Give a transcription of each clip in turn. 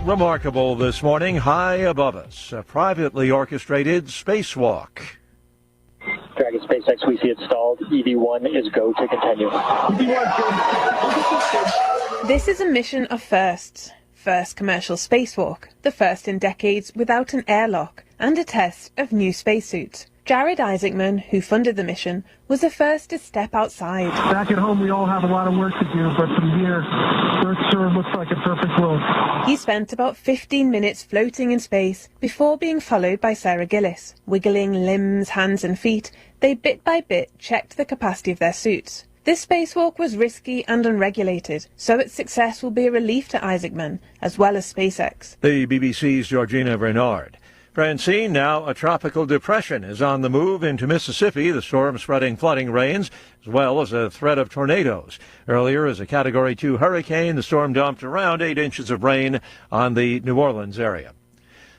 remarkable this morning, high above us, a privately orchestrated spacewalk. Dragon SpaceX, we see it stalled. EV1 is go to continue. This is a mission of firsts. First commercial spacewalk, the first in decades without an airlock, and a test of new spacesuits. Jared Isaacman, who funded the mission, was the first to step outside. Back at home, we all have a lot of work to do, but from here, Earth sure looks like a perfect world. He spent about 15 minutes floating in space before being followed by Sarah Gillis. Wiggling limbs, hands and feet, they bit by bit checked the capacity of their suits. This spacewalk was risky and unregulated, so its success will be a relief to Isaacman, as well as SpaceX. The BBC's Georgina Renard. Francine, now a tropical depression, is on the move into Mississippi, the storm spreading flooding rains, as well as a threat of tornadoes. Earlier, as a Category 2 hurricane, the storm dumped around 8 inches of rain on the New Orleans area.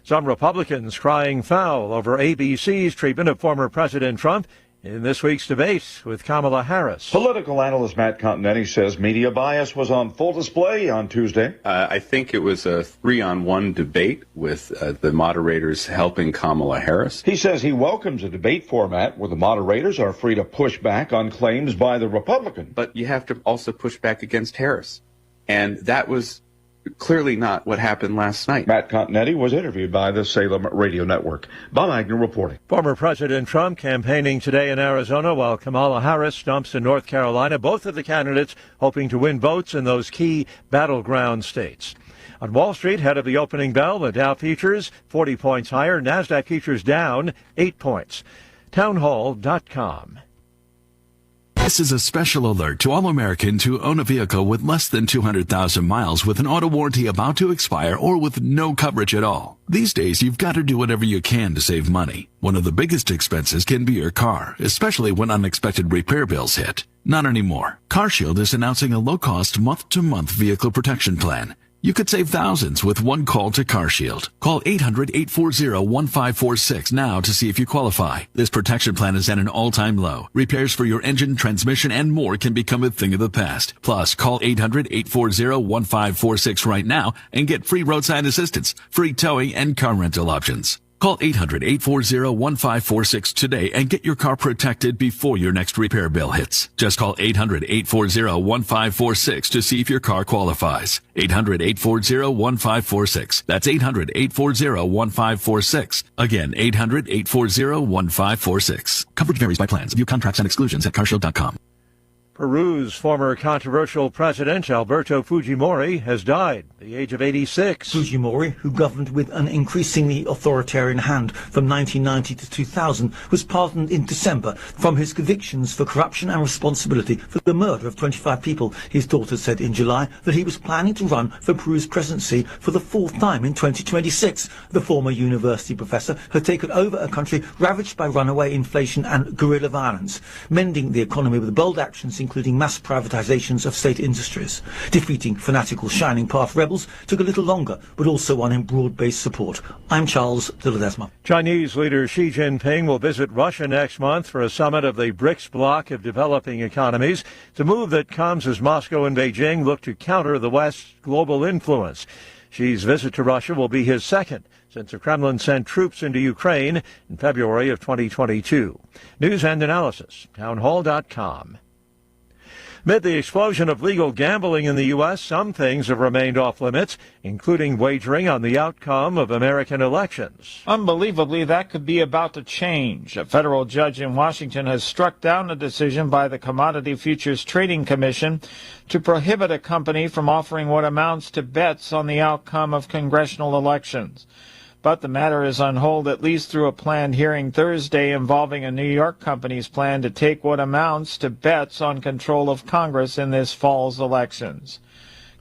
Some Republicans crying foul over ABC's treatment of former President Trump in this week's debate with Kamala Harris. Political analyst Matt Continetti says media bias was on full display on Tuesday. I think it was a 3-on-1 debate with the moderators helping Kamala Harris. He says he welcomes a debate format where the moderators are free to push back on claims by the Republican. But you have to also push back against Harris. And that was clearly not what happened last night. Matt Continetti was interviewed by the Salem Radio Network. Bob Agnew reporting. Former President Trump campaigning today in Arizona while Kamala Harris stumps in North Carolina. Both of the candidates hoping to win votes in those key battleground states. On Wall Street, ahead of the opening bell, the Dow futures 40 points higher. NASDAQ futures down 8 points. Townhall.com. This is a special alert to all Americans who own a vehicle with less than 200,000 miles with an auto warranty about to expire or with no coverage at all. These days, you've got to do whatever you can to save money. One of the biggest expenses can be your car, especially when unexpected repair bills hit. Not anymore. CarShield is announcing a low-cost month-to-month vehicle protection plan. You could save thousands with one call to CarShield. Call 800-840-1546 now to see if you qualify. This protection plan is at an all-time low. Repairs for your engine, transmission, and more can become a thing of the past. Plus, call 800-840-1546 right now and get free roadside assistance, free towing, and car rental options. Call 800-840-1546 today and get your car protected before your next repair bill hits. Just call 800-840-1546 to see if your car qualifies. 800-840-1546. That's 800-840-1546. Again, 800-840-1546. Coverage varies by plans. View contracts and exclusions at carshield.com. Peru's former controversial president, Alberto Fujimori, has died at the age of 86. Fujimori, who governed with an increasingly authoritarian hand from 1990 to 2000, was pardoned in December from his convictions for corruption and responsibility for the murder of 25 people. His daughter said in July that he was planning to run for Peru's presidency for the fourth time in 2026. The former university professor had taken over a country ravaged by runaway inflation and guerrilla violence, mending the economy with bold actions including mass privatizations of state industries. Defeating fanatical Shining Path rebels took a little longer, but also won him broad-based support. I'm Charles de Ledesma. Chinese leader Xi Jinping will visit Russia next month for a summit of the BRICS bloc of developing economies. It's a move that comes as Moscow and Beijing look to counter the West's global influence. Xi's visit to Russia will be his second since the Kremlin sent troops into Ukraine in February of 2022. News and analysis, townhall.com. Amid the explosion of legal gambling in the U.S., some things have remained off limits, including wagering on the outcome of American elections. Unbelievably, that could be about to change. A federal judge in Washington has struck down a decision by the Commodity Futures Trading Commission to prohibit a company from offering what amounts to bets on the outcome of congressional elections. But the matter is on hold at least through a planned hearing Thursday involving a New York company's plan to take what amounts to bets on control of Congress in this fall's elections.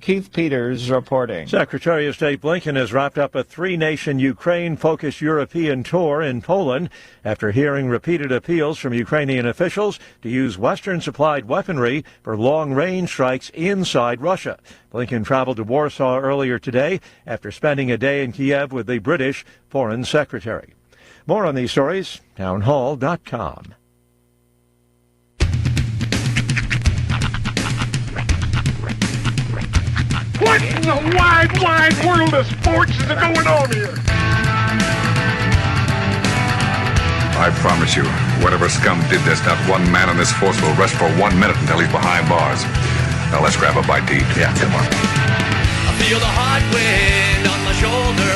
Keith Peters reporting. Secretary of State Blinken has wrapped up a three-nation Ukraine-focused European tour in Poland after hearing repeated appeals from Ukrainian officials to use Western-supplied weaponry for long-range strikes inside Russia. Blinken traveled to Warsaw earlier today after spending a day in Kiev with the British Foreign Secretary. More on these stories, townhall.com. What in the wide, wide world of sports is going on here? I promise you, whatever scum did this, not one man in this force will rest for 1 minute until he's behind bars. Now let's grab a bite to eat. Yeah, come on. I feel the hot wind on my shoulder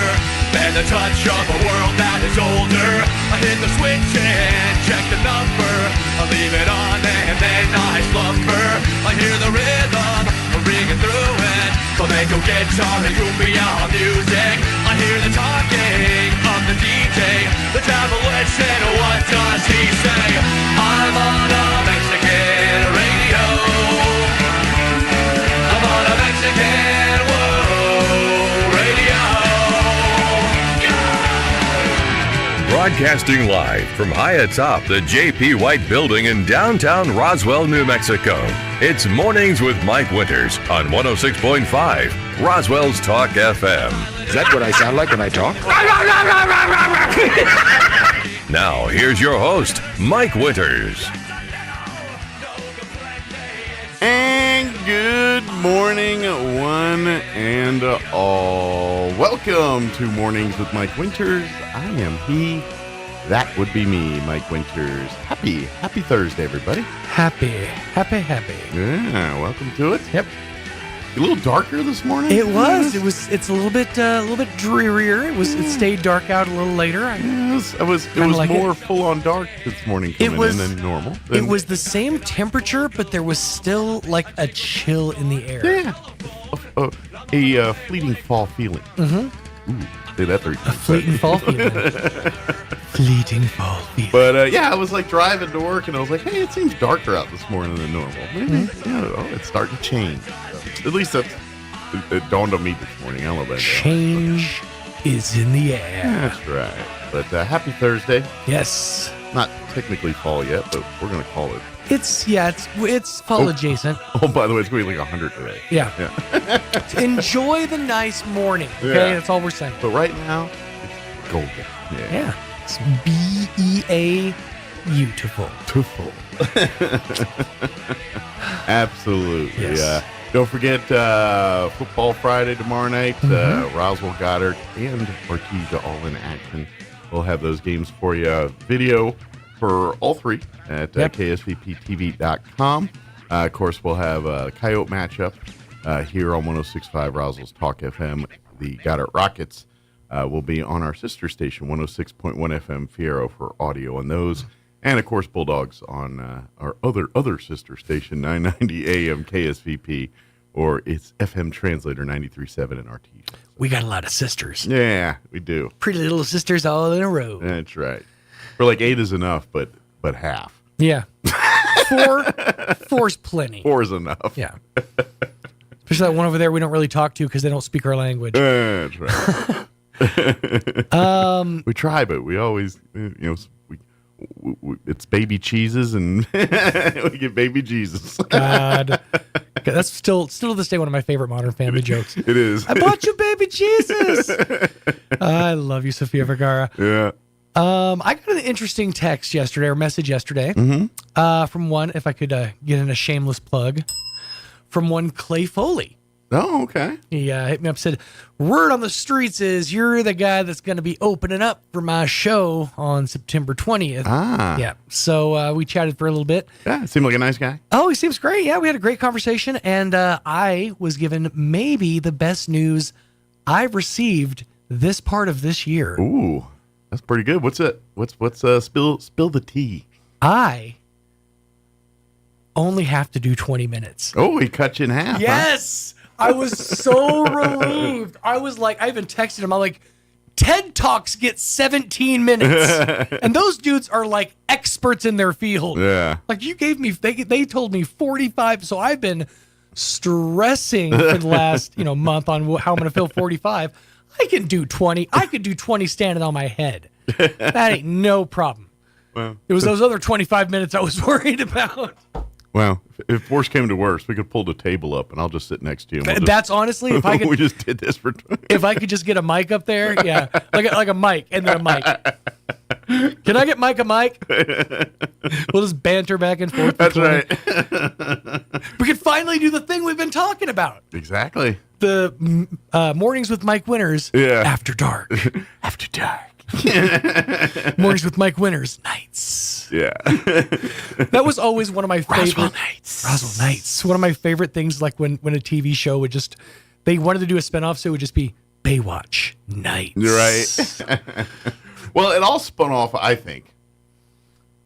and the touch of a world that is older. I hit the switch and check the number. I leave it on and then I slumber. I hear the rhythm ringing through it. Flamenco guitar and cumbia music. I hear the talking of the DJ. The devil listen, what does he say? I'm on a Mexican radio. I'm on a Mexican radio. Broadcasting live from high atop the J.P. White Building in downtown Roswell, New Mexico. It's Mornings with Mike Winters on 106.5 Roswell's Talk FM. Is that what I sound like when I talk? Now, here's your host, Mike Winters. And good morning, one and all. Welcome to Mornings with Mike Winters. I am he. That would be me, Mike Winters. Happy Thursday, everybody. Happy. Yeah, welcome to it. Yep. A little darker this morning. It was. It's a little bit drearier. It stayed dark out a little later. Yes, it was like more full on dark this morning coming in than normal. It was the same temperature, but there was still like a chill in the air. Yeah. A fleeting fall feeling. Mm-hmm. Ooh, say that 3 times. A fleeting fall feeling. Fleeting fall feeling. But yeah, I was like driving to work, and I was like, hey, it seems darker out this morning than normal. Maybe, it's starting to change. So, at least it dawned on me this morning. I don't know about that. Change is in the air. That's right. But happy Thursday. Yes. Not technically fall yet, but we're going to call it. It's fall adjacent. Oh, by the way, it's going to be like 100 today. Yeah. Enjoy the nice morning. Okay, that's all we're saying. But right now, it's golden. Yeah. It's BEA beautiful. Absolutely. Yes. Don't forget Football Friday tomorrow night. Roswell, Goddard, and Artesia all in action. We'll have those games for you. Video for all three at ksvptv.com. Of course, we'll have a Coyote matchup here on 106.5 Roswell's Talk FM. The Goddard Rockets will be on our sister station, 106.1 FM Fierro, for audio on those. And, of course, Bulldogs on our other sister station, 990 AM KSVP, or its FM translator, 93.7 in Artesia. So. We got a lot of sisters. Yeah, we do. Pretty little sisters all in a row. That's right. We're like 8 is enough, but half. Yeah. Four's plenty. 4 is enough. Yeah. Especially that one over there we don't really talk to because they don't speak our language. That's right. We try, but we always, it's baby cheeses, and we get baby Jesus. God, that's still to this day one of my favorite Modern Family jokes. It is. I bought you baby Jesus. I love you, Sofia Vergara. Yeah. I got an interesting message yesterday, from one, if I could get in a shameless plug, from one Clay Foley. Oh, okay. He hit me up, said, word on the streets is you're the guy that's going to be opening up for my show on September 20th. Ah. Yeah. So we chatted for a little bit. Yeah, seemed like a nice guy. Oh, he seems great. Yeah, we had a great conversation, and I was given maybe the best news I've received this part of this year. Ooh, that's pretty good. What's it? What's spill the tea? I only have to do 20 minutes. Oh, he cut you in half. Yes. Huh? I was so relieved. I was like, I even texted him. I'm like, TED Talks get 17 minutes. And those dudes are like experts in their field. Yeah. Like you gave me, they told me 45. So I've been stressing for the last, month on how I'm going to fill 45. I can do 20. I could do 20 standing on my head. That ain't no problem. Well, it was those other 25 minutes I was worried about. Well, if worse came to worse, we could pull the table up, and I'll just sit next to you. That's honestly, if I could. We just did this for. If I could just get a mic up there, yeah, like a mic and then a mic. Can I get Mike a mic? We'll just banter back and forth. That's right. We could finally do the thing we've been talking about. Exactly. the Mornings with Mike Winters. After dark. After dark. Mornings with Mike Winters. Nights. Yeah. That was always one of my favorite. Roswell Nights. One of my favorite things, like when a TV show would just, they wanted to do a spinoff, so it would just be Baywatch Nights. Right. Well, it all spun off, I think.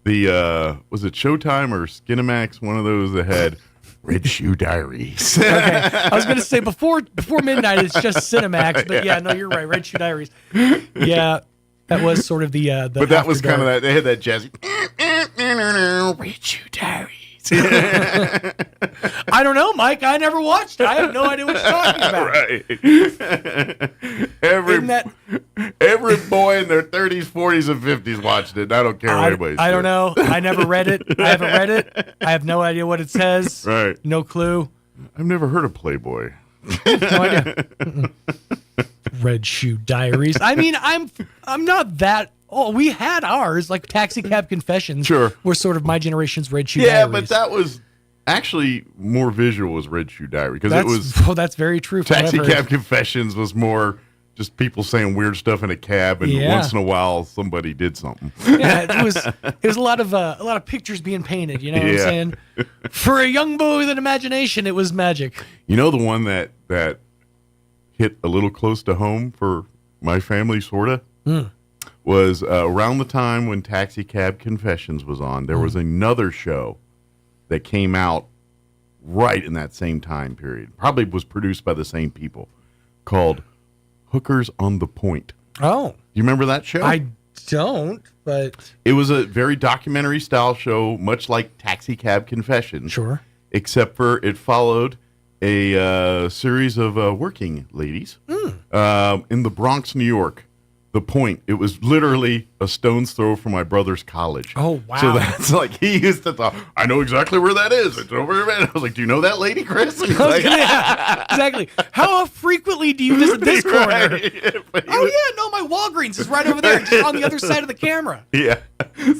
The was it Showtime or Skinamax? One of those that had Red Shoe Diaries. Okay, I was going to say before midnight it's just Cinemax, but yeah, no, you're right. Red Shoe Diaries. Yeah, that was sort of the. But that was kind of that. They had that jazzy Red Shoe Diaries. I don't know, Mike. I never watched it. I have no idea what you're talking about. Right. Every boy in their 30s, 40s, and 50s watched it. I don't care what anybody says. I don't know. I never read it. I haven't read it. I have no idea what it says. Right. No clue. I've never heard of Playboy. No idea. Red Shoe Diaries. I mean, I'm not that. Oh, we had ours, like Taxi Cab Confessions. Sure. Were sort of my generation's Red Shoe Diaries. Yeah, but that was actually more visual was Red Shoe Diary because it was. Oh, that's very true. Taxi Cab Confessions was more just people saying weird stuff in a cab, and once in a while somebody did something. Yeah, it was a lot of pictures being painted. You know what I'm saying? For a young boy with an imagination, it was magic. You know the one that hit a little close to home for my family, sorta. Was around the time when Taxi Cab Confessions was on. There was another show that came out right in that same time period. Probably was produced by the same people, called Hookers on the Point. Oh. You remember that show? I don't, but... It was a very documentary style show, much like Taxi Cab Confessions. Sure. Except for it followed a series of working ladies in the Bronx, New York. The Point. It was literally a stone's throw from my brother's college. Oh, wow. So that's like, he used to talk, I know exactly where that is. It's over here. I was like, do you know that lady, Chris? And he's like, exactly. How frequently do you visit this corner? My Walgreens is right over there, just on the other side of the camera. Yeah.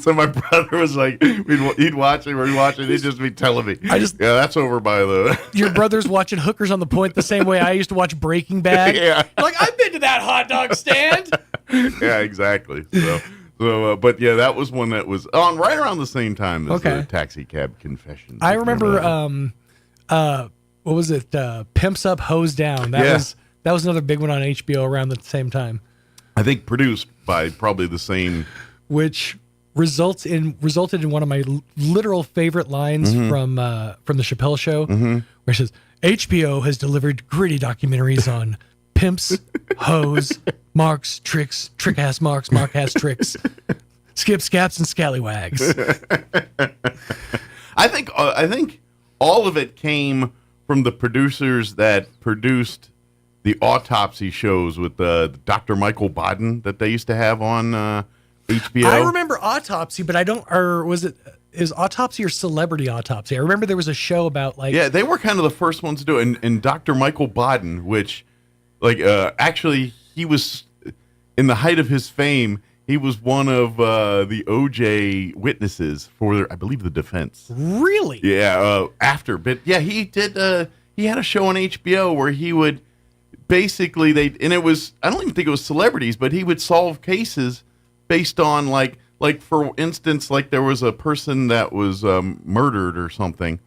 So my brother was like, he'd watch it, or he'd watch it, he'd just be telling me, that's over by the... Your brother's watching Hookers on the Point the same way I used to watch Breaking Bad. Yeah. Like, I've been to that hot dog stand. Yeah, exactly. So, but yeah, that was one that was on right around the same time as the Taxi Cab Confessions. I remember, what was it? Pimps Up, Hose Down. That was another big one on HBO around the same time. I think produced by probably the same. Which resulted in one of my literal favorite lines from the Chappelle Show, where it says, HBO has delivered gritty documentaries on pimps, hoes, marks, tricks, trick-ass marks, mark-ass tricks, skip, scaps, and scallywags. I think all of it came from the producers that produced the autopsy shows with Dr. Michael Baden that they used to have on HBO. I remember Autopsy, but I don't. Or was it? Is Autopsy or Celebrity Autopsy? I remember there was a show about like. Yeah, they were kind of the first ones to do it. And Dr. Michael Baden, which, actually, he was in the height of his fame. He was one of the OJ witnesses for, I believe, the defense. Really? Yeah. But yeah, he did. He had a show on HBO where he would basically and it was, I don't even think it was celebrities, but he would solve cases based on like for instance, like there was a person that was murdered or something,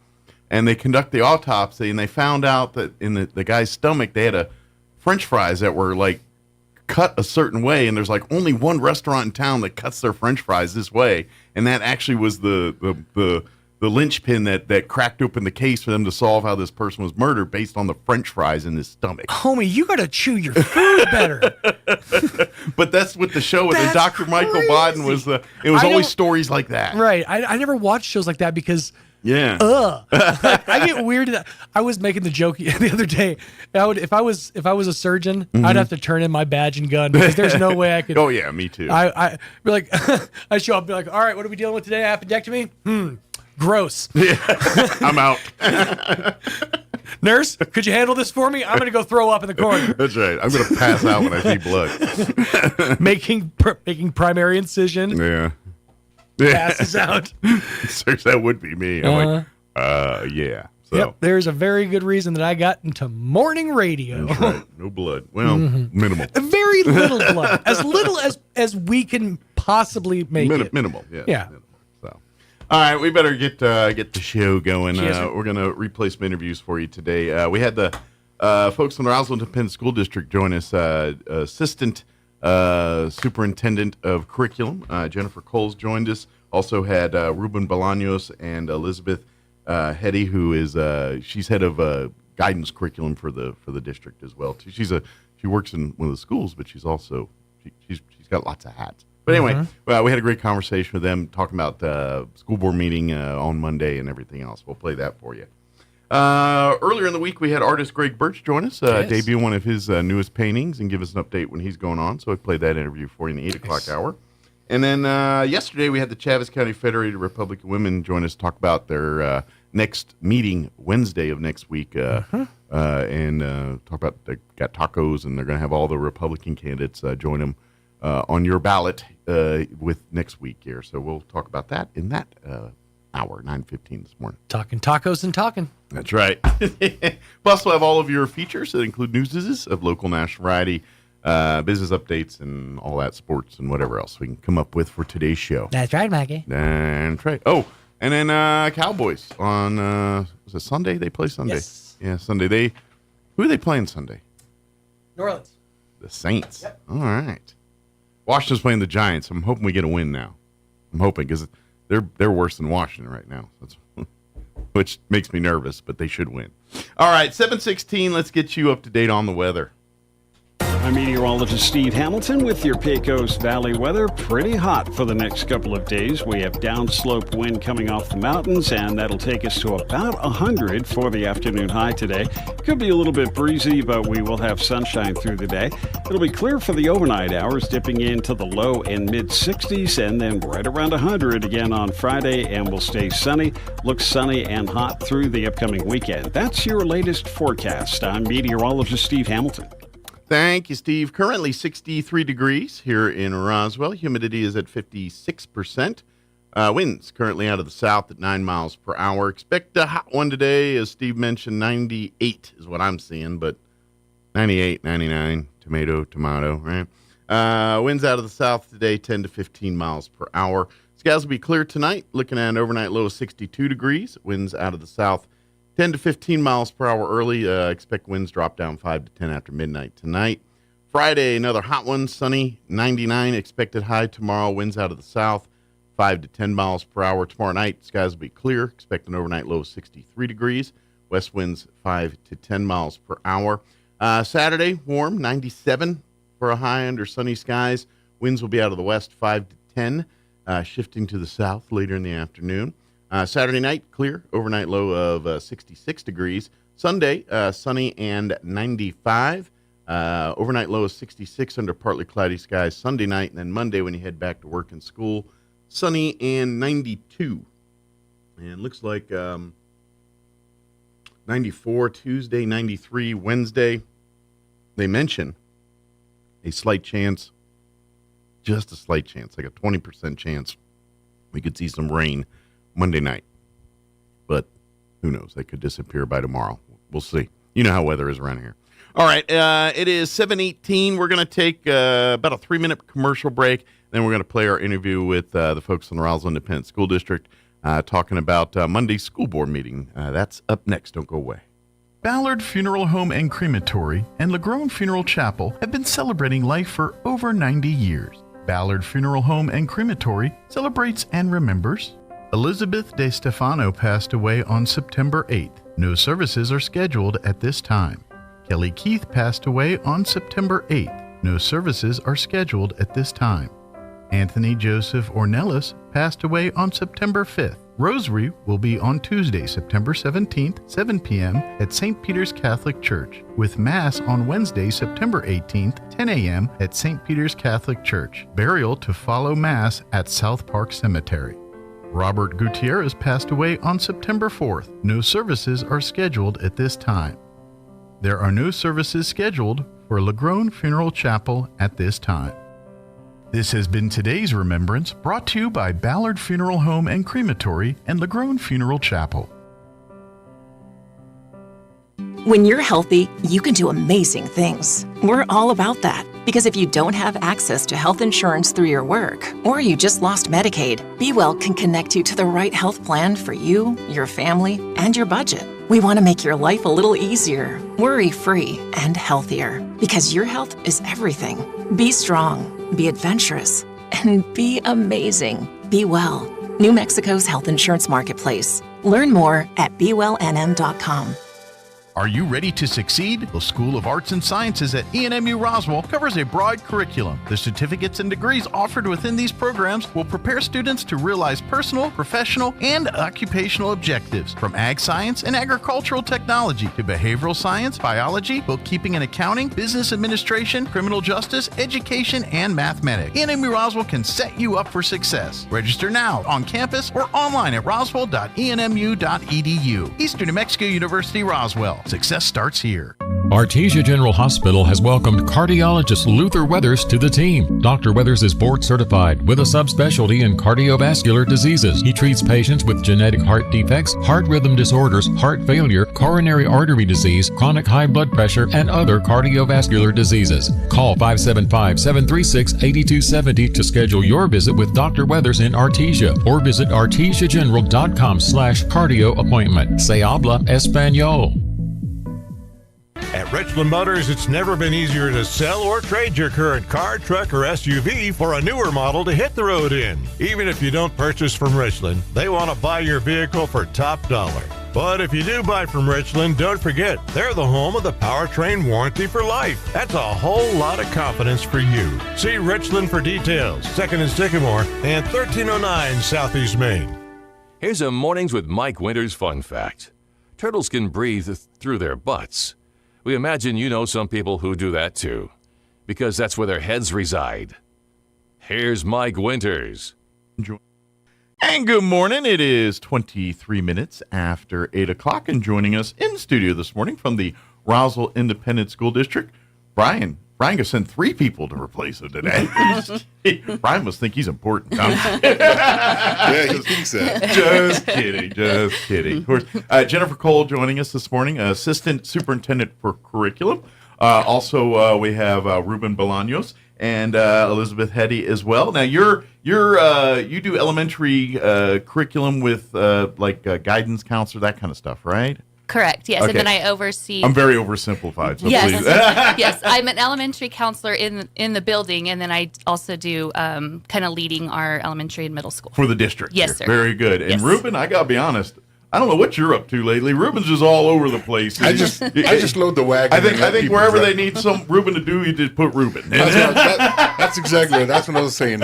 and they conduct the autopsy and they found out that in the guy's stomach they had French fries that were like cut a certain way, and there's like only one restaurant in town that cuts their French fries this way, and that actually was the linchpin that cracked open the case for them to solve how this person was murdered based on the French fries in his stomach. Homie, you gotta chew your food better. But that's what the show with the Dr. Michael Baden was. It was always stories like that. Right. I never watched shows like that because. Yeah. I get weird. I was making the joke the other day. If I was a surgeon, I'd have to turn in my badge and gun because there's no way I could. Oh yeah, me too. I be like, I show up, be like, all right, what are we dealing with today? Appendectomy? Gross. Yeah. I'm out. Nurse, could you handle this for me? I'm going to go throw up in the corner. That's right. I'm going to pass out when I see blood. making primary incision. Yeah. Passes out. Seriously, that would be me. I'm like, yeah. So. Yep, there's a very good reason that I got into morning radio. That's right. No blood. Well, minimal. Very little blood. As little as we can possibly make it. Minimal, yeah. Yeah. Minimal. So, all right, we better get the show going. We're going to replay some interviews for you today. We had the folks from the Roswell Independent School District join us. Assistant Superintendent of Curriculum, Jennifer Coles, joined us. Also had Ruben Bolaños and Elizabeth Hetty, who is she's head of guidance curriculum for the district as well. She works in one of the schools, but she's also she's got lots of hats. But anyway, we had a great conversation with them talking about the school board meeting on Monday and everything else. We'll play that for you. Earlier in the week, we had artist Greg Birch join us, debut one of his newest paintings, and give us an update when he's going on. So I played that interview for you in the 8 o'clock hour. And then yesterday, we had the Chaves County Federated Republican Women join us to talk about their next meeting Wednesday of next week, and talk about they got tacos, and they're going to have all the Republican candidates join them on your ballot with next week here. So we'll talk about that in that hour, 9:15 this morning. Talking tacos and talking. That's right. Plus, we'll have all of your features that include news of local, national variety, business updates, and all that, sports and whatever else we can come up with for today's show. That's right, Maggie. That's right. Oh, and then Cowboys on was it Sunday? They play Sunday. Yes. Yeah, Sunday. Who are they playing Sunday? New Orleans. The Saints. Yep. All right. Washington's playing the Giants. I'm hoping we get a win now. I'm hoping because they're worse than Washington right now. Which makes me nervous, but they should win. All right, 7:16. Let's get you up to date on the weather. I'm meteorologist Steve Hamilton with your Pecos Valley weather. Pretty hot for the next couple of days. We have downslope wind coming off the mountains, and that'll take us to about 100 for the afternoon high today. Could be a little bit breezy, but we will have sunshine through the day. It'll be clear for the overnight hours, dipping into the low and mid-60s, and then right around 100 again on Friday, and will stay sunny. Looks sunny and hot through the upcoming weekend. That's your latest forecast. I'm meteorologist Steve Hamilton. Thank you, Steve. Currently 63 degrees here in Roswell. Humidity is at 56%. Winds currently out of the south at 9 miles per hour. Expect a hot one today. As Steve mentioned, 98 is what I'm seeing, but 98, 99, tomato, right? Winds out of the south today, 10 to 15 miles per hour. Skies will be clear tonight. Looking at an overnight low of 62 degrees. Winds out of the south 10 to 15 miles per hour early. Expect winds drop down 5 to 10 after midnight tonight. Friday, another hot one, sunny, 99 expected high tomorrow. Winds out of the south, 5 to 10 miles per hour. Tomorrow night, skies will be clear. Expect an overnight low of 63 degrees. West winds 5 to 10 miles per hour. Saturday, warm, 97 for a high under sunny skies. Winds will be out of the west, 5 to 10, shifting to the south later in the afternoon. Saturday night, clear, overnight low of 66 degrees. Sunday, sunny and 95. Overnight low of 66 under partly cloudy skies Sunday night. And then Monday, when you head back to work and school, sunny and 92. And looks like 94 Tuesday, 93 Wednesday. They mention a slight chance, just a slight chance, like a 20% chance we could see some rain Monday night, but who knows? They could disappear by tomorrow. We'll see. You know how weather is around here. All right, it is 7:18. We're going to take about a 3-minute commercial break. Then we're going to play our interview with the folks in the Roswell Independent School District talking about Monday's school board meeting. That's up next. Don't go away. Ballard Funeral Home and Crematory and LaGrone Funeral Chapel have been celebrating life for over 90 years. Ballard Funeral Home and Crematory celebrates and remembers Elizabeth De Stefano passed away on September 8th. No services are scheduled at this time. Kelly Keith passed away on September 8th. No services are scheduled at this time. Anthony Joseph Ornelas passed away on September 5th. Rosary will be on Tuesday, September 17th, 7 p.m. at St. Peter's Catholic Church, with Mass on Wednesday, September 18th, 10 a.m. at St. Peter's Catholic Church. Burial to follow Mass at South Park Cemetery. Robert Gutierrez passed away on September 4th. No services are scheduled at this time. There are no services scheduled for LaGrone Funeral Chapel at this time. This has been today's remembrance, brought to you by Ballard Funeral Home and Crematory and LaGrone Funeral Chapel. When you're healthy, you can do amazing things. We're all about that. Because if you don't have access to health insurance through your work, or you just lost Medicaid, Be Well can connect you to the right health plan for you, your family, and your budget. We want to make your life a little easier, worry-free, and healthier. Because your health is everything. Be strong, be adventurous, and be amazing. Be Well. New Mexico's health insurance marketplace. Learn more at BeWellNM.com. Are you ready to succeed? The School of Arts and Sciences at ENMU Roswell covers a broad curriculum. The certificates and degrees offered within these programs will prepare students to realize personal, professional, and occupational objectives, from ag science and agricultural technology to behavioral science, biology, bookkeeping and accounting, business administration, criminal justice, education, and mathematics. ENMU Roswell can set you up for success. Register now on campus or online at roswell.enmu.edu. Eastern New Mexico University, Roswell. Success starts here. Artesia General Hospital has welcomed cardiologist Luther Weathers to the team. Dr. Weathers is board certified with a subspecialty in cardiovascular diseases. He treats patients with genetic heart defects, heart rhythm disorders, heart failure, coronary artery disease, chronic high blood pressure, and other cardiovascular diseases. Call 575-736-8270 to schedule your visit with Dr. Weathers in Artesia, or visit artesiageneral.com/cardio appointment. Se habla español. At Richland Motors, it's never been easier to sell or trade your current car, truck, or SUV for a newer model to hit the road in. Even if you don't purchase from Richland, they want to buy your vehicle for top dollar. But if you do buy from Richland, don't forget, they're the home of the powertrain warranty for life. That's a whole lot of confidence for you. See Richland for details. 2nd and Sycamore and 1309 Southeast Main. Here's a Mornings with Mike Winters fun fact. Turtles can breathe through their butts. We imagine you know some people who do that too, because that's where their heads reside. Here's Mike Winters. Enjoy. And good morning. It is 23 minutes after 8 o'clock, and joining us in studio this morning from the Roswell Independent School District, Brian. Brian has sent 3 people to replace him today. Brian must think he's important. Yeah, he thinks that. Just kidding. Of course, Jennifer Cole joining us this morning, Assistant Superintendent for Curriculum. Also, we have Ruben Bolaños and Elizabeth Hetty as well. Now, you do elementary curriculum with guidance counselor, that kind of stuff, right? Correct, yes. Okay. And then I oversee... I'm very oversimplified, so yes. please. Yes, I'm an elementary counselor in the building, and then I also do kind of leading our elementary and middle school. For the district. Yes, here. sir. Very good. And yes. Ruben, I got to be honest, I don't know what you're up to lately. Ruben's just all over the place. I just load the wagon. I think wherever they need some Ruben to do, you just put Ruben. That's exactly that's what I was saying.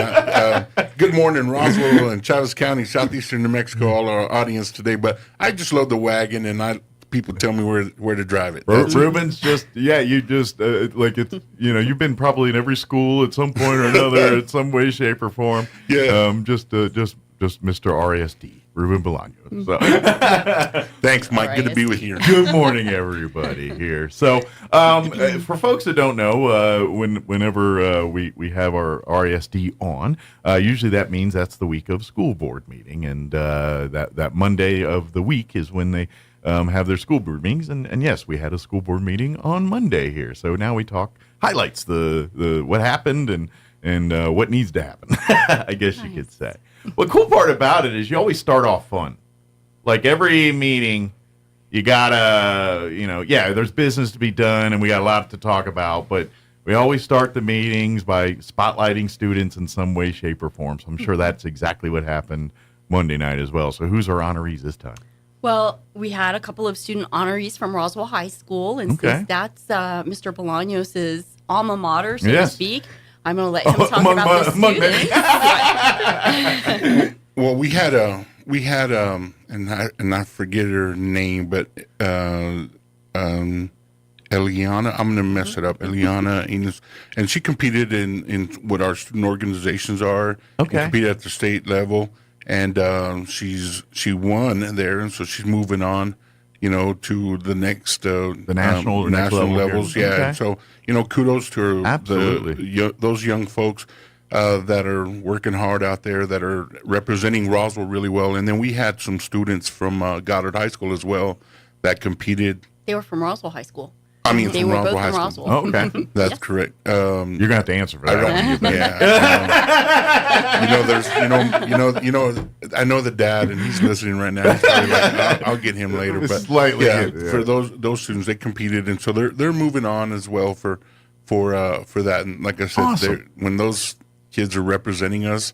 Good morning, Roswell and Chavez County, southeastern New Mexico, all our audience today. But I just load the wagon, and people tell me where to drive it. Ruben's just you just like it's you've been probably in every school at some point or another in some way, shape, or form. Yeah. Just Mr. RASD. Ruben Bolaños. So. Thanks, Mike. Good to be with you. Good morning, everybody here. So, for folks that don't know, whenever we have our RASD on, usually that means that's the week of school board meeting, and that Monday of the week is when they have their school board meetings. And yes, we had a school board meeting on Monday here. So now we talk highlights, the what happened and what needs to happen, I guess you could say. Well, the cool part about it is you always start off fun. Like every meeting, you gotta, there's business to be done and we got a lot to talk about, but we always start the meetings by spotlighting students in some way, shape, or form. So I'm sure that's exactly what happened Monday night as well. So who's our honorees this time? Well, we had a couple of student honorees from Roswell High School, and since that's Mr. Bolaños' alma mater, so to speak, I'm going to let him talk about the students. Well, we had and I forget her name, but Eliana, I'm going to mess it up. Eliana Enos, and she competed in what our student organizations are. Okay. Competed at the state level, and she won there, and so she's moving on, to the next the national levels. Here. Yeah. Okay. So kudos to her, absolutely those young folks that are working hard out there, that are representing Roswell really well. And then we had some students from Goddard High School as well that competed They were from Roswell High School. I mean, they from were Roswell both High from School. Roswell. Oh, okay. That's Yes. correct. You're gonna have to answer for I that. don't. I know the dad, and he's listening right now. He's probably like, I'll get him later. But Slightly, yeah. for those students, they competed, and so they're moving on as well for that. And like I said, Awesome. when those kids are representing us,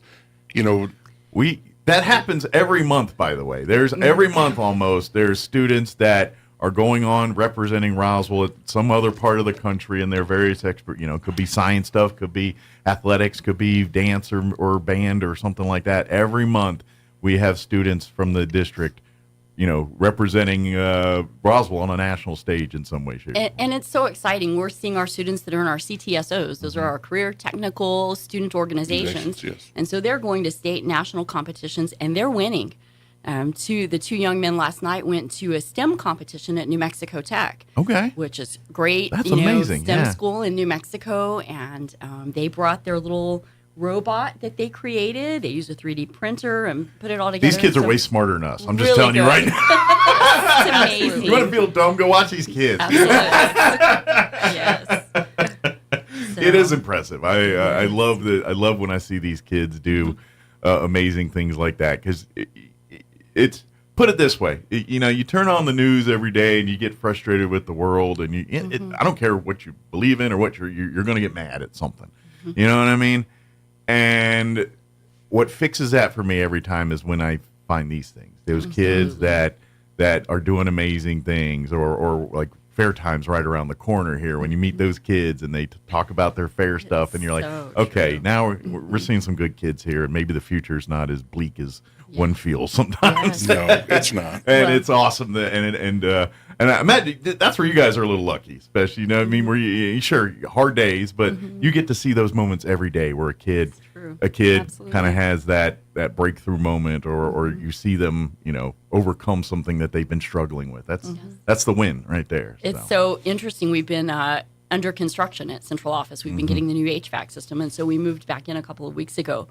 that happens every month. By the way, there's every month almost. There's students that are going on representing Roswell at some other part of the country, and they're various expert. Could be science stuff, could be athletics, could be dance or band or something like that. Every month we have students from the district, representing Roswell on a national stage in some way, shape. And it's so exciting. We're seeing our students that are in our CTSOs. Those are our career technical student organizations. Yes. And so they're going to state national competitions, and they're winning. The two young men last night went to a STEM competition at New Mexico Tech. Okay. Which is great. That's amazing. STEM yeah. school in New Mexico, and they brought their little robot that they created. They used a 3D printer and put it all together. These kids are way smarter than us. I'm just Really telling you good. right now. It's amazing. You want to feel dumb? Go watch these kids. Absolutely. Yes. It is impressive. I love when I see these kids do amazing things like that, because it's, put it this way, you turn on the news every day and you get frustrated with the world, and I don't care what you believe in or what you're going to get mad at something. Mm-hmm. You know what I mean? And what fixes that for me every time is when I find these things. Those kids that are doing amazing things, or like Fair Time's right around the corner here. When you meet those kids and they talk about their fair stuff, and you're like, okay, now we're seeing some good kids here, and maybe the future's not as bleak as one feels sometimes. No, it's not. And it's awesome and I imagine that's where you guys are a little lucky, especially, where you sure, hard days, but you get to see those moments every day where a kid kind of has that breakthrough moment, or you see them, overcome something that they've been struggling with. That's the win right there. It's so interesting. We've been under construction at central office. We've been getting the new HVAC system, and so we moved back in a couple of weeks ago.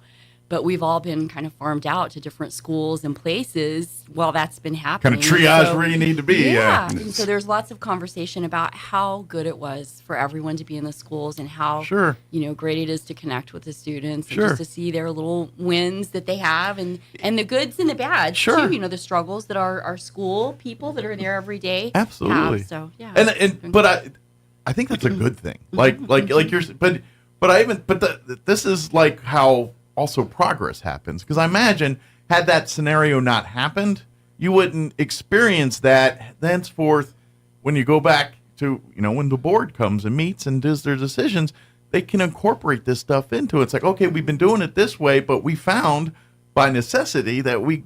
But we've all been kind of farmed out to different schools and places while that's been happening. Kind of triage where you need to be. Yeah. And so there's lots of conversation about how good it was for everyone to be in the schools, and how great it is to connect with the students and just to see their little wins that they have, and the goods and the bads too. The struggles that our school people that are there every day absolutely have. So yeah. But I think that's a good thing. Like you're, this is like how also progress happens, because I imagine had that scenario not happened, you wouldn't experience that thenceforth. When you go back to when the board comes and meets and does their decisions, they can incorporate this stuff into it. It's like, okay, we've been doing it this way, but we found by necessity that we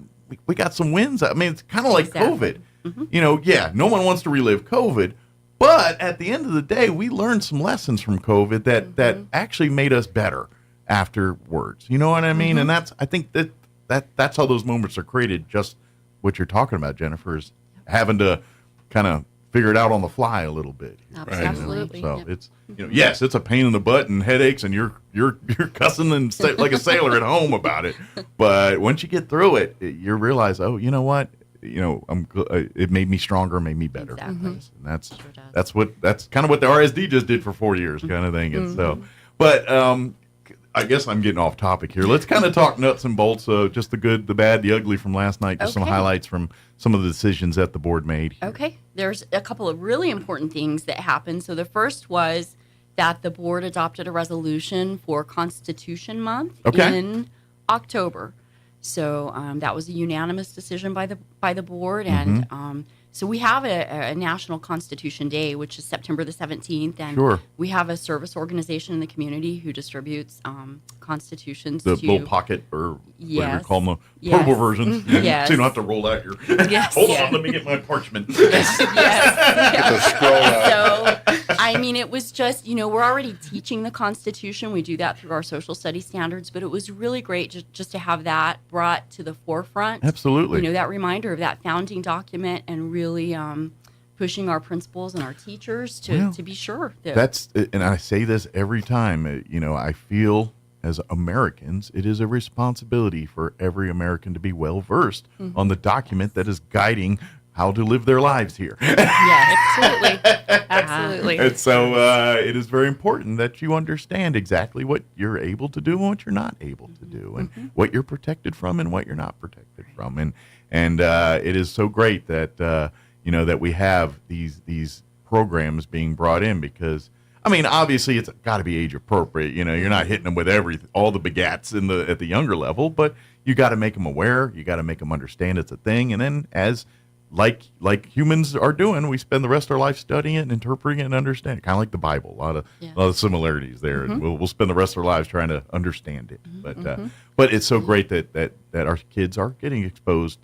got some wins. I mean, it's kind of like COVID. No one wants to relive COVID, but at the end of the day, we learned some lessons from COVID that actually made us better afterwards. You know what I mean? And I think that's how those moments are created. Just what you're talking about, Jennifer, is having to kind of figure it out on the fly a little bit. Absolutely. So it's yes, it's a pain in the butt and headaches, and you're cussing and like a sailor at home about it. But once you get through it, you realize, oh, you know what? It made me stronger, made me better. Exactly. And that's kind of what the RSD just did for 4 years, kind of thing. And so, but I guess I'm getting off topic here. Let's kind of talk nuts and bolts, just the good, the bad, the ugly from last night, just some highlights from some of the decisions that the board made. Okay. There's a couple of really important things that happened. So the first was that the board adopted a resolution for Constitution Month in October. So that was a unanimous decision by the board, and so we have a National Constitution Day, which is September the 17th, and we have a service organization in the community who distributes constitutions. The to little pocket, or whatever you call them, the portable versions. So you don't have to roll out your. Hold on, let me get my parchment. So, I mean, it was just, we're already teaching the Constitution. We do that through our social studies standards, but it was really great just to have that brought to the forefront. Absolutely. That reminder of that founding document, and really pushing our principals and our teachers to be sure. That's, and I say this every time, I feel as Americans, it is a responsibility for every American to be well-versed on the document that is guiding how to live their lives here. Absolutely. Absolutely. And so it is very important that you understand exactly what you're able to do and what you're not able to do, and what you're protected from and what you're not protected from. And it is so great that that we have these programs being brought in, because I mean, obviously it's got to be age appropriate. You're not hitting them with all the begats at the younger level, but you got to make them aware. You got to make them understand it's a thing, and then as like humans are doing, we spend the rest of our life studying it and interpreting it and understanding it. Kind of like the Bible, a lot of similarities there. And we'll spend the rest of our lives trying to understand it. But it's so great that our kids are getting exposed,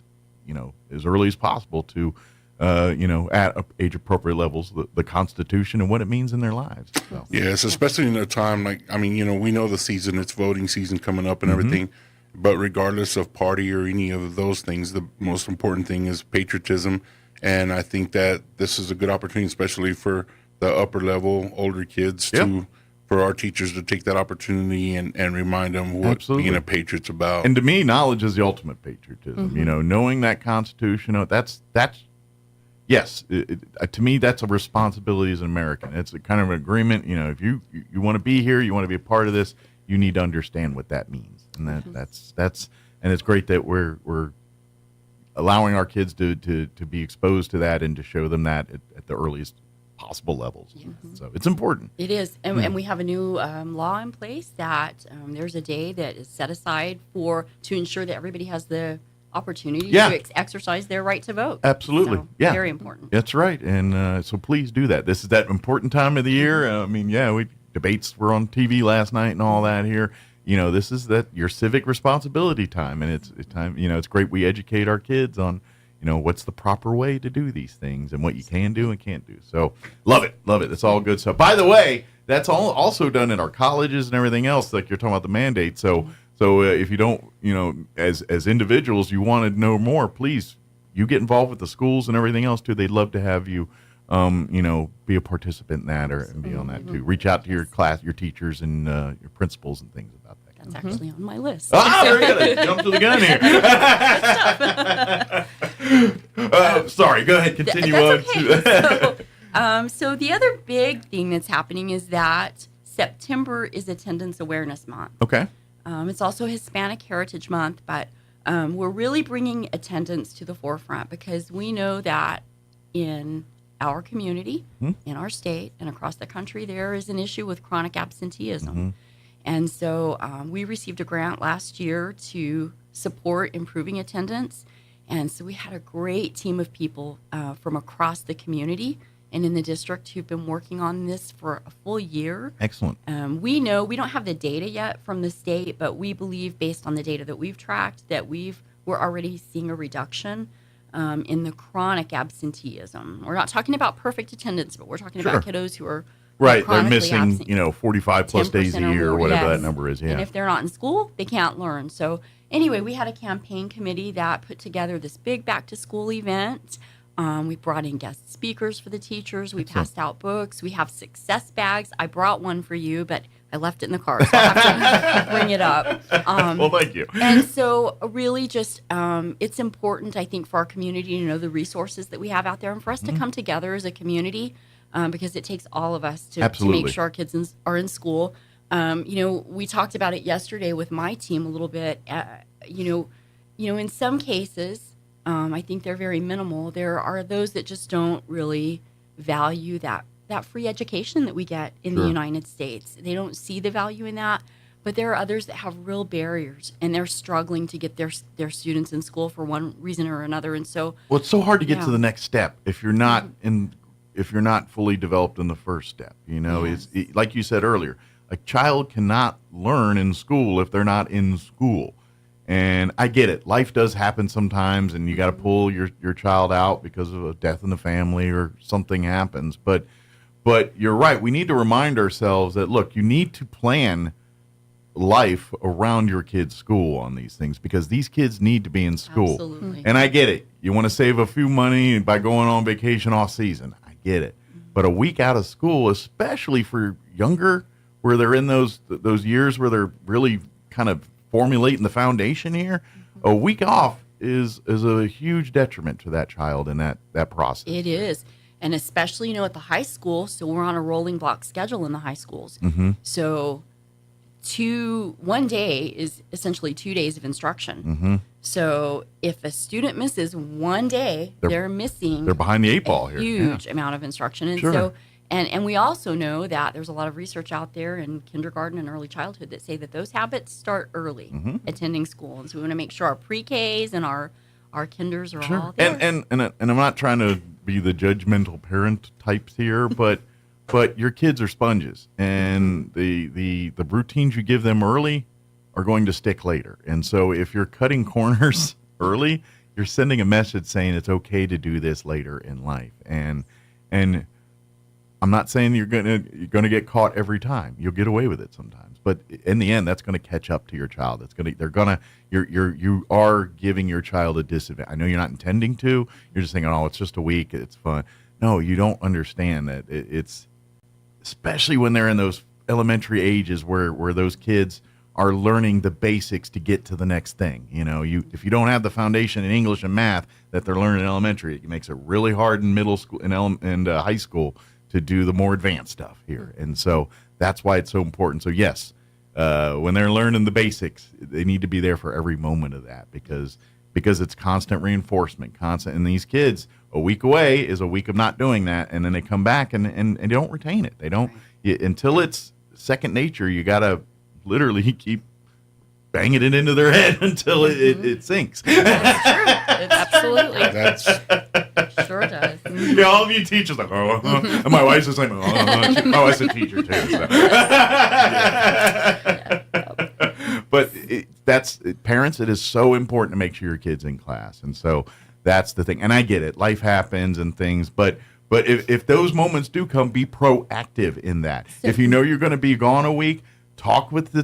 as early as possible to, at age appropriate levels, the Constitution and what it means in their lives. So. Yes, especially in a time we know the season, it's voting season coming up and everything. But regardless of party or any of those things, the most important thing is patriotism. And I think that this is a good opportunity, especially for the upper level, older kids, for our teachers to take that opportunity and remind them what being a patriot's about. And to me, knowledge is the ultimate patriotism. Knowing that Constitution, that's yes, to me, that's a responsibility as an American. It's a kind of an agreement. If you want to be here, you want to be a part of this, you need to understand what that means. And that's and it's great that we're allowing our kids to be exposed to that and to show them that at the earliest possible levels. Yes. So it's important. It is, and we have a new law in place that there's a day that is set aside to ensure that everybody has the opportunity to exercise their right to vote. Absolutely, so, very important. That's right, and so please do that. This is that important time of the year. Debates were on TV last night and all that here. This is your civic responsibility time, and it's time. It's great we educate our kids on, what's the proper way to do these things and what you can do and can't do. So love it. It's all good stuff. By the way, that's all also done in our colleges and everything else. Like you're talking about the mandate. So if you don't, as individuals, you want to know more, please, you get involved with the schools and everything else too. They'd love to have you. Be a participant in that and be on that too. Reach out to your class, your teachers, and your principals and things about that. That's actually on my list. Very good. Jump to the gun here. Sorry, go ahead. Continue on. Okay. So the other big thing that's happening is that September is Attendance Awareness Month. Okay. It's also Hispanic Heritage Month, but we're really bringing attendance to the forefront because we know that in our community, in our state, and across the country, there is an issue with chronic absenteeism. And so we received a grant last year to support improving attendance. And so we had a great team of people from across the community and in the district who've been working on this for a full year. Excellent. We know we don't have the data yet from the state, but we believe based on the data that we've tracked that we're already seeing a reduction in the chronic absenteeism. We're not talking about perfect attendance, but we're talking about kiddos who are they're missing, 45 plus days a year or whatever that number is. Yeah. And if they're not in school, they can't learn. So anyway, we had a campaign committee that put together this big back to school event. We brought in guest speakers for the teachers. We passed out books. We have success bags. I brought one for you, but I left it in the car, so I'll have to bring it up. Well, thank you. And so really just it's important, I think, for our community to know the resources that we have out there and for us to come together as a community because it takes all of us to make sure our kids are in school. We talked about it yesterday with my team a little bit. In some cases, I think they're very minimal. There are those that just don't really value that free education that we get in the United States. They don't see the value in that, but there are others that have real barriers and they're struggling to get their students in school for one reason or another. And so, it's so hard to get to the next step if you're not if you're not fully developed in the first step. It's like you said earlier, a child cannot learn in school if they're not in school. And I get it. Life does happen sometimes, and you got to pull your child out because of a death in the family or something happens. But you're right. We need to remind ourselves that, look, you need to plan life around your kid's school on these things because these kids need to be in school. Absolutely. And I get it. You want to save a few money by going on vacation off season. I get it. But a week out of school, especially for younger, where they're in those years where they're really kind of formulating the foundation here, a week off is a huge detriment to that child in that process. It is. And especially, at the high school, so we're on a rolling block schedule in the high schools. Mm-hmm. So 1 day is essentially 2 days of instruction. Mm-hmm. So if a student misses 1 day, they're missing. They're behind the 8 ball here. Huge amount of instruction. And Sure. so, and we also know that there's a lot of research out there in kindergarten and early childhood that say that those habits start early, Mm-hmm. attending school. And so we want to make sure our pre-Ks and our kinders are all there. And I'm not trying to be the judgmental parent types here, but your kids are sponges, and the routines you give them early are going to stick later. And so if you're cutting corners early, you're sending a message saying it's okay to do this later in life. And I'm not saying you're gonna get caught every time. You'll get away with it sometimes, but in the end, that's going to catch up to your child. You are giving your child a disadvantage. I know you're not intending to. You're just thinking, oh, it's just a week, it's fun. No, you don't understand that it's, especially when they're in those elementary ages where those kids are learning the basics to get to the next thing. If you don't have the foundation in English and math that they're learning in elementary, it makes it really hard in middle school and high school to do the more advanced stuff here. And so that's why it's so important. So yes, when they're learning the basics, they need to be there for every moment of that because it's constant reinforcement, and these kids, a week away is a week of not doing that, and then they come back and they don't retain it. They don't until it's second nature. You got to literally keep banging it into their head until it sinks. That's true. It's absolutely. That's sure does. Yeah, all of you teachers like, and my wife's just like, my wife's a teacher too. So. But parents, it is so important to make sure your kid's in class, and so that's the thing. And I get it, life happens and things, but if those moments do come, be proactive in that. If you know you're going to be gone a week, talk with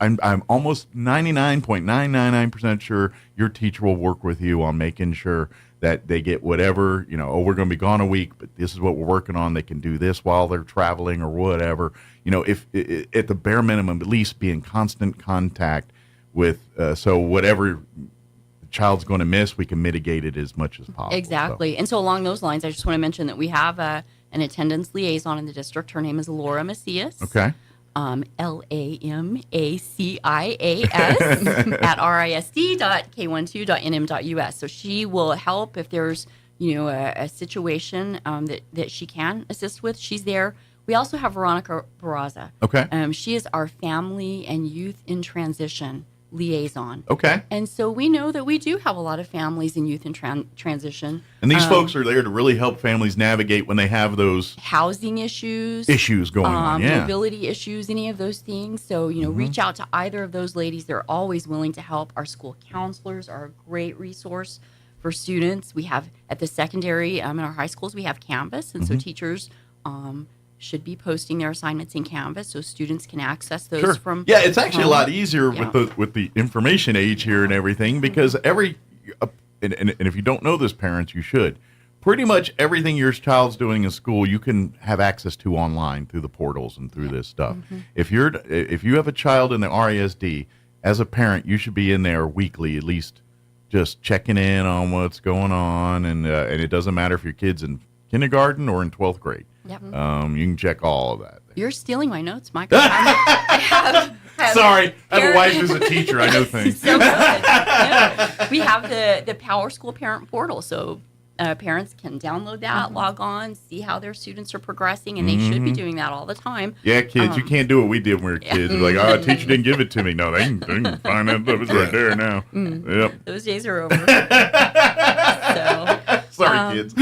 I'm almost 99.999% sure your teacher will work with you on making sure that they get whatever, we're going to be gone a week, but this is what we're working on. They can do this while they're traveling or whatever. If at the bare minimum, at least be in constant contact with, so whatever the child's going to miss, we can mitigate it as much as possible. Exactly. So. And so along those lines, I just want to mention that we have an attendance liaison in the district. Her name is Laura Macias. Okay. LAMACIAS at risd.k12.nm.us. So she will help if there's, a situation that she can assist with. She's there. We also have Veronica Barraza. Okay. She is our family and youth in transition liaison. Okay. And so we know that we do have a lot of families and youth in transition. And these folks are there to really help families navigate when they have those housing issues going on, mobility issues, any of those things. So, reach out to either of those ladies. They're always willing to help. Our school counselors are a great resource for students. We have at the secondary, in our high schools, we have Canvas. And so teachers should be posting their assignments in Canvas so students can access those from it's actually home. a lot easier with the information age here and everything, because and if you don't know this, parents, you should. Pretty much everything your child's doing in school, you can have access to online through the portals and through this stuff. If you have a child in the RISD, as a parent, you should be in there weekly, at least just checking in on what's going on, and it doesn't matter if your kid's in kindergarten or in 12th grade. Yep. You can check all of that. You're stealing my notes, Michael. I have Sorry, I have a wife who's a teacher. I know things. So good. Yeah. We have the Power School Parent Portal, so parents can download that, log on, see how their students are progressing, and they should be doing that all the time. Yeah, kids, you can't do what we did when we were kids. Like, a teacher didn't give it to me. No, they can find that stuff. It's right there now. Yep. Those days are over. Sorry, kids.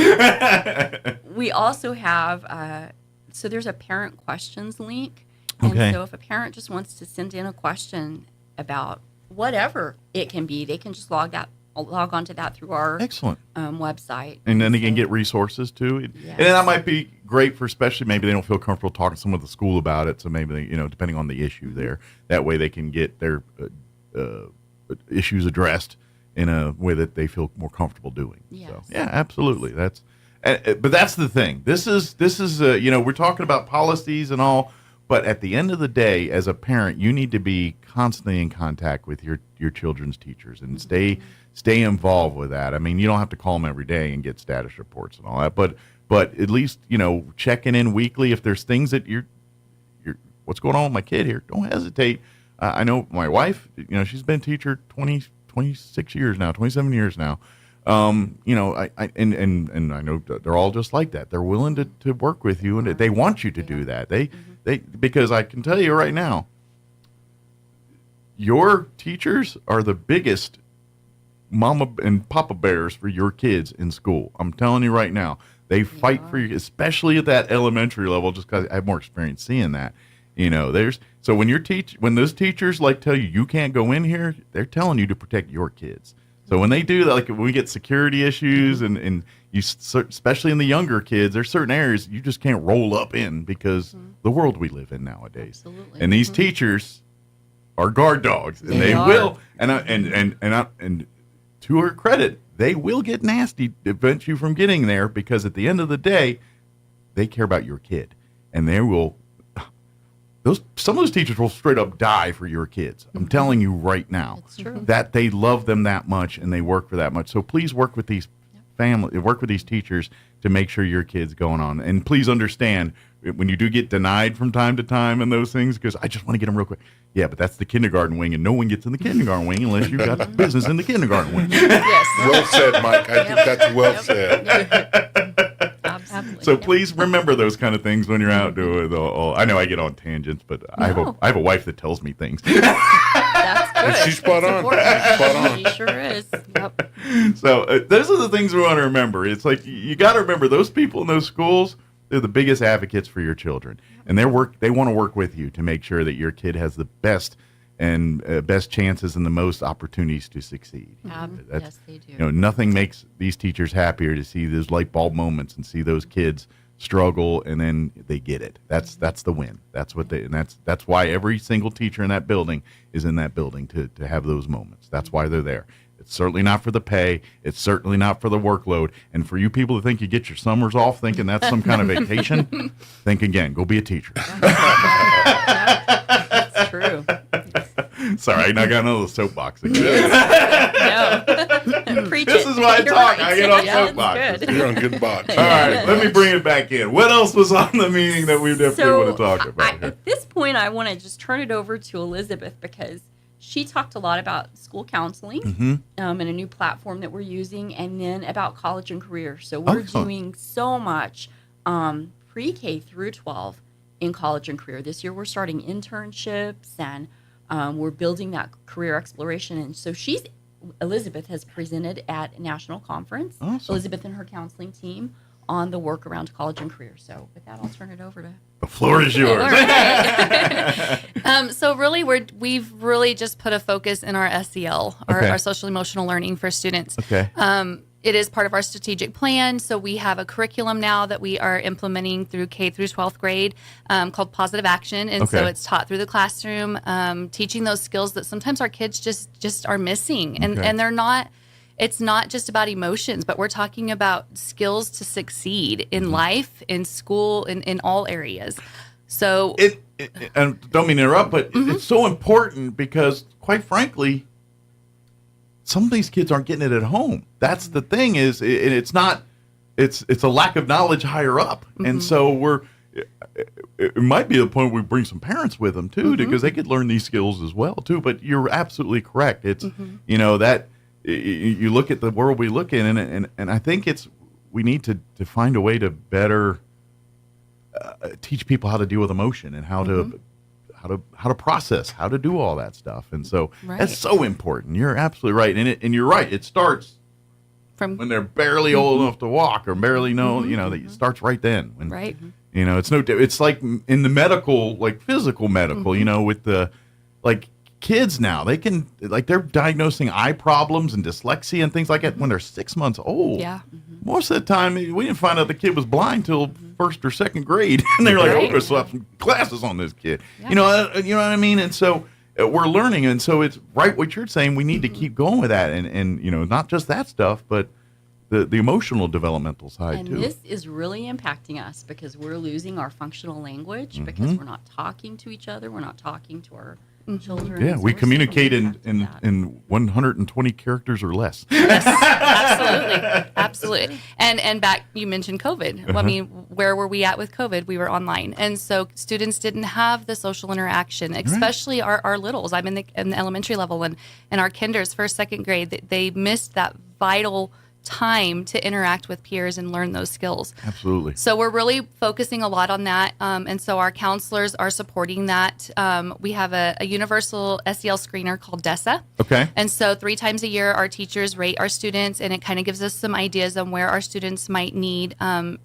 We also have, so there's a parent questions link. And so if a parent just wants to send in a question about whatever it can be, they can just log onto that through our website. And then they can get resources too. Yes. And then that might be great for, especially maybe they don't feel comfortable talking to someone at the school about it. So maybe they, depending on the issue there, that way they can get their issues addressed in a way that they feel more comfortable doing. Yes. So, yeah, absolutely. But that's the thing. This is we're talking about policies and all, But at the end of the day, as a parent, you need to be constantly in contact with your children's teachers and stay involved with that. I mean, you don't have to call them every day and get status reports and all that, but at least, checking in weekly. If there's things that you're what's going on with my kid here, don't hesitate. I know my wife, she's been a teacher 26 years now, 27 years now. And I know they're all just like that. They're willing to work with you, and they want you to do that. Because I can tell you right now, your teachers are the biggest mama and papa bears for your kids in school. I'm telling you right now, they fight for you, especially at that elementary level, just because I have more experience seeing that. So when those teachers tell you can't go in here, they're telling you to protect your kids. So when they do that, when we get security issues and you, especially in the younger kids, there's certain areas you just can't roll up in because the world we live in nowadays. Absolutely. And these teachers are guard dogs, and they will. And to her credit, they will get nasty to prevent you from getting there, because at the end of the day, they care about your kid, and they will. Some of those teachers will straight up die for your kids. I'm telling you right now. It's true. That they love them that much and they work for that much. So please work with these work with these teachers to make sure your kid's going on. And please understand when you do get denied from time to time and those things, because I just want to get them real quick. Yeah, but that's the kindergarten wing, and no one gets in the kindergarten wing unless you've got business in the kindergarten wing. Yes. Well said, Mike. I think that's well said. Absolutely. So please remember those kind of things when you're out doing. I know I get on tangents, but I have a wife that tells me things. That's good. And she's spot on. Spot on. She sure is. Yep. So those are the things we want to remember. It's like you got to remember those people in those schools. They're the biggest advocates for your children, and they want to work with you to make sure that your kid has the best and best chances and the most opportunities to succeed. Yes, they do. Nothing makes these teachers happier to see those light bulb moments and see those kids struggle, and then they get it. That's the win. That's what that's why every single teacher in that building is in that building to have those moments. That's why they're there. It's certainly not for the pay. It's certainly not for the workload. And for you people who think you get your summers off thinking that's some kind of vacation, think again. Go be a teacher. That's true. Sorry, I got another soapbox again. No. Preach This it. is why I You're talk. right. I get on Yeah, soapboxes. that's good. You're on good box. All right, let me bring it back in. What else was on the meeting that we definitely want to talk about here? At this point, I want to just turn it over to Elizabeth, because she talked a lot about school counseling and a new platform that we're using, and then about college and career. So we're doing so much pre-K through 12 in college and career. This year we're starting internships, and we're building that career exploration. And so Elizabeth has presented at a national conference, Elizabeth and her counseling team, on the work around college and career. So with that, I'll turn it over to the floor is yours. All right. So really, we've really just put a focus in our SEL, our social emotional learning for students. Okay. It is part of our strategic plan. So we have a curriculum now that we are implementing through K through 12th grade called Positive Action. And so it's taught through the classroom, teaching those skills that sometimes our kids just are missing. And they're not, it's not just about emotions, but we're talking about skills to succeed in life, in school, in all areas. So and don't mean to interrupt, but it's so important because, quite frankly, some of these kids aren't getting it at home. That's the thing it's a lack of knowledge higher up. And so it might be the point where we bring some parents with them too, because they could learn these skills as well too. But you're absolutely correct. It's, that you look at the world we look in, and I think we need to find a way to better teach people how to deal with emotion and how to process, how to do all that stuff. And so that's so important. You're absolutely right. And you're right. It starts from when they're barely old enough to walk or barely know, that it starts right then. When, it's like in the medical, like physical medical, with the, like kids now, they can, like they're diagnosing eye problems and dyslexia and things like that when they're 6 months old. Yeah. Most of the time, we didn't find out the kid was blind till first or second grade, and they're like, "Oh, we'll slap some glasses on this kid." Yeah. You know what I mean? And so we're learning, and so it's right what you're saying. We need to keep going with that, and not just that stuff, but the emotional developmental side and too. This is really impacting us because we're losing our functional language because we're not talking to each other. We're not talking to our children. Yeah, So we we're communicate seeing in 120 characters or less. Yes, absolutely. And back, you mentioned COVID. Well, I mean, where were we at with COVID? We were online, and so students didn't have the social interaction, especially our littles. I'm in the elementary level, and our kinders, first, second grade, they missed that vital time to interact with peers and learn those skills. Absolutely. So we're really focusing a lot on that, and so our counselors are supporting that. We have a universal SEL screener called DESA. Okay. And so 3 times a year, our teachers rate our students, and it kind of gives us some ideas on where our students might need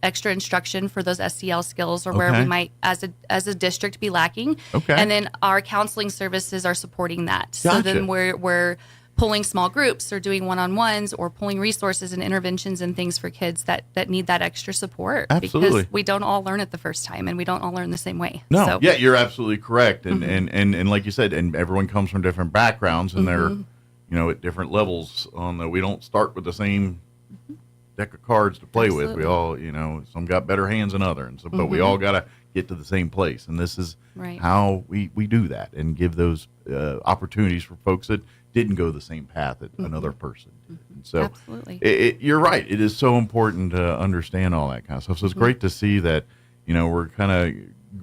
extra instruction for those SEL skills, or where we might, as a district, be lacking. Okay. And then our counseling services are supporting that. So Gotcha. then we're pulling small groups or doing one-on-ones or pulling resources and interventions and things for kids that need that extra support. Absolutely. Because we don't all learn it the first time, and we don't all learn the same way. No, So, yeah, you're absolutely correct. And like you said, and everyone comes from different backgrounds, and they're, at different levels. We don't start with the same deck of cards to play with. We all, some got better hands than others, but we all got to get to the same place. And this is how we do that and give those opportunities for folks that didn't go the same path that another person did. And so absolutely. You're right. It is so important to understand all that kind of stuff. So it's great to see that, we're kind of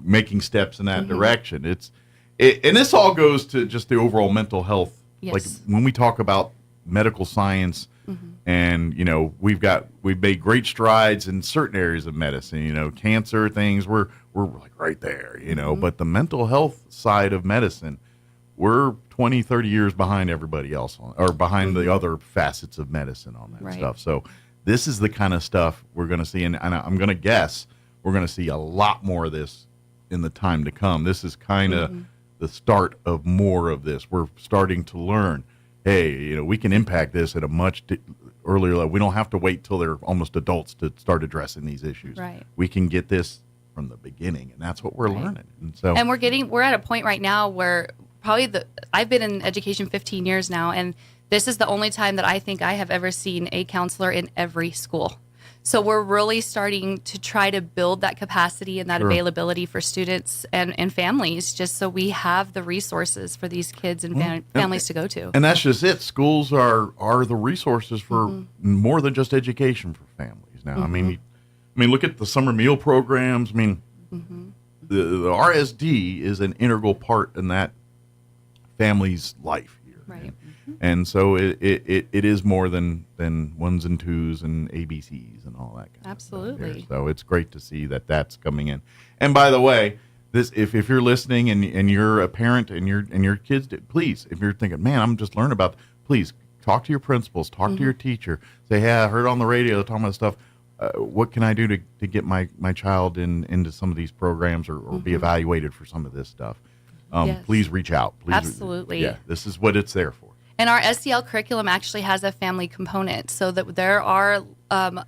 making steps in that direction. And this all goes to just the overall mental health. Yes. Like when we talk about medical science and, we've made great strides in certain areas of medicine, cancer things, we're like right there, but the mental health side of medicine, we're 20, 30 years behind everybody else or behind the other facets of medicine on that stuff. So this is the kind of stuff we're going to see. And I'm going to guess we're going to see a lot more of this in the time to come. This is kind of the start of more of this. We're starting to learn, hey, we can impact this at a much earlier level. We don't have to wait till they're almost adults to start addressing these issues. Right. We can get this from the beginning, and that's what we're learning. And we're at a point right now where I've been in education 15 years now, and this is the only time that I think I have ever seen a counselor in every school. So we're really starting to try to build that capacity and that availability for students and families, just so we have the resources for these kids and families to go to. And that's just it. Schools are the resources for more than just education for families now. I mean, look at the summer meal programs. I mean, the RSD is an integral part in that family's life here. Right. And so it is more than ones and twos and ABCs and all that kind Absolutely. of stuff. So it's great to see that that's coming in. And by the way, this if you're listening and you're a parent and your kids, please, if you're thinking, man, I'm just learning about, please talk to your principals, talk to your teacher, say, hey, I heard on the radio talking about stuff. What can I do to get my child into some of these programs or be evaluated for some of this stuff? Please reach out. Please, Absolutely. Yeah, this is what it's there for. And our SEL curriculum actually has a family component, so that there are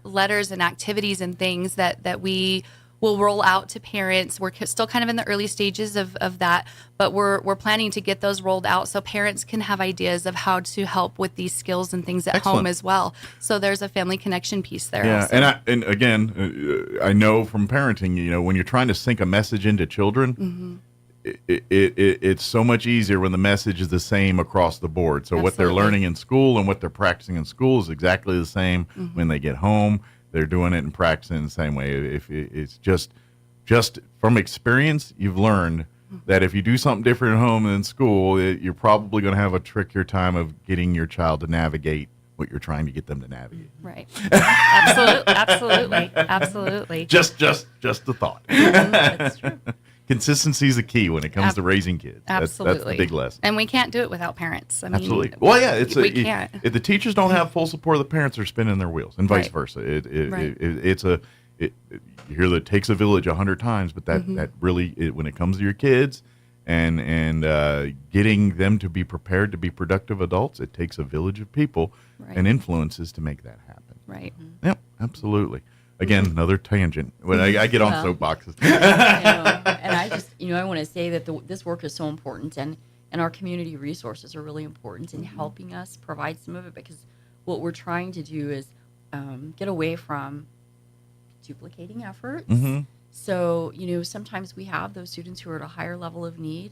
letters and activities and things that we will roll out to parents. We're still kind of in the early stages of that, but we're planning to get those rolled out so parents can have ideas of how to help with these skills and things at home as well. So there's a family connection piece there. Yeah, also. and again, I know from parenting, when you're trying to sink a message into children, it's so much easier when the message is the same across the board. So what they're learning in school and what they're practicing in school is exactly the same when they get home. They're doing it and practicing the same way. If it's just from experience, you've learned that if you do something different at home than in school, you're probably going to have a trickier time of getting your child to navigate what you're trying to get them to navigate. Right. Absolutely. Just the thought. That's true. Consistency is the key when it comes to raising kids. Absolutely. That's the big lesson. And we can't do it without parents. I mean, absolutely. Well, yeah, we can't. If the teachers don't have full support, the parents are spinning their wheels, and vice versa. You hear that it takes a village 100 times, but that really, when it comes to your kids and getting them to be prepared to be productive adults, it takes a village of people and influences to make that happen. Right. Yep, absolutely. Again, another tangent. When I get on soapboxes. And I just, I want to say that this work is so important, and our community resources are really important in helping us provide some of it, because what we're trying to do is get away from duplicating efforts. Mhm. So, sometimes we have those students who are at a higher level of need.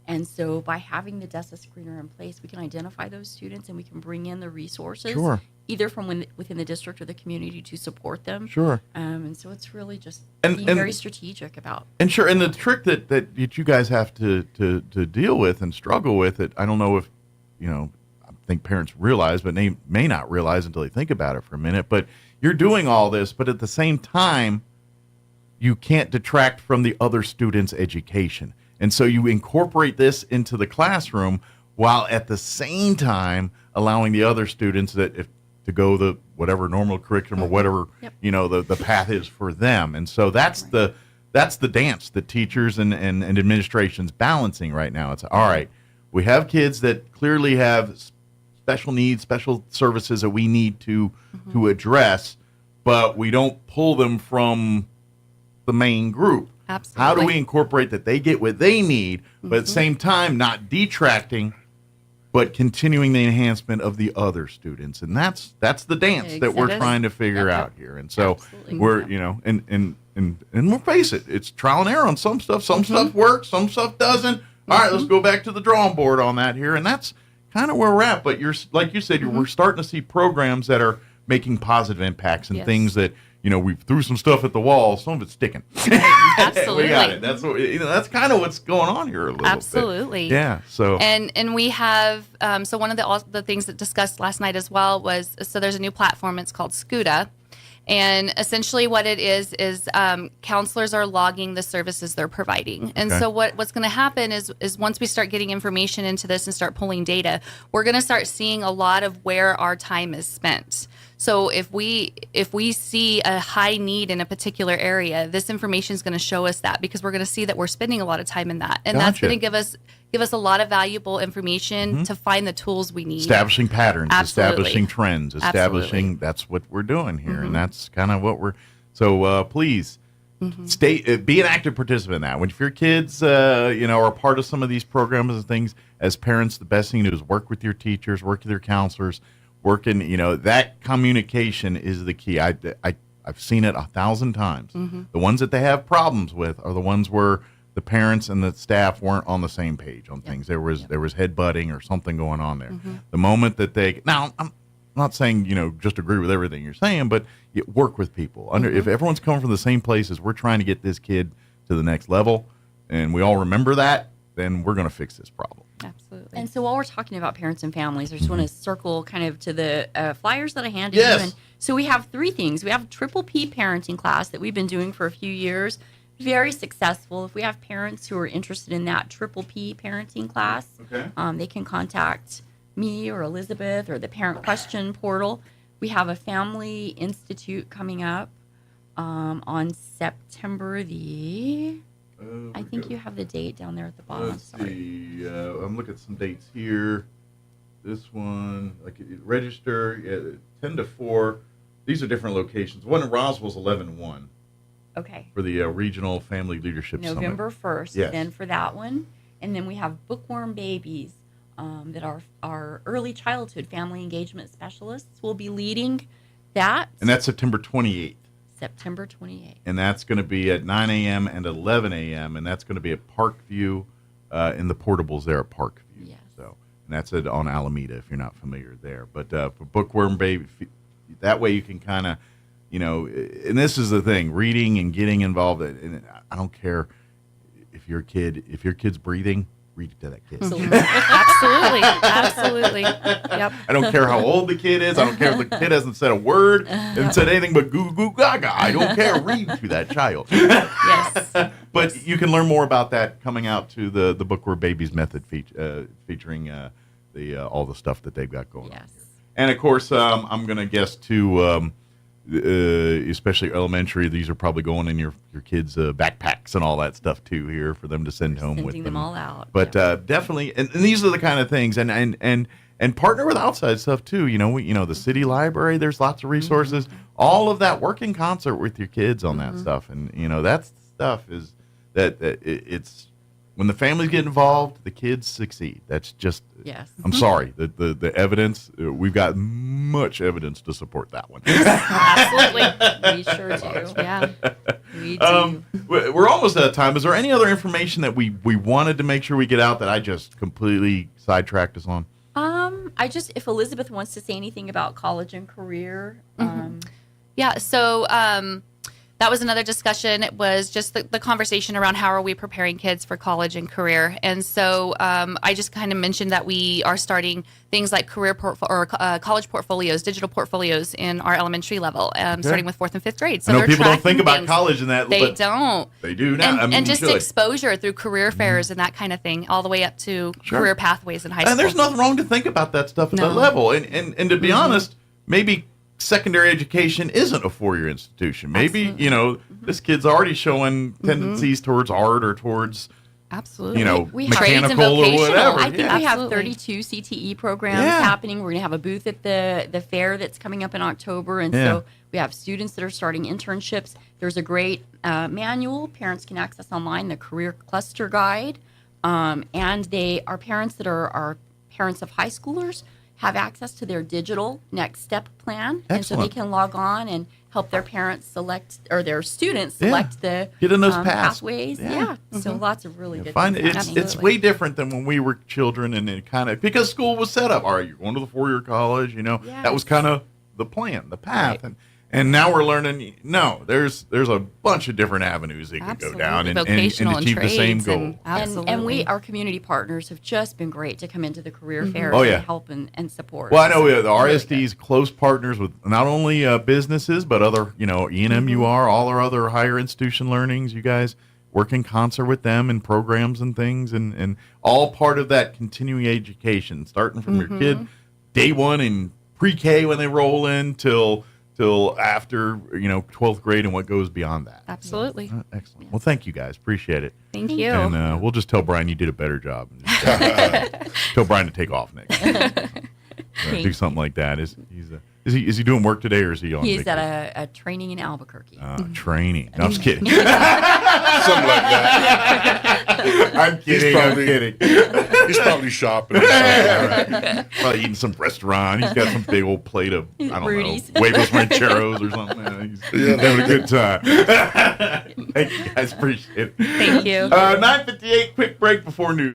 And so by having the DESA screener in place, we can identify those students and we can bring in the resources, Sure. either from within the district or the community to support them. Sure. And so it's really just And- being and- very strategic about. And sure, and the trick that you guys have to deal with and struggle with it, I don't know if, I think parents realize, but they may not realize until they think about it for a minute, but you're doing all this, but at the same time, you can't detract from the other students' education. And so you incorporate this into the classroom while at the same time allowing the other students to go the whatever normal curriculum or whatever, the path is for them. And so that's the dance that teachers and administration's balancing right now. It's all right, we have kids that clearly have special needs, special services that we need to address, but we don't pull them from the main group. Absolutely. How do we incorporate that they get what they need, but at the same time not detracting, but continuing the enhancement of the other students? And that's the dance that we're trying to figure out here. And so we're, and we'll face it, it's trial and error on some stuff. Some stuff works, some stuff doesn't. All right, let's go back to the drawing board on that here. And that's kind of where we're at. But like you said, we're starting to see programs that are making positive impacts and things that, we threw some stuff at the wall. Some of it's sticking. Absolutely. We got it. That's what, that's kind of what's going on here a little bit. Absolutely. Yeah. So. And we have so one of the things that discussed last night as well was, so there's a new platform. It's called SCUDA. And essentially what it is counselors are logging the services they're providing. And so what's going to happen is once we start getting information into this and start pulling data, we're going to start seeing a lot of where our time is spent. So if we see a high need in a particular area, this information is going to show us that, because we're going to see that we're spending a lot of time in that. And that's going to give us a lot of valuable information to find the tools we need. Establishing patterns, establishing trends, establishing, that's what we're doing here. And that's kind of what so please be an active participant in that. If your kids, are part of some of these programs and things, as parents, the best thing to do is work with your teachers, work with your counselors, working, that communication is the key. I've seen it 1,000 times. The ones that they have problems with are the ones where the parents and the staff weren't on the same page on things. There was headbutting or something going on there. The moment that now I'm not saying just agree with everything you're saying, but you work with people. If everyone's coming from the same places, we're trying to get this kid to the next level, and we all remember that, then we're going to fix this problem. Absolutely. And so while we're talking about parents and families, I just want to circle kind of to the flyers that I handed you. And so we have 3 things. We have a triple P parenting class that we've been doing for a few years. Very successful. If we have parents who are interested in that triple P parenting class, they can contact me or Elizabeth or the Parent Question portal. We have a Family Institute coming up on September the... I think you have the date down there at the bottom. Let's see. I'm looking at some dates here. This one, register 10 to 4. These are different locations. One in Roswell's 11-1. Okay. For the Regional Family Leadership November Summit. 1st, then for that one. And then we have bookworm babies that our early childhood family engagement specialists will be leading that. And that's September 28th. September 28th. And that's going to be at 9 a.m. and 11 a.m. And that's going to be at Parkview in the portables there at Parkview. Yes. So, and that's on Alameda if you're not familiar there. But for Bookworm Baby, that way you can kind of, and this is the thing, reading and getting involved. And I don't care if your kid's breathing, read it to that kid. Absolutely. Yep. I don't care how old the kid is. I don't care if the kid hasn't said a word and said anything but goo goo gaga. I don't care. Read to that child. Yes. But you can learn more about that coming out to the Bookworm Babies method featuring all the stuff that they've got going on here. And of course, I'm going to guess too, especially elementary, these are probably going in your kids' backpacks and all that stuff too here for them to send home with them. Sending them all out. But definitely, and these are the kind of things, and partner with outside stuff too. The city library, there's lots of resources. All of that, work in concert with your kids on that stuff, and that stuff is it's when the families get involved, the kids succeed. That's just, yes. I'm sorry, the evidence, we've got much evidence to support that one. Absolutely. We sure do. Yeah, we do. We're almost out of time. Is there any other information that we wanted to make sure we get out that I just completely sidetracked us on? If Elizabeth wants to say anything about college and career. Yeah, so that was another discussion. It was just the conversation around how are we preparing kids for college and career. And so I just kind of mentioned that we are starting things like college portfolios, digital portfolios in our elementary level, starting with 4th and 5th grade. So I know people don't think about college in that. They don't. They do now. And just exposure through career fairs and that kind of thing, all the way up to career pathways in high school. And there's nothing wrong to think about that stuff at that level. And to be honest, maybe secondary education isn't a 4-year institution. Maybe, this kid's already showing tendencies towards art or towards, mechanical or whatever. I think we have 32 CTE programs happening. We're going to have a booth at the fair that's coming up in October. And so we have students that are starting internships. There's a great manual parents can access online, the Career Cluster Guide. And our parents that are parents of high schoolers have access to their digital next step plan. Excellent. And so they can log on and help their parents select, or their students select the get in those pathways. Yeah. So lots of really good things. It's way different than when we were children, and it kind of, because school was set up. All right, you're going to the 4-year college, that was kind of the plan, the path. Right. And now we're learning, there's a bunch of different avenues they could go down and achieve the same goal. And our community partners have just been great to come into the career fairs and help and support. Well, I know the RSD's close partners with not only businesses, but other, ENMUR, all our other higher institution learnings. You guys work in concert with them and programs and things, and all part of that continuing education, starting from your kid day one in pre-K when they roll in till after 12th grade and what goes beyond that. Absolutely. Excellent. Well, thank you guys. Appreciate it. Thank you. And we'll just tell Brian you did a better job. Tell Brian to take off next. Do something like that. Is he doing work today, or is he on? He's vacation? at a training in Albuquerque. Training. No, I'm just kidding. Something like that. I'm kidding. He's probably shopping. Probably eating some restaurant. He's got some big old plate of, I don't Rudy's. know, huevos rancheros or something. He's having a good time. Thank you guys. Appreciate it. Thank you. 9:58, quick break before news.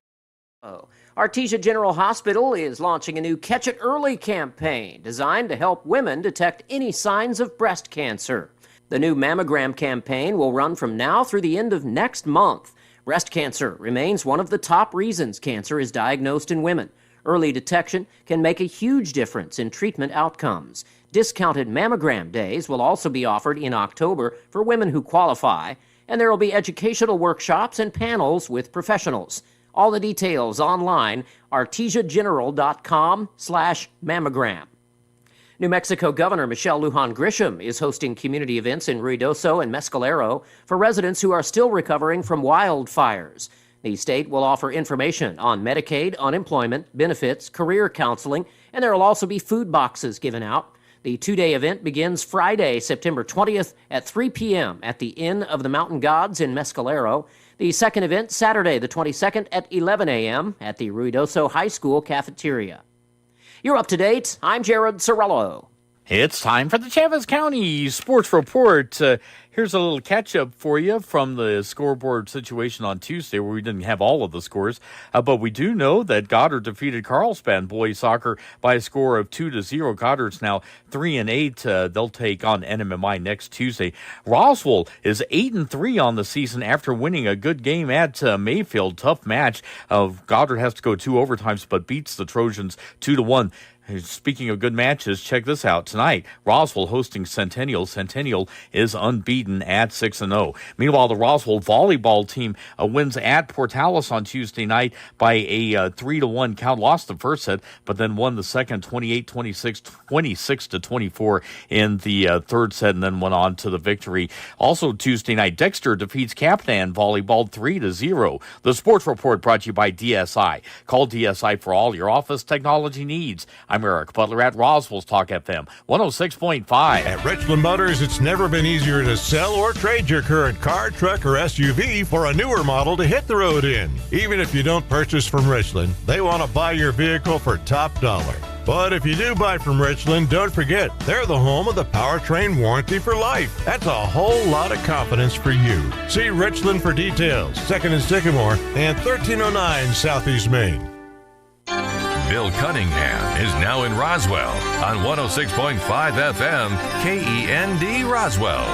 Artesia General Hospital is launching a new Catch It Early campaign designed to help women detect any signs of breast cancer. The new mammogram campaign will run from now through the end of next month. Breast cancer remains one of the top reasons cancer is diagnosed in women. Early detection can make a huge difference in treatment outcomes. Discounted mammogram days will also be offered in October for women who qualify, and there will be educational workshops and panels with professionals. All the details online, artesiageneral.com/mammogram. New Mexico Governor Michelle Lujan Grisham is hosting community events in Ruidoso and Mescalero for residents who are still recovering from wildfires. The state will offer information on Medicaid, unemployment, benefits, career counseling, and there will also be food boxes given out. The 2-day event begins Friday, September 20th at 3 p.m. at the Inn of the Mountain Gods in Mescalero. The second event, Saturday the 22nd at 11 a.m. at the Ruidoso High School cafeteria. You're up to date. I'm Jared Sorello. It's time for the Chaves County Sports Report. Here's a little catch-up for you from the scoreboard situation on Tuesday, where we didn't have all of the scores. But we do know that Goddard defeated Carlsbad boys soccer by a score of 2-0. Goddard's now 3-8. They'll take on NMMI next Tuesday. Roswell is 8-3 on the season after winning a good game at Mayfield. Tough match. Goddard has to go 2 overtimes, but beats the Trojans 2-1. Speaking of good matches, check this out. Tonight, Roswell hosting Centennial. Centennial is unbeaten at 6-0. Meanwhile, the Roswell volleyball team wins at Portales on Tuesday night by a 3-1 count. Lost the first set, but then won the second 28-26, 26-24 in the third set, and then went on to the victory. Also Tuesday night, Dexter defeats Captain Volleyball 3-0. The Sports Report brought to you by DSI. Call DSI for all your office technology needs. I'm I'm Eric Butler at Roswell's Talk FM 106.5. At Richland Motors, it's never been easier to sell or trade your current car, truck, or SUV for a newer model to hit the road in. Even if you don't purchase from Richland, they want to buy your vehicle for top dollar. But if you do buy from Richland, don't forget, they're the home of the powertrain warranty for life. That's a whole lot of confidence for you. See Richland for details. 2nd and Sycamore and 1309 Southeast Main. Bill Cunningham is now in Roswell on 106.5 FM KEND Roswell.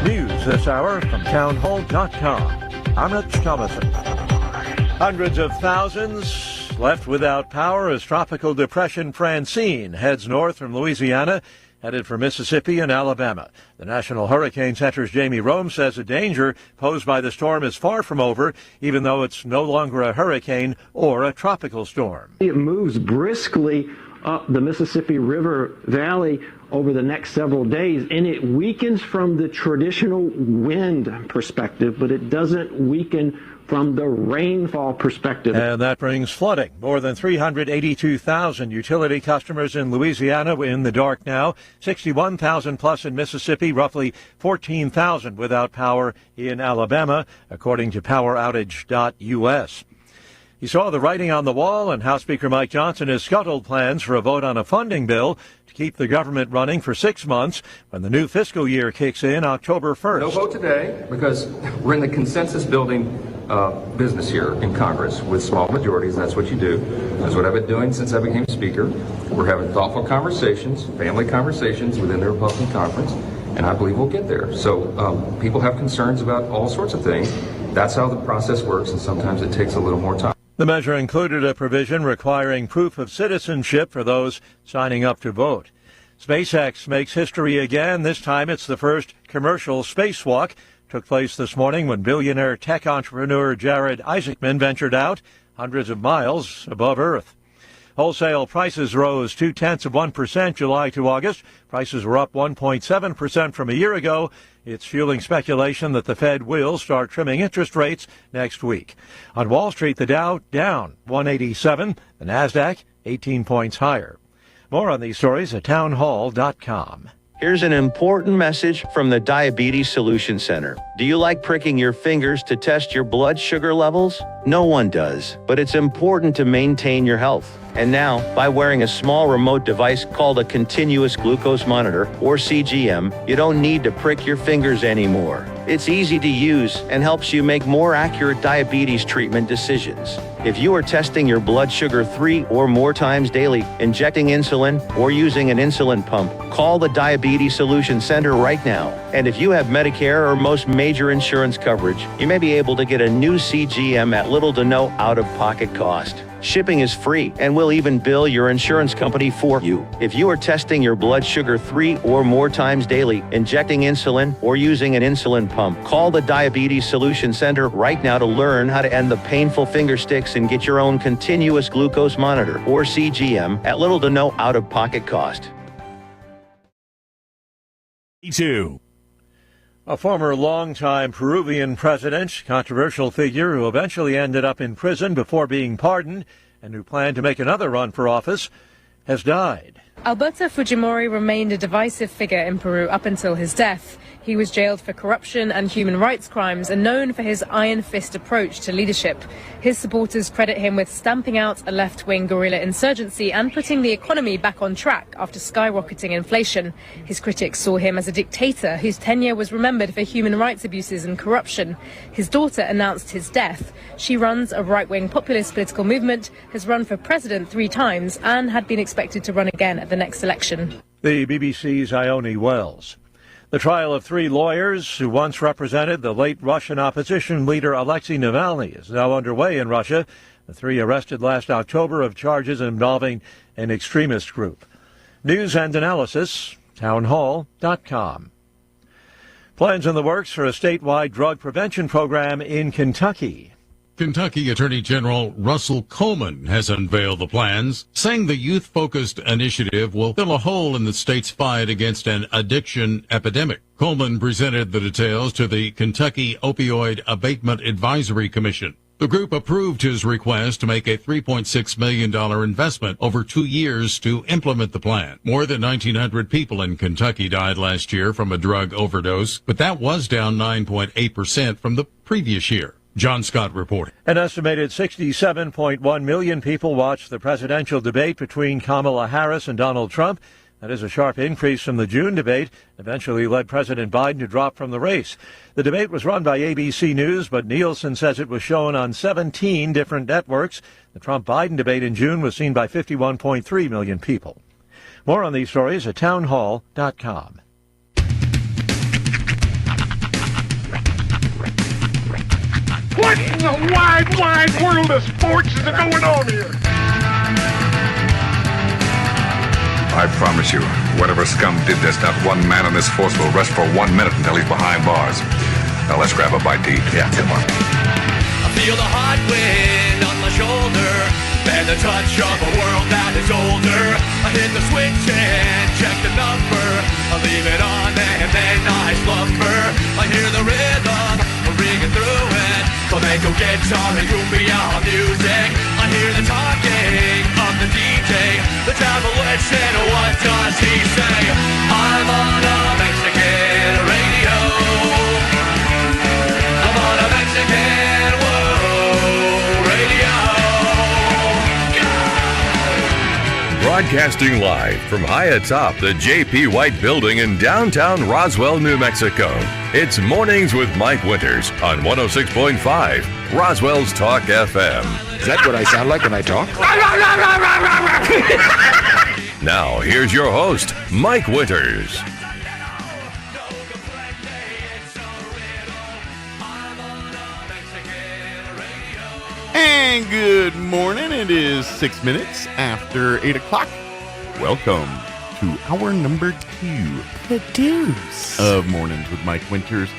News this hour from townhall.com. I'm Rich Thomason. Hundreds of thousands left without power as Tropical Depression Francine heads north from Louisiana, headed for Mississippi and Alabama. The National Hurricane Center's Jamie Rome says the danger posed by the storm is far from over, even though it's no longer a hurricane or a tropical storm. It moves briskly up the Mississippi River Valley over the next several days, and it weakens from the traditional wind perspective, but it doesn't weaken from the rainfall perspective. And that brings flooding. More than 382,000 utility customers in Louisiana in the dark now, 61,000 plus in Mississippi, roughly 14,000 without power in Alabama, according to poweroutage.us. He saw the writing on the wall, and House Speaker Mike Johnson has scuttled plans for a vote on a funding bill to keep the government running for 6 months when the new fiscal year kicks in October 1st. No vote today because we're in the consensus building business here in Congress with small majorities. That's what you do. That's what I've been doing since I became Speaker. We're having thoughtful conversations, family conversations within the Republican conference, and I believe we'll get there. So people have concerns about all sorts of things. That's how the process works, and sometimes it takes a little more time. The measure included a provision requiring proof of citizenship for those signing up to vote. SpaceX makes history again. This time it's the first commercial spacewalk. Took place this morning when billionaire tech entrepreneur Jared Isaacman ventured out hundreds of miles above Earth. Wholesale prices rose 0.2% July to August. Prices were up 1.7% from a year ago. It's fueling speculation that the Fed will start trimming interest rates next week. On Wall Street, the Dow down 187, the Nasdaq 18 points higher. More on these stories at townhall.com. Here's an important message from the Diabetes Solution Center. Do you like pricking your fingers to test your blood sugar levels? No one does, but it's important to maintain your health. And now, by wearing a small remote device called a continuous glucose monitor, or CGM, you don't need to prick your fingers anymore. It's easy to use and helps you make more accurate diabetes treatment decisions. If you are testing your blood sugar 3 or more times daily, injecting insulin, or using an insulin pump, call the Diabetes Solution Center right now. And if you have Medicare or most major insurance coverage, you may be able to get a new CGM at little to no out-of-pocket cost. Shipping is free, and we'll even bill your insurance company for you. If you are testing your blood sugar 3 or more times daily, injecting insulin, or using an insulin pump, call the Diabetes Solution Center right now to learn how to end the painful finger sticks and get your own continuous glucose monitor, or CGM, at little to no out-of-pocket cost. A former longtime Peruvian president, controversial figure who eventually ended up in prison before being pardoned and who planned to make another run for office, has died. Alberto Fujimori remained a divisive figure in Peru up until his death. He was jailed for corruption and human rights crimes and known for his iron fist approach to leadership. His supporters credit him with stamping out a left-wing guerrilla insurgency and putting the economy back on track after skyrocketing inflation. His critics saw him as a dictator whose tenure was remembered for human rights abuses and corruption. His daughter announced his death. She runs a right-wing populist political movement, has run for president 3 times and had been expected to run again at the next election. The BBC's Ione Wells. The trial of 3 lawyers who once represented the late Russian opposition leader Alexei Navalny is now underway in Russia. The 3 arrested last October of charges involving an extremist group. News and analysis, townhall.com. Plans in the works for a statewide drug prevention program in Kentucky. Kentucky Attorney General Russell Coleman has unveiled the plans, saying the youth-focused initiative will fill a hole in the state's fight against an addiction epidemic. Coleman presented the details to the Kentucky Opioid Abatement Advisory Commission. The group approved his request to make a $3.6 million investment over 2 years to implement the plan. More than 1,900 people in Kentucky died last year from a drug overdose, but that was down 9.8% from the previous year. John Scott reporting. An estimated 67.1 million people watched the presidential debate between Kamala Harris and Donald Trump. That is a sharp increase from the June debate, eventually led President Biden to drop from the race. The debate was run by ABC News, but Nielsen says it was shown on 17 different networks. The Trump-Biden debate in June was seen by 51.3 million people. More on these stories at townhall.com. What in the wide, wide world of sports is going on here? I promise you, whatever scum did this, not one man in this force will rest for 1 minute until he's behind bars. Now let's grab a bite to eat. Yeah, come on. I feel the hot wind on my shoulder and the touch of a world that is older. I hit the switch and check the number. I leave it on and then I slumber. I hear the rhythm ringing through it. Flamenco guitar and cumbia music. I hear the talking of the DJ. The travel listen, what does he say? I'm on a Mexican radio. I'm on a Mexican radio. Broadcasting live from high atop the J.P. White Building in downtown Roswell, New Mexico. It's Mornings with Mike Winters on 106.5 Roswell's Talk FM. Is that what I sound like when I talk? Now, here's your host, Mike Winters. And good morning. It is 6 minutes after 8 o'clock. Welcome to hour number 2. The deuce of Mornings with Mike Winters,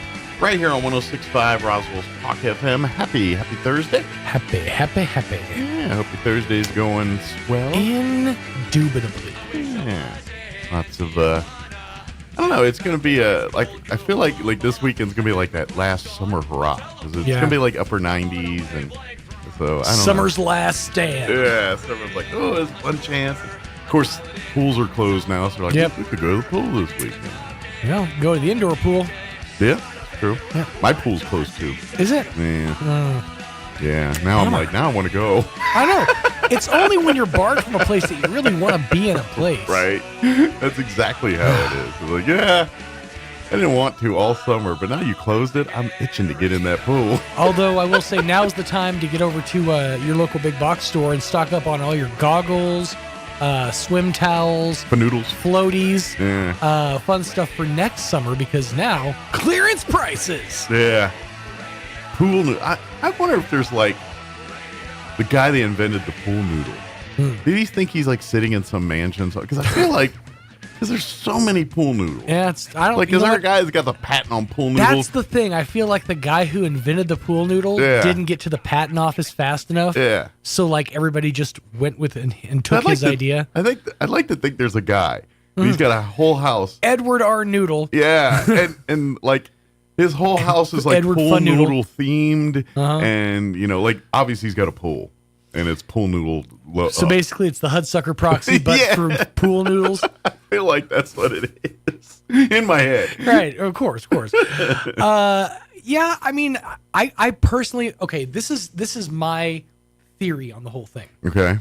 right here on 106.5 Roswell's Talk FM. Happy Thursday. Happy. Yeah, I hope your Thursday's going swell. Indubitably. Yeah. Lots of, I don't know, it's going to be I feel like this weekend's going to be like that last summer hurrah. It's going to be like upper 90s, and so I don't Summer's know. last stand. Yeah, summer's like, oh, there's one chance. Of course, pools are closed now, so they're like, we could go to the pool this weekend. Yeah, go to the indoor pool. Yeah, true. Yeah. My pool's closed too. Is it? Yeah. Yeah. Now I'm like, now I want to go. I know. It's only when you're barred from a place that you really want to be in a place. Right. That's exactly how it is. It's like, yeah, I didn't want to all summer, but now you closed it, I'm itching to get in that pool. Although I will say now's the time to get over to your local big box store and stock up on all your goggles, swim towels, Fanoodles, floaties, yeah. Fun stuff for next summer, because now clearance prices. Yeah. Pool noodle. I wonder if there's like the guy that invented the pool noodle. Did he think he's like sitting in some mansion? Because I feel like because there's so many pool noodles. Yeah, I don't like. Is there a guy that's got the patent on pool noodles? That's the thing. I feel like the guy who invented the pool noodle didn't get to the patent office fast enough. Yeah. So like everybody just went with it and took his idea. I'd like to think there's a guy. He's got a whole house. Edward R. Noodle. Yeah, and like his whole house is like Edward pool Fun Noodle. noodle themed, and like obviously he's got a pool, and it's pool noodle. So basically, it's the Hudsucker Proxy, but for pool noodles. I feel like that's what it is in my head. Right, of course. Yeah, I mean, I personally, this is my theory on the whole thing. Okay.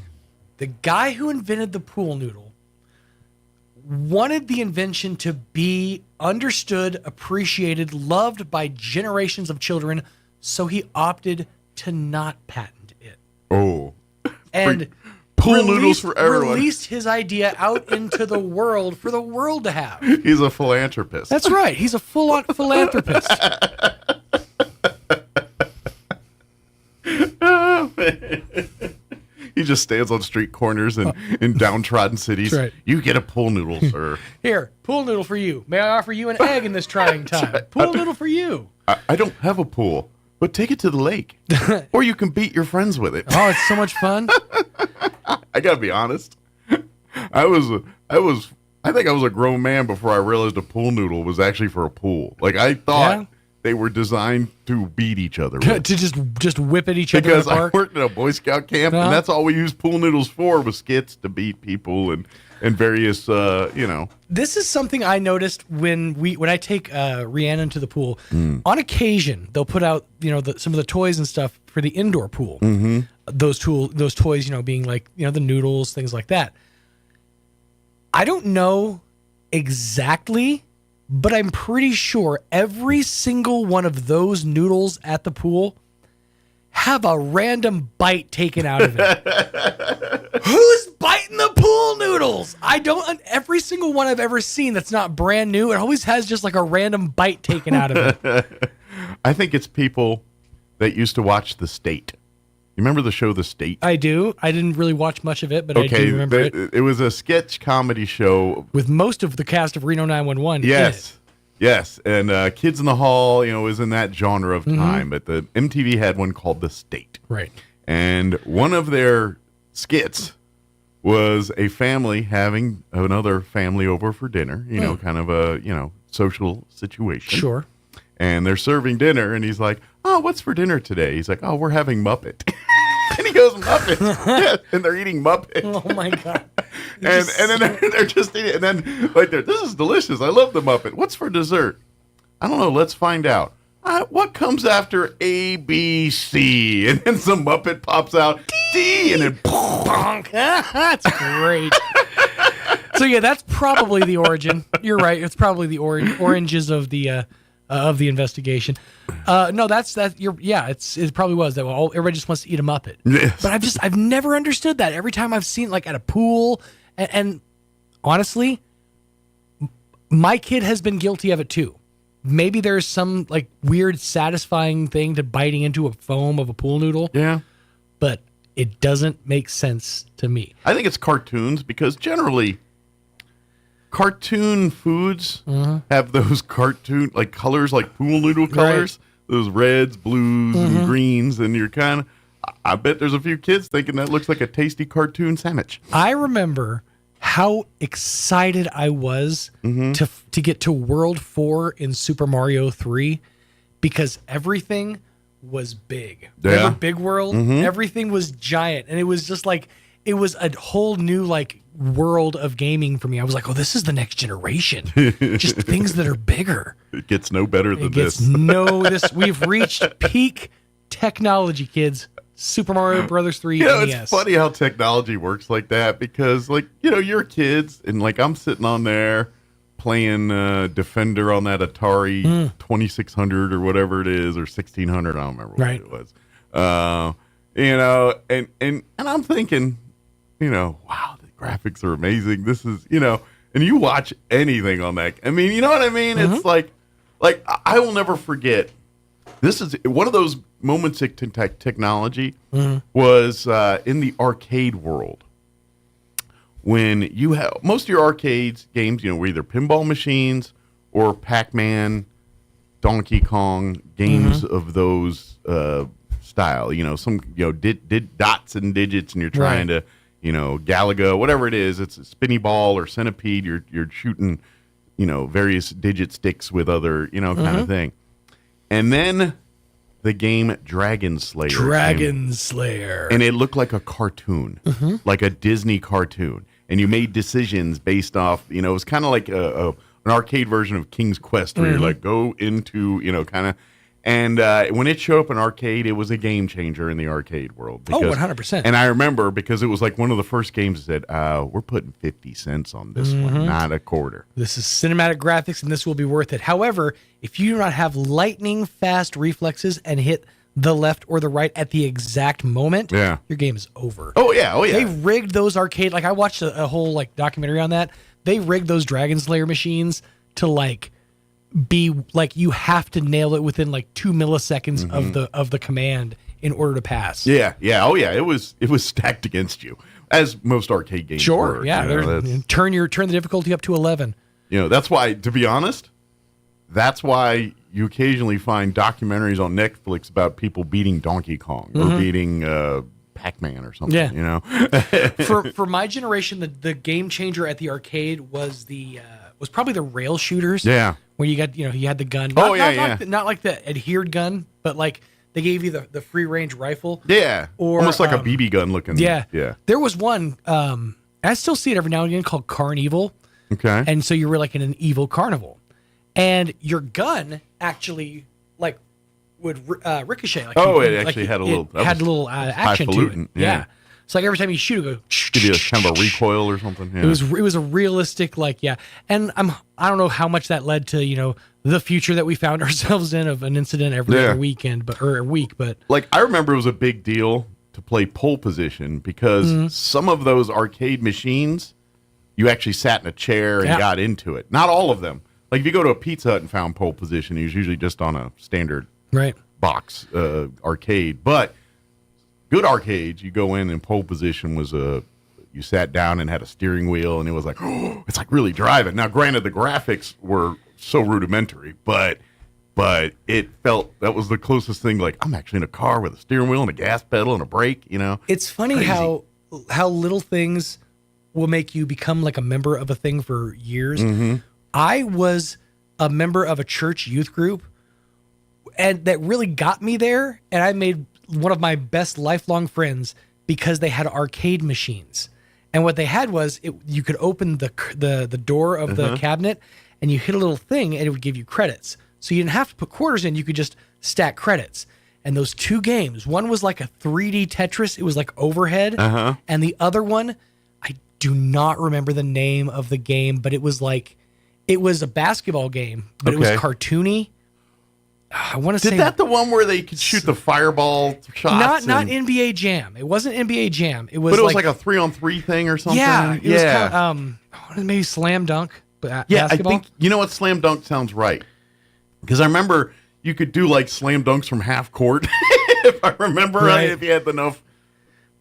The guy who invented the pool noodle wanted the invention to be understood, appreciated, loved by generations of children, so he opted to not patent it. Oh. And pool noodles for everyone. Released his idea out into the world for the world to have. He's a philanthropist. That's right. He's a full-on philanthropist. Oh, man. He just stands on street corners and in downtrodden cities. That's right. You get a pool noodle, sir. Here, pool noodle for you. May I offer you an egg in this trying time? Pool noodle for you. I don't have a pool, but take it to the lake. Or you can beat your friends with it. Oh, it's so much fun. I gotta be honest. I think I was a grown man before I realized a pool noodle was actually for a pool. Like I thought they were designed to beat each other with. To just whip at each other Because in the I park? worked at a Boy Scout camp, and that's all we used pool noodles for, was skits to beat people and various, This is something I noticed when I take Rhiannon to the pool. On occasion, they'll put out some of the toys and stuff for the indoor pool. Mm-hmm. Those toys, being like the noodles, things like that. I don't know exactly, but I'm pretty sure every single one of those noodles at the pool have a random bite taken out of it. Who's biting the pool noodles? Every single one I've ever seen that's not brand new, it always has just like a random bite taken out of it. I think it's people that used to watch The State. You remember the show The State? I do. I didn't really watch much of it, but I do remember it. It was a sketch comedy show. With most of the cast of Reno 911 Yes. Yes. And Kids in the Hall, was in that genre of time. But the MTV had one called The State. Right. And one of their skits was a family having another family over for dinner, kind of a, social situation. Sure. And they're serving dinner, and he's like, "Oh, what's for dinner today?" He's like, "Oh, we're having Muppet." And he goes, "Muppet," yeah, and they're eating Muppet. Oh my god! and then they're just eating, and then this is delicious. I love the Muppet. What's for dessert? I don't know. Let's find out. What comes after A, B, C? And then some Muppet pops out, D, and then bonk. That's great. So yeah, that's probably the origin. You're right. It's probably the oranges of the investigation. No, it probably was that. Well, everybody just wants to eat a Muppet. Yes. But I've never understood that. Every time I've seen like at a pool, and honestly, my kid has been guilty of it too. Maybe there's some like weird satisfying thing to biting into a foam of a pool noodle. Yeah. But it doesn't make sense to me. I think it's cartoons because generally cartoon foods have those cartoon like colors, like pool noodle colors, those reds, blues, and greens, and you're kind of, I bet there's a few kids thinking that looks like a tasty cartoon sandwich. I remember how excited I was to get to World 4 in Super Mario 3 because everything was big. Remember Big World? Everything was giant, and it was just like, it was a whole new like world of gaming for me. I was like, oh, this is the next generation. Just things that are bigger. It gets no better than this. We've reached peak technology, kids. Super Mario Brothers 3 NES. It's funny how technology works like that because, like, you're kids, and like I'm sitting on there playing Defender on that Atari 2600 or whatever it is, or 1600. I don't remember what it was. And I'm thinking, wow, the graphics are amazing. This is, and you watch anything on that. I mean, you know what I mean? It's like I will never forget. This is one of those moments of technology was in the arcade world when you have most of your arcades games, were either pinball machines or Pac-Man, Donkey Kong games of those style. Some did dots and digits, and you're trying to Galaga, whatever it is. It's a spinny ball or centipede. You're shooting various digit sticks with other kind of thing. And then the game Dragon Slayer. And it looked like a cartoon, like a Disney cartoon. And you made decisions based off, it was kind of like an arcade version of King's Quest where you're like, go into, kind of. And when it showed up in arcade, it was a game changer in the arcade world. Because, 100%. And I remember because it was like one of the first games that said, we're putting 50 cents on this one, not a quarter. This is cinematic graphics, and this will be worth it. However, if you do not have lightning fast reflexes and hit the left or the right at the exact moment, your game is over. Oh, yeah. They rigged those arcade, like I watched a whole like documentary on that. They rigged those Dragon Slayer machines to be like you have to nail it within like 2 milliseconds of the command in order to pass. Yeah. It was stacked against you, as most arcade games were. Sure, yeah. Turn the difficulty up to 11. That's why, to be honest, that's why you occasionally find documentaries on Netflix about people beating Donkey Kong or beating Pac-Man or something. Yeah. For my generation, the game changer at the arcade was the was probably the rail shooters. Yeah. Where you got, you had the gun. Not like the adhered gun, but like they gave you the free range rifle. Yeah. Or almost like a BB gun looking. Yeah. Yeah. There was one, I still see it every now and again, called Carnival. Okay. And so you were like in an evil carnival. And your gun actually like would ricochet. Like it actually had a little action to it. Yeah. So like every time you shoot, it go. Give you kind of a recoil or something. Yeah. It was a realistic And I don't know how much that led to the future that we found ourselves in of an incident every other weekend, or week. But like I remember it was a big deal to play pole position because some of those arcade machines, you actually sat in a chair and got into it. Not all of them. Like if you go to a Pizza Hut and found pole position, it was usually just on a standard box arcade. But good arcades, you go in and pole position was you sat down and had a steering wheel, and it was like, oh, it's like really driving. Now, granted, the graphics were so rudimentary, but it felt that was the closest thing. Like I'm actually in a car with a steering wheel and a gas pedal and a brake. It's funny how little things will make you become like a member of a thing for years. Mm-hmm. I was a member of a church youth group, and that really got me there. And I made one of my best lifelong friends because they had arcade machines. And what they had was you could open the door of the cabinet, and you hit a little thing, and it would give you credits. So you didn't have to put quarters in; you could just stack credits. And those two games, one was like a 3D Tetris; it was like overhead, and the other one, I do not remember the name of the game, but it was a basketball game, but it was cartoony. I want to say that the one where they could shoot the fireball shots? Not NBA Jam. It wasn't NBA Jam. It was, but it was like a 3-on-3 thing or something. Yeah, it was kind of, maybe Slam Dunk. Basketball? I think you know what, Slam Dunk sounds right, because I remember you could do like slam dunks from half court if I remember right. If you had enough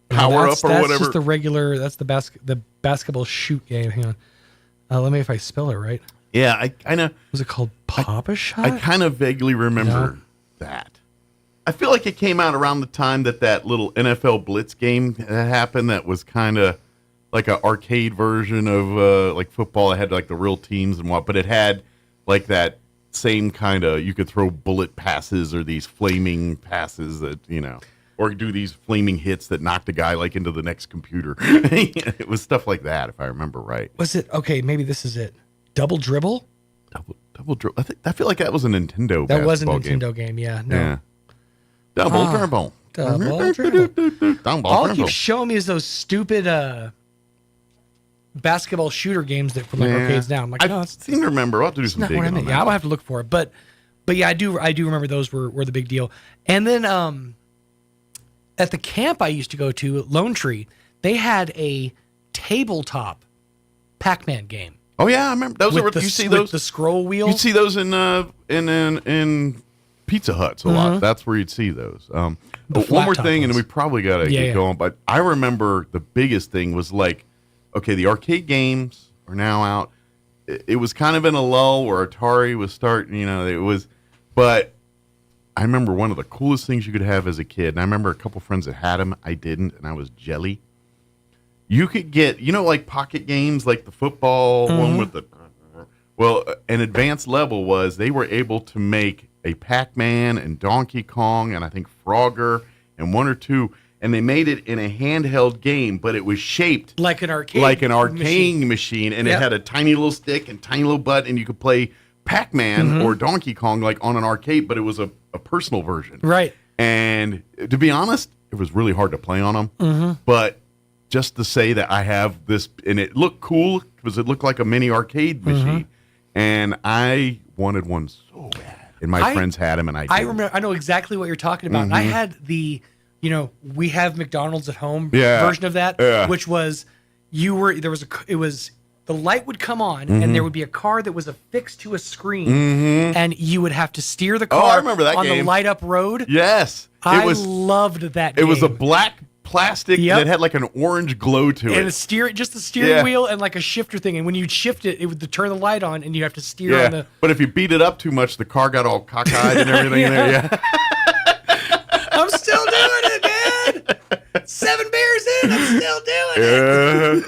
power up or whatever. That's just the regular. That's the basketball shoot game. Hang on, let me if I spell it right. Yeah, I kind of... Was it called Pop-A-Shot? I kind of vaguely remember that. I feel like it came out around the time that little NFL Blitz game happened that was kind of like an arcade version of like football. It had like the real teams and what, but it had like that same kind of, you could throw bullet passes or these flaming passes that, or do these flaming hits that knocked a guy like into the next computer. It was stuff like that, if I remember right. Was it? Okay, maybe this is it. Double Dribble? Double Dribble. I feel like that was a Nintendo That was a Nintendo game, yeah. No. Yeah. Double Dribble. Double Dribble. All it keeps showing me is those stupid basketball shooter games that from like arcades now. I'm like, no, I seem to remember. I'll have to do some digging on that. Yeah, I'll have to look for it. But yeah, I do remember those were the big deal. And then at the camp I used to go to, Lone Tree, they had a tabletop Pac-Man game. Oh yeah, I remember those. You see those with the scroll wheel. You'd see those in Pizza Huts a lot. That's where you'd see those. But one more thing, and we probably got to get going. But I remember the biggest thing was like, okay, the arcade games are now out. It was kind of in a lull where Atari was starting. It was, but I remember one of the coolest things you could have as a kid. And I remember a couple friends that had them. I didn't, and I was jelly. You could get, like pocket games, like the football one with the... Well, an advanced level was they were able to make a Pac-Man and Donkey Kong and I think Frogger and one or two, and they made it in a handheld game, but it was shaped... Like an arcade machine, and it had a tiny little stick and tiny little butt, and you could play Pac-Man or Donkey Kong like on an arcade, but it was a personal version. Right. And to be honest, it was really hard to play on them, but... Just to say that I have this, and it looked cool because it looked like a mini arcade machine, and I wanted one so bad. And my friends had them, and I didn't. I remember. I know exactly what you're talking about. I had the, we have McDonald's at home version of that, which was the light would come on, and there would be a car that was affixed to a screen, and you would have to steer the car on the light up road. Yes, I loved that game. It was a black plastic that had like an orange glow to it. And just the steering wheel and like a shifter thing. And when you'd shift it, it would turn the light on and you have to steer on the... But if you beat it up too much, the car got all cockeyed and everything there. I'm still doing it, man! 7 beers in, I'm still doing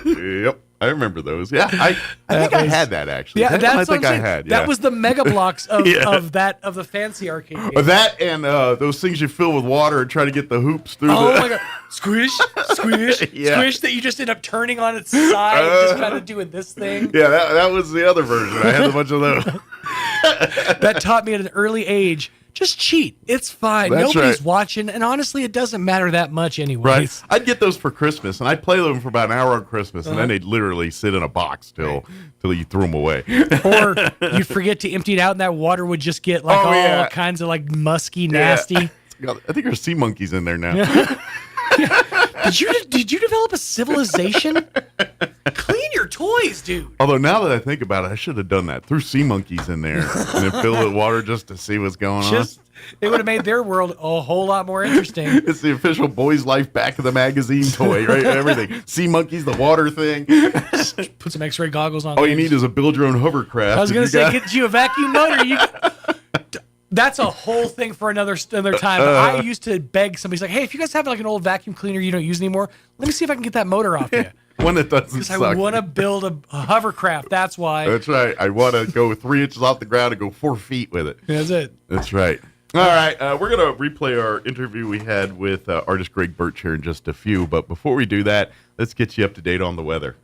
it! Yep. I remember those. Yeah, I think I had that actually. Yeah, that's I think I had. Yeah. That was the Mega Blocks of the fancy arcade game. That and those things you fill with water and try to get the hoops through. Oh my god! Squish, squish, squish! That you just end up turning on its side, just kind of doing this thing. Yeah, that was the other version. I had a bunch of those. That taught me at an early age. Just cheat. It's fine. That's Nobody's right. watching, and honestly, it doesn't matter that much anyway. Right. I'd get those for Christmas, and I'd play them for about an hour on Christmas, and then they'd literally sit in a box till you threw them away. Or you'd forget to empty it out, and that water would just get like all kinds of like musky, nasty. Yeah. I think there's sea monkeys in there now. Did you develop a civilization? Clean your toys, dude. Although now that I think about it, I should have done that. Threw sea monkeys in there and then filled it with water just to see what's going on. It would have made their world a whole lot more interesting. It's the official Boys Life back of the magazine toy, right? Everything. Sea monkeys, the water thing. Put some X-ray goggles on. All you need is a build your own hovercraft. I was going to say, get you a vacuum motor. That's a whole thing for another time. But I used to beg somebody, like, hey, if you guys have like an old vacuum cleaner you don't use anymore, let me see if I can get that motor off you. One that doesn't Because suck. I want to build a hovercraft. That's why. That's right. I want to go 3 inches off the ground and go 4 feet with it. That's it. That's right. All right. We're going to replay our interview we had with artist Greg Birch here in just a few. But before we do that, let's get you up to date on the weather.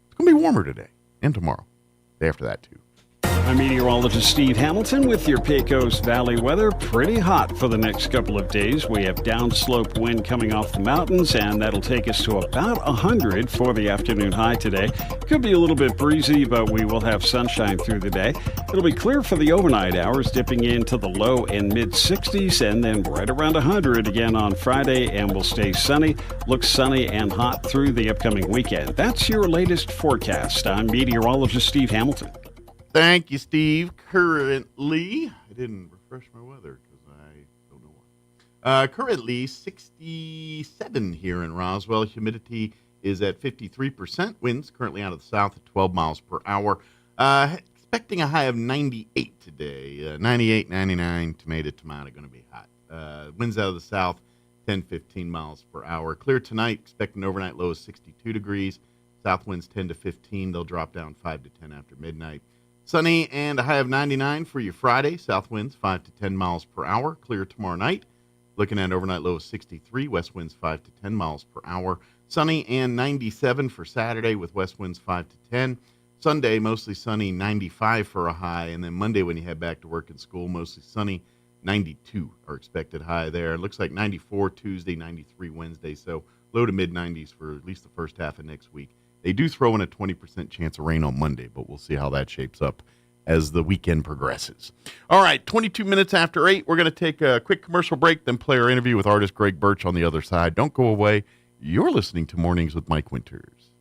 It's going to be warmer today and tomorrow. Day after that, too. I'm meteorologist Steve Hamilton with your Pecos Valley weather. Pretty hot for the next couple of days. We have downslope wind coming off the mountains, and that'll take us to about 100 for the afternoon high today. Could be a little bit breezy, but we will have sunshine through the day. It'll be clear for the overnight hours, dipping into the low and mid-60s, and then right around 100 again on Friday, and we'll stay sunny. Looks sunny and hot through the upcoming weekend. That's your latest forecast. I'm meteorologist Steve Hamilton. Thank you, Steve. Currently, I didn't refresh my weather because I don't know why. Currently, 67 here in Roswell. Humidity is at 53%. Winds currently out of the south at 12 miles per hour. Expecting a high of 98 today. 98, 99, tomato, going to be hot. Winds out of the south, 10, 15 miles per hour. Clear tonight. Expecting overnight low of 62 degrees. South winds 10 to 15. They'll drop down 5 to 10 after midnight. Sunny and a high of 99 for you Friday. South winds 5 to 10 miles per hour. Clear tomorrow night. Looking at overnight low of 63. West winds 5 to 10 miles per hour. Sunny and 97 for Saturday with west winds 5 to 10. Sunday, mostly sunny, 95 for a high. And then Monday when you head back to work and school, mostly sunny, 92 are expected high there. It looks like 94 Tuesday, 93 Wednesday. So low to mid-90s for at least the first half of next week. They do throw in a 20% chance of rain on Monday, but we'll see how that shapes up as the weekend progresses. All right, 22 minutes after 8, we're going to take a quick commercial break, then play our interview with artist Greg Birch on the other side. Don't go away. You're listening to Mornings with Mike Winters.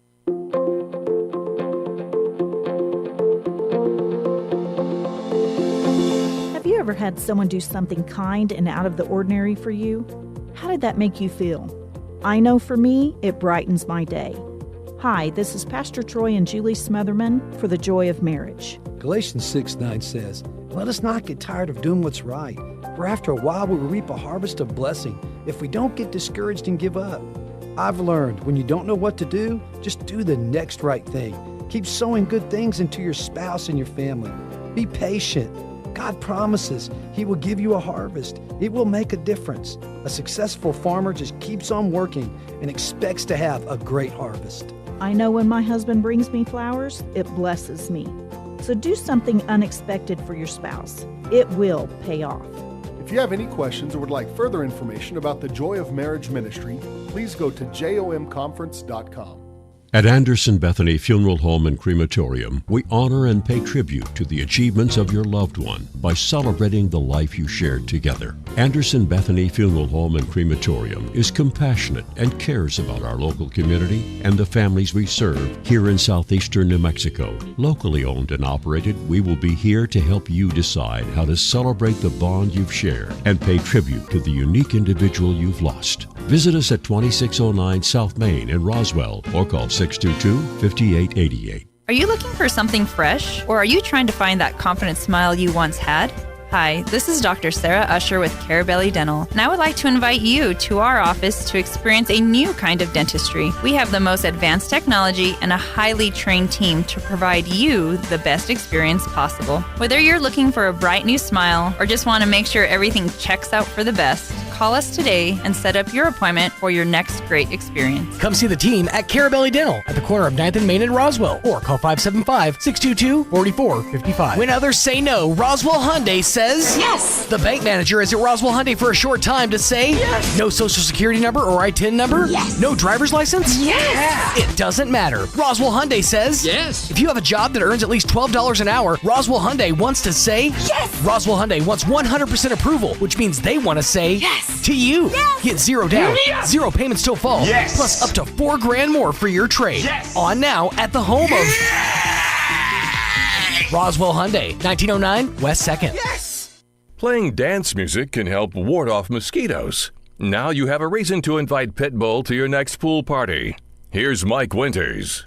Have you ever had someone do something kind and out of the ordinary for you? How did that make you feel? I know for me, it brightens my day. Hi, this is Pastor Troy and Julie Smotherman for the Joy of Marriage. Galatians 6:9 says, "Let us not get tired of doing what's right, for after a while we will reap a harvest of blessing if we don't get discouraged and give up." I've learned when you don't know what to do, just do the next right thing. Keep sowing good things into your spouse and your family. Be patient. God promises He will give you a harvest. It will make a difference. A successful farmer just keeps on working and expects to have a great harvest. I know when my husband brings me flowers, it blesses me. So do something unexpected for your spouse. It will pay off. If you have any questions or would like further information about the Joy of Marriage Ministry, please go to jomconference.com. At Anderson Bethany Funeral Home and Crematorium, we honor and pay tribute to the achievements of your loved one by celebrating the life you shared together. Anderson Bethany Funeral Home and Crematorium is compassionate and cares about our local community and the families we serve here in southeastern New Mexico. Locally owned and operated, we will be here to help you decide how to celebrate the bond you've shared and pay tribute to the unique individual you've lost. Visit us at 2609 South Main in Roswell or call 622-5888. Are you looking for something fresh, or are you trying to find that confident smile you once had? Hi, this is Dr. Sarah Usher with Carabelli Dental, and I would like to invite you to our office to experience a new kind of dentistry. We have the most advanced technology and a highly trained team to provide you the best experience possible. Whether you're looking for a bright new smile or just want to make sure everything checks out for the best, call us today and set up your appointment for your next great experience. Come see the team at Carabelli Dental at the corner of 9th and Main in Roswell, or call 575-622-4455. When others say no, Roswell Hyundai says yes. The bank manager is at Roswell Hyundai for a short time to say yes. No social security number or ITIN number? Yes. No driver's license? Yes. It doesn't matter. Roswell Hyundai says yes. If you have a job that earns at least $12 an hour, Roswell Hyundai wants to say yes. Roswell Hyundai wants 100% approval, which means they want to say yes. To you. Yes. Get zero down, yes. zero payments till fall, yes. plus up to $4,000 more for your trade. Yes. On now at the home of Roswell Hyundai, 1909 West 2nd. Yes. Playing dance music can help ward off mosquitoes. Now you have a reason to invite Pitbull to your next pool party. Here's Mike Winters.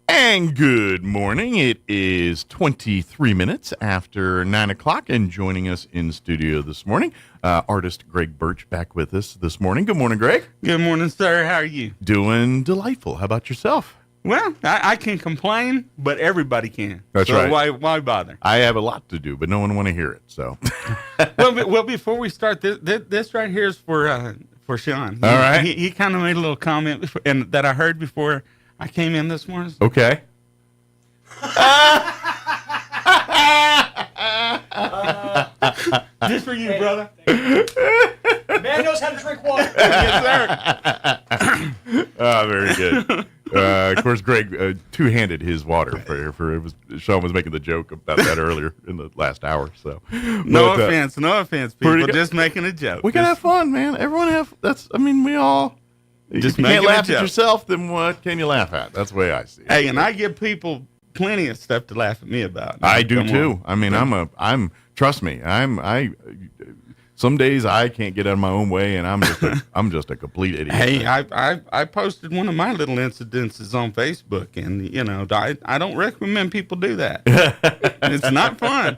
And good morning. It is 23 minutes after 9 o'clock, and joining us in studio this morning, artist Greg Birch back with us this morning. Good morning, Greg. Good morning, sir. How are you? Doing delightful. How about yourself? Well, I can complain, but everybody can. That's so right. Why bother? I have a lot to do, but no one want to hear it. So, well, before we start, this right here is for Sean. All right. He kind of made a little comment and that I heard before I came in this morning. Okay. Just for you, brother. Man knows how to drink water. Yes, sir. Very good. Of course, Greg two-handed his water for Sean was making the joke about that earlier in the last hour. So, no offense, people. Good. Just making a joke. We gotta have fun, man. Everyone have. We all. Just if you can't laugh a at joke. yourself, then what can you laugh at? That's the way I see it. Hey, and I give people plenty of stuff to laugh at me about. I do Come too. on. I mean, trust me, some days I can't get out of my own way, and I'm just a complete idiot. Hey, I posted one of my little incidences on Facebook, and I don't recommend people do that. It's not fun.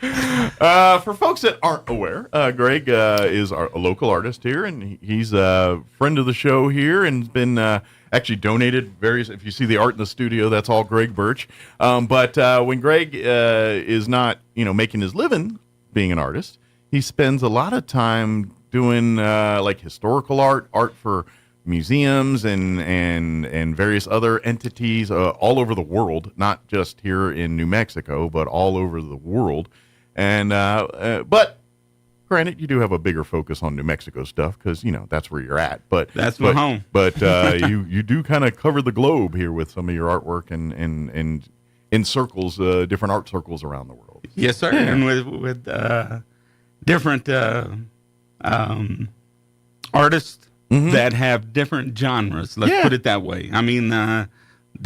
For folks that aren't aware, Greg is a local artist here, and he's a friend of the show here, and has been actually donated various. If you see the art in the studio, that's all Greg Birch. But when Greg is not, making his living being an artist, he spends a lot of time doing like historical art for museums and various other entities all over the world, not just here in New Mexico, but all over the world. And but granted, you do have a bigger focus on New Mexico stuff because that's where you're at. But that's my home. But you do kind of cover the globe here with some of your artwork and in circles, different art circles around the world. Yes, sir. Yeah. And with different artists that have different genres. Let's put it that way. I mean, the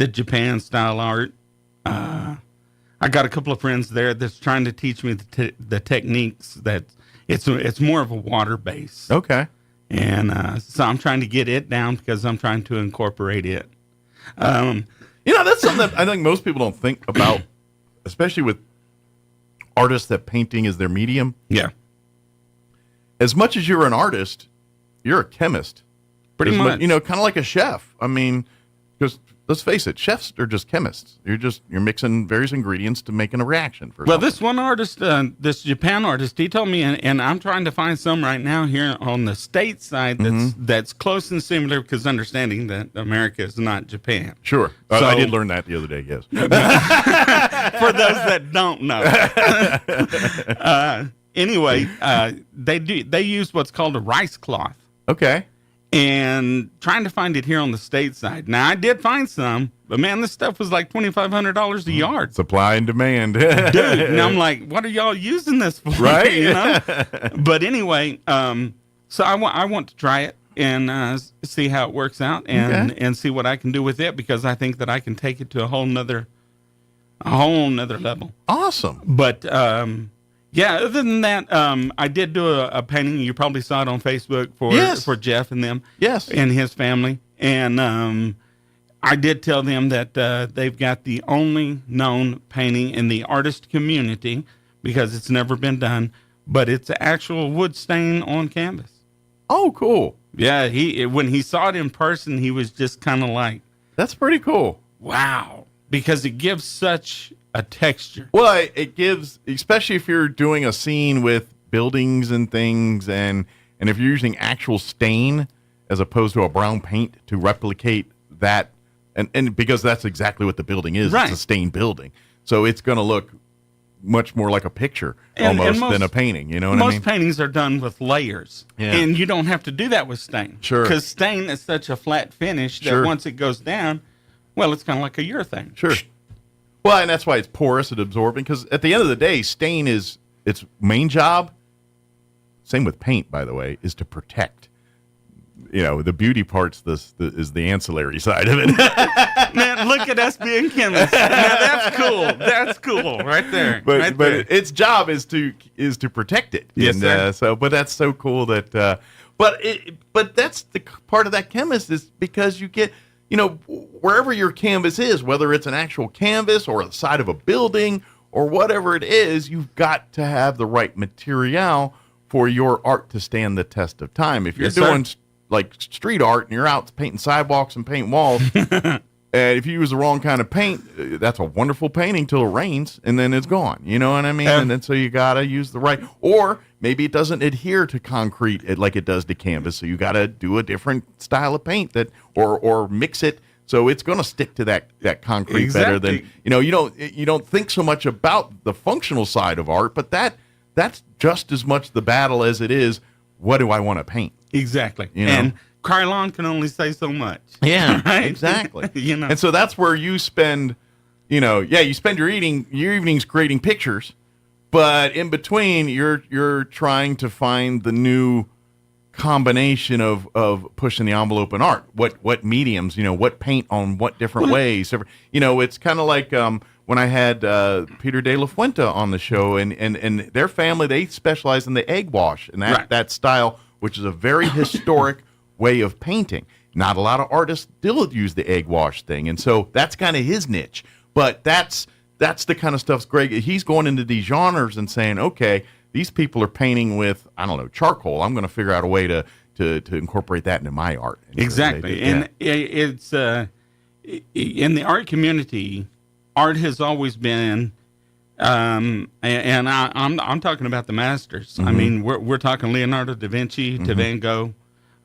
Japan style art. I got a couple of friends there that's trying to teach me the techniques. That it's more of a water base. Okay. And so I'm trying to get it down because I'm trying to incorporate it. That's something that I think most people don't think about, especially with artists that painting is their medium. Yeah. As much as you're an artist, you're a chemist. Pretty much. Kind of like a chef. I mean, because let's face it, chefs are just chemists. You're mixing various ingredients to making a reaction for Well, something. this one artist, this Japan artist, he told me, and I'm trying to find some right now here on the state side that's close and similar, because understanding that America is not Japan. Sure. So, I did learn that the other day, yes. For those that don't know. Anyway, they use what's called a rice cloth. Okay. And trying to find it here on the state side. Now, I did find some, but man, this stuff was like $2,500 a yard. Supply and demand. Dude, and I'm like, what are y'all using this for? Right? But anyway, so I want to try it and see how it works out and see what I can do with it, because I think that I can take it to a whole nother level. Awesome. But yeah, other than that, I did do a painting. You probably saw it on Facebook for Jeff and them. Yes. And his family. And I did tell them that they've got the only known painting in the artist community, because it's never been done, but it's an actual wood stain on canvas. Oh, cool. Yeah, when he saw it in person, he was just kind of like, that's pretty cool. Wow. Because it gives such a texture. Well, it gives, especially if you're doing a scene with buildings and things, and if you're using actual stain as opposed to a brown paint to replicate that, and because that's exactly what the building is, right. It's a stained building. So it's going to look much more like a picture almost than a painting. You know what I mean? Most paintings are done with layers, and you don't have to do that with stain. Sure. Because stain is such a flat finish that once it goes down, well, it's kind of like a urethane. Sure. Well, and that's why it's porous and absorbing, because at the end of the day, stain is its main job. Same with paint, by the way, is to protect. The beauty part's is the ancillary side of it. Man, look at us being chemists. Now, that's cool. That's cool, right there. But its job is to protect it. Yes, sir. But that's so cool that. But that's the part of that chemist is because you get. Wherever your canvas is, whether it's an actual canvas or the side of a building or whatever it is, you've got to have the right material for your art to stand the test of time. If you're doing like street art and you're out painting sidewalks and painting walls, and if you use the wrong kind of paint, that's a wonderful painting till it rains and then it's gone. You know what I mean? And then so you got to use the right, or maybe it doesn't adhere to concrete like it does to canvas. So you got to do a different style of paint or mix it so it's going to stick to that concrete better than, you don't think so much about the functional side of art, but that's just as much the battle as it is, what do I want to paint? Exactly. And Krylon can only say so much. Yeah, right? exactly. And so that's where you spend, you spend your evenings creating pictures, but in between you're trying to find the new combination of pushing the envelope in art. What mediums, what paint on what different ways. It's kind of like when I had Peter De La Fuente on the show, and their family, they specialize in the egg wash and that style, which is a very historic way of painting. Not a lot of artists still use the egg wash thing, and so that's kind of his niche. But that's the kind of stuff Greg, he's going into these genres and saying, okay, these people are painting with, I don't know, charcoal. I'm going to figure out a way to incorporate that into my art. And exactly. And it's in the art community, art has always been, and I'm talking about the masters. Mm-hmm. I mean, we're talking Leonardo da Vinci to Van Gogh,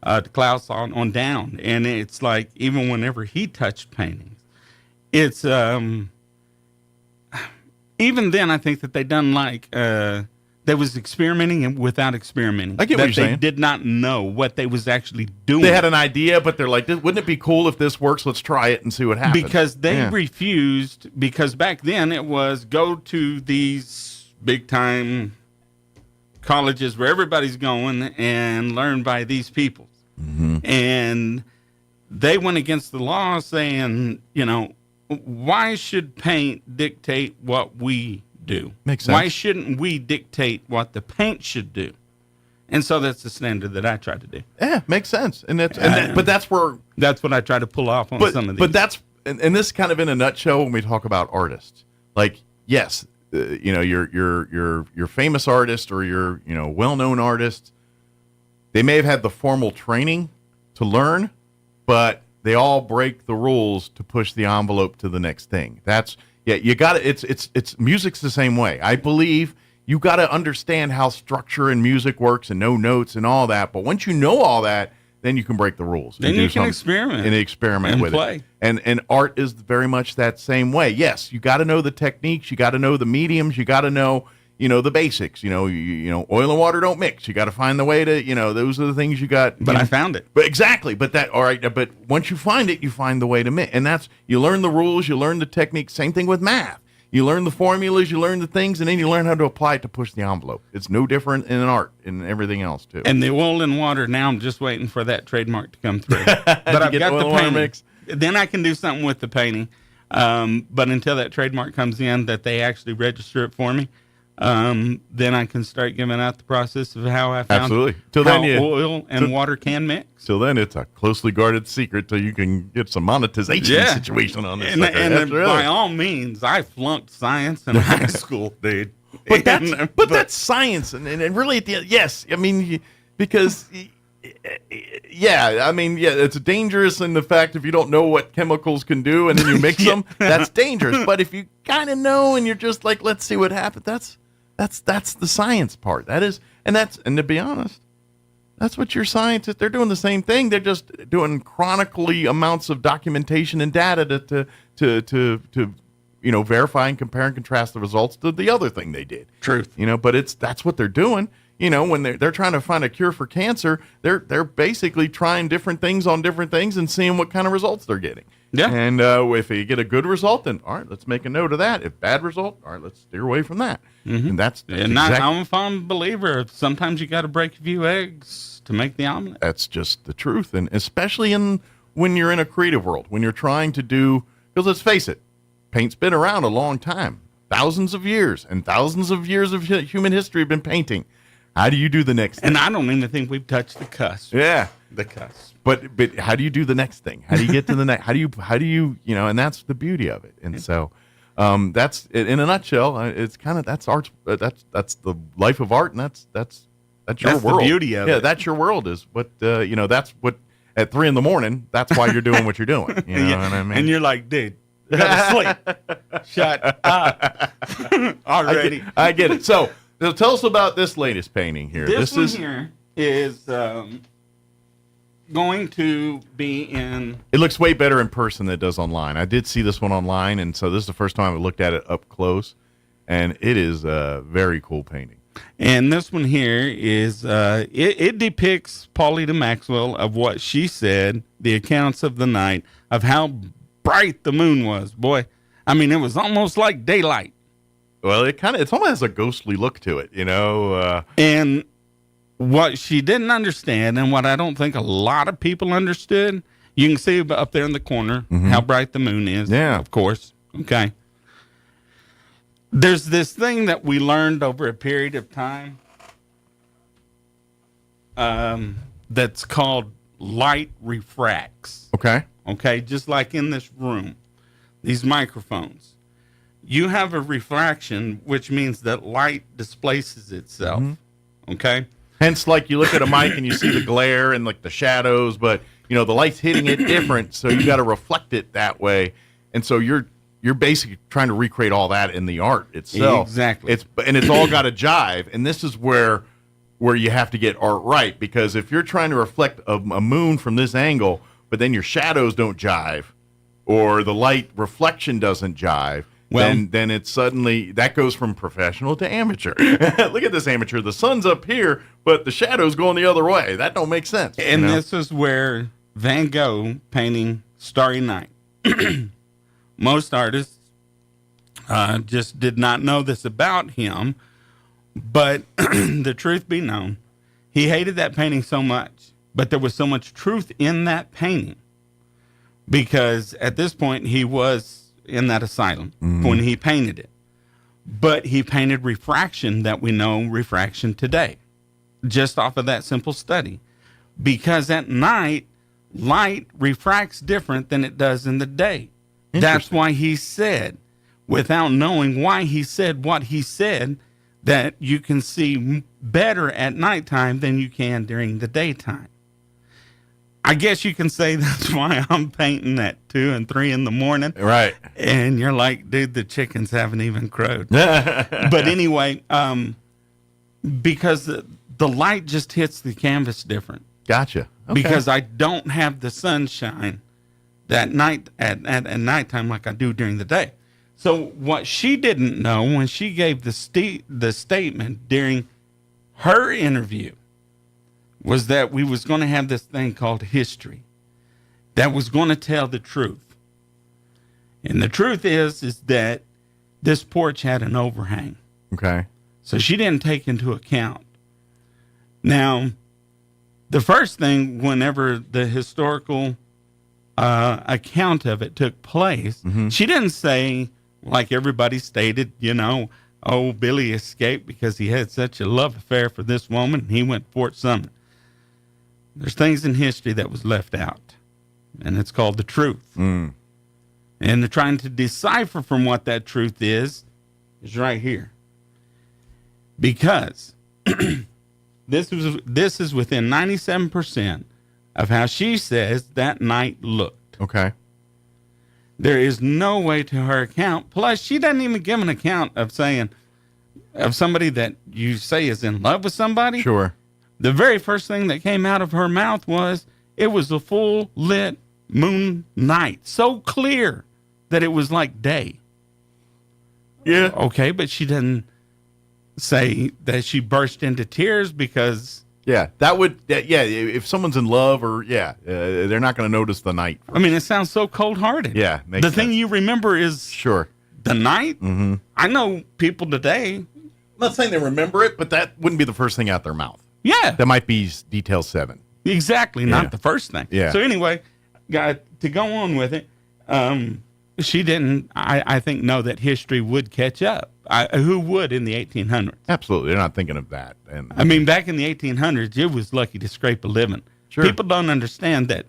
to Klaus on down. And it's like, even whenever he touched paintings, it's, even then I think that they done like, they was experimenting without experimenting. I get what you're saying. They did not know what they was actually doing. They had an idea, but they're like, wouldn't it be cool if this works? Let's try it and see what happens. Because they refused, because back then it was go to these big-time colleges where everybody's going and learn by these people. Mm-hmm. And they went against the law saying, why should paint dictate what we do? Makes sense. Why shouldn't we dictate what the paint should do? And so that's the standard that I try to do. Yeah, makes sense. But that's where that's what I try to pull off on some of these. But that's and this kind of in a nutshell when we talk about artists. Like, yes, your famous artist or your well-known artist, they may have had the formal training to learn, but they all break the rules to push the envelope to the next thing. You got to. It's music's the same way. I believe you got to understand how structure and music works and know notes and all that. But once you know all that, then you can break the rules. Then you can experiment and with play. It. And art is very much that same way. Yes, you got to know the techniques. You got to know the mediums. You got to know the basics. Oil and water don't mix. You got to find the way to those are the things you got. But I found it. But exactly. But But once you find it, you find the way to mix. And that's you learn the rules. You learn the techniques. Same thing with math. You learn the formulas. You learn the things, and then you learn how to apply it to push the envelope. It's no different in art and everything else too. And the oil and water. Now I'm just waiting for that trademark to come through. But I've got the painting. Mix. Then I can do something with the painting. But until that trademark comes in, that they actually register it for me. then I can start giving out the process of how I found Absolutely. how oil and water can mix. Till then, it's a closely guarded secret till you can get some monetization situation on this. And by all means, I flunked science in high school, dude. But that's science, and really, at the end, yes, I mean, because it's dangerous in the fact if you don't know what chemicals can do and then you mix them, that's dangerous. But if you kind of know and you're just like, let's see what happens, that's the science part. That is, and to be honest, that's what your scientists, they're doing the same thing. They're just doing chronically amounts of documentation and data to verify and compare and contrast the results to the other thing they did. Truth. But that's what they're doing. When they're trying to find a cure for cancer, they're basically trying different things on different things and seeing what kind of results they're getting. Yeah. And if you get a good result, then all right, let's make a note of that. If bad result, all right, let's steer away from that. Mm-hmm. And I'm a fond believer. Sometimes you got to break a few eggs to make the omelet. That's just the truth, and especially when you're in a creative world, when you're trying to do. Because let's face it, paint's been around a long time, thousands of years, and thousands of years of human history have been painting. How do you do the next thing? And I don't even think we've touched the cusp. Yeah. The cusp. But how do you do the next thing? How do you get to the next? How do you and that's the beauty of it. And so that's in a nutshell. It's kind of that's art. That's the life of art, and that's your world. The beauty of it. Yeah, that's your world. Is what that's what at 3 a.m. That's why you're doing what you're doing. You know what I mean? And you're like, dude, go to sleep. Shut up. Already. I get it. So tell us about this latest painting here. This one here is going to be in. It looks way better in person than it does online. I did see this one online, and so this is the first time I looked at it up close, and it is a very cool painting. And this one here is it depicts Paulita Maxwell of what she said, the accounts of the night, of how bright the moon was. Boy, I mean, it was almost like daylight. Well, it almost has a ghostly look to it, And what she didn't understand, and what I don't think a lot of people understood, you can see up there in the corner how bright the moon is. Yeah. Of course. Okay. There's this thing that we learned over a period of time that's called light refracts. Okay. Okay, just like in this room, these microphones. You have a refraction, which means that light displaces itself. Okay? Hence, like, you look at a mic and you see the glare and, like, the shadows, but, the light's hitting it different, so you got to reflect it that way. And so you're basically trying to recreate all that in the art itself. Exactly. It's all got to jive, and this is where you have to get art right, because if you're trying to reflect a moon from this angle, but then your shadows don't jive, or the light reflection doesn't jive, then it's suddenly, that goes from professional to amateur. Look at this amateur. The sun's up here, but the shadow's going the other way. That don't make sense. And this is where Van Gogh painting Starry Night. Most artists just did not know this about him, but the truth be known, he hated that painting so much, but there was so much truth in that painting, because at this point he was in that asylum when he painted it. But he painted refraction that we know refraction today, just off of that simple study. Because at night, light refracts different than it does in the day. That's why he said, without knowing why he said what he said, that you can see better at nighttime than you can during the daytime. I guess you can say that's why I'm painting at 2 and 3 in the morning. Right. And you're like, dude, the chickens haven't even crowed. But anyway, because the light just hits the canvas different. Gotcha. Okay. Because I don't have the sunshine that night at nighttime like I do during the day. So what she didn't know when she gave the statement during her interview was that we was going to have this thing called history that was going to tell the truth. And the truth is that this porch had an overhang. Okay. So she didn't take into account. Now, the first thing, whenever the historical account of it took place, she didn't say, like everybody stated, Billy escaped because he had such a love affair for this woman. And he went to Fort Sumner. There's things in history that was left out, and it's called the truth. Mm. And they're trying to decipher from what that truth is right here. Because this is within 97% of how she says that night looked. Okay. There is no way to her account. Plus, she doesn't even give an account of somebody that you say is in love with somebody. Sure. The very first thing that came out of her mouth was, it was a full lit moon night. So clear that it was like day. Yeah. Okay, but she didn't say that she burst into tears because... Yeah, if someone's in love they're not going to notice the night. I mean, it sounds so cold-hearted. Yeah. The thing you remember is... Sure. The night? Mm-hmm. I know people today... I'm not saying they remember it, but that wouldn't be the first thing out their mouth. Yeah. That might be detail 7. Exactly, not the first thing. Yeah. So anyway, to go on with it, she didn't, I think, know that history would catch up. Who would in the 1800s? Absolutely. They're not thinking of that. And I mean, back in the 1800s, it was lucky to scrape a living. Sure. People don't understand that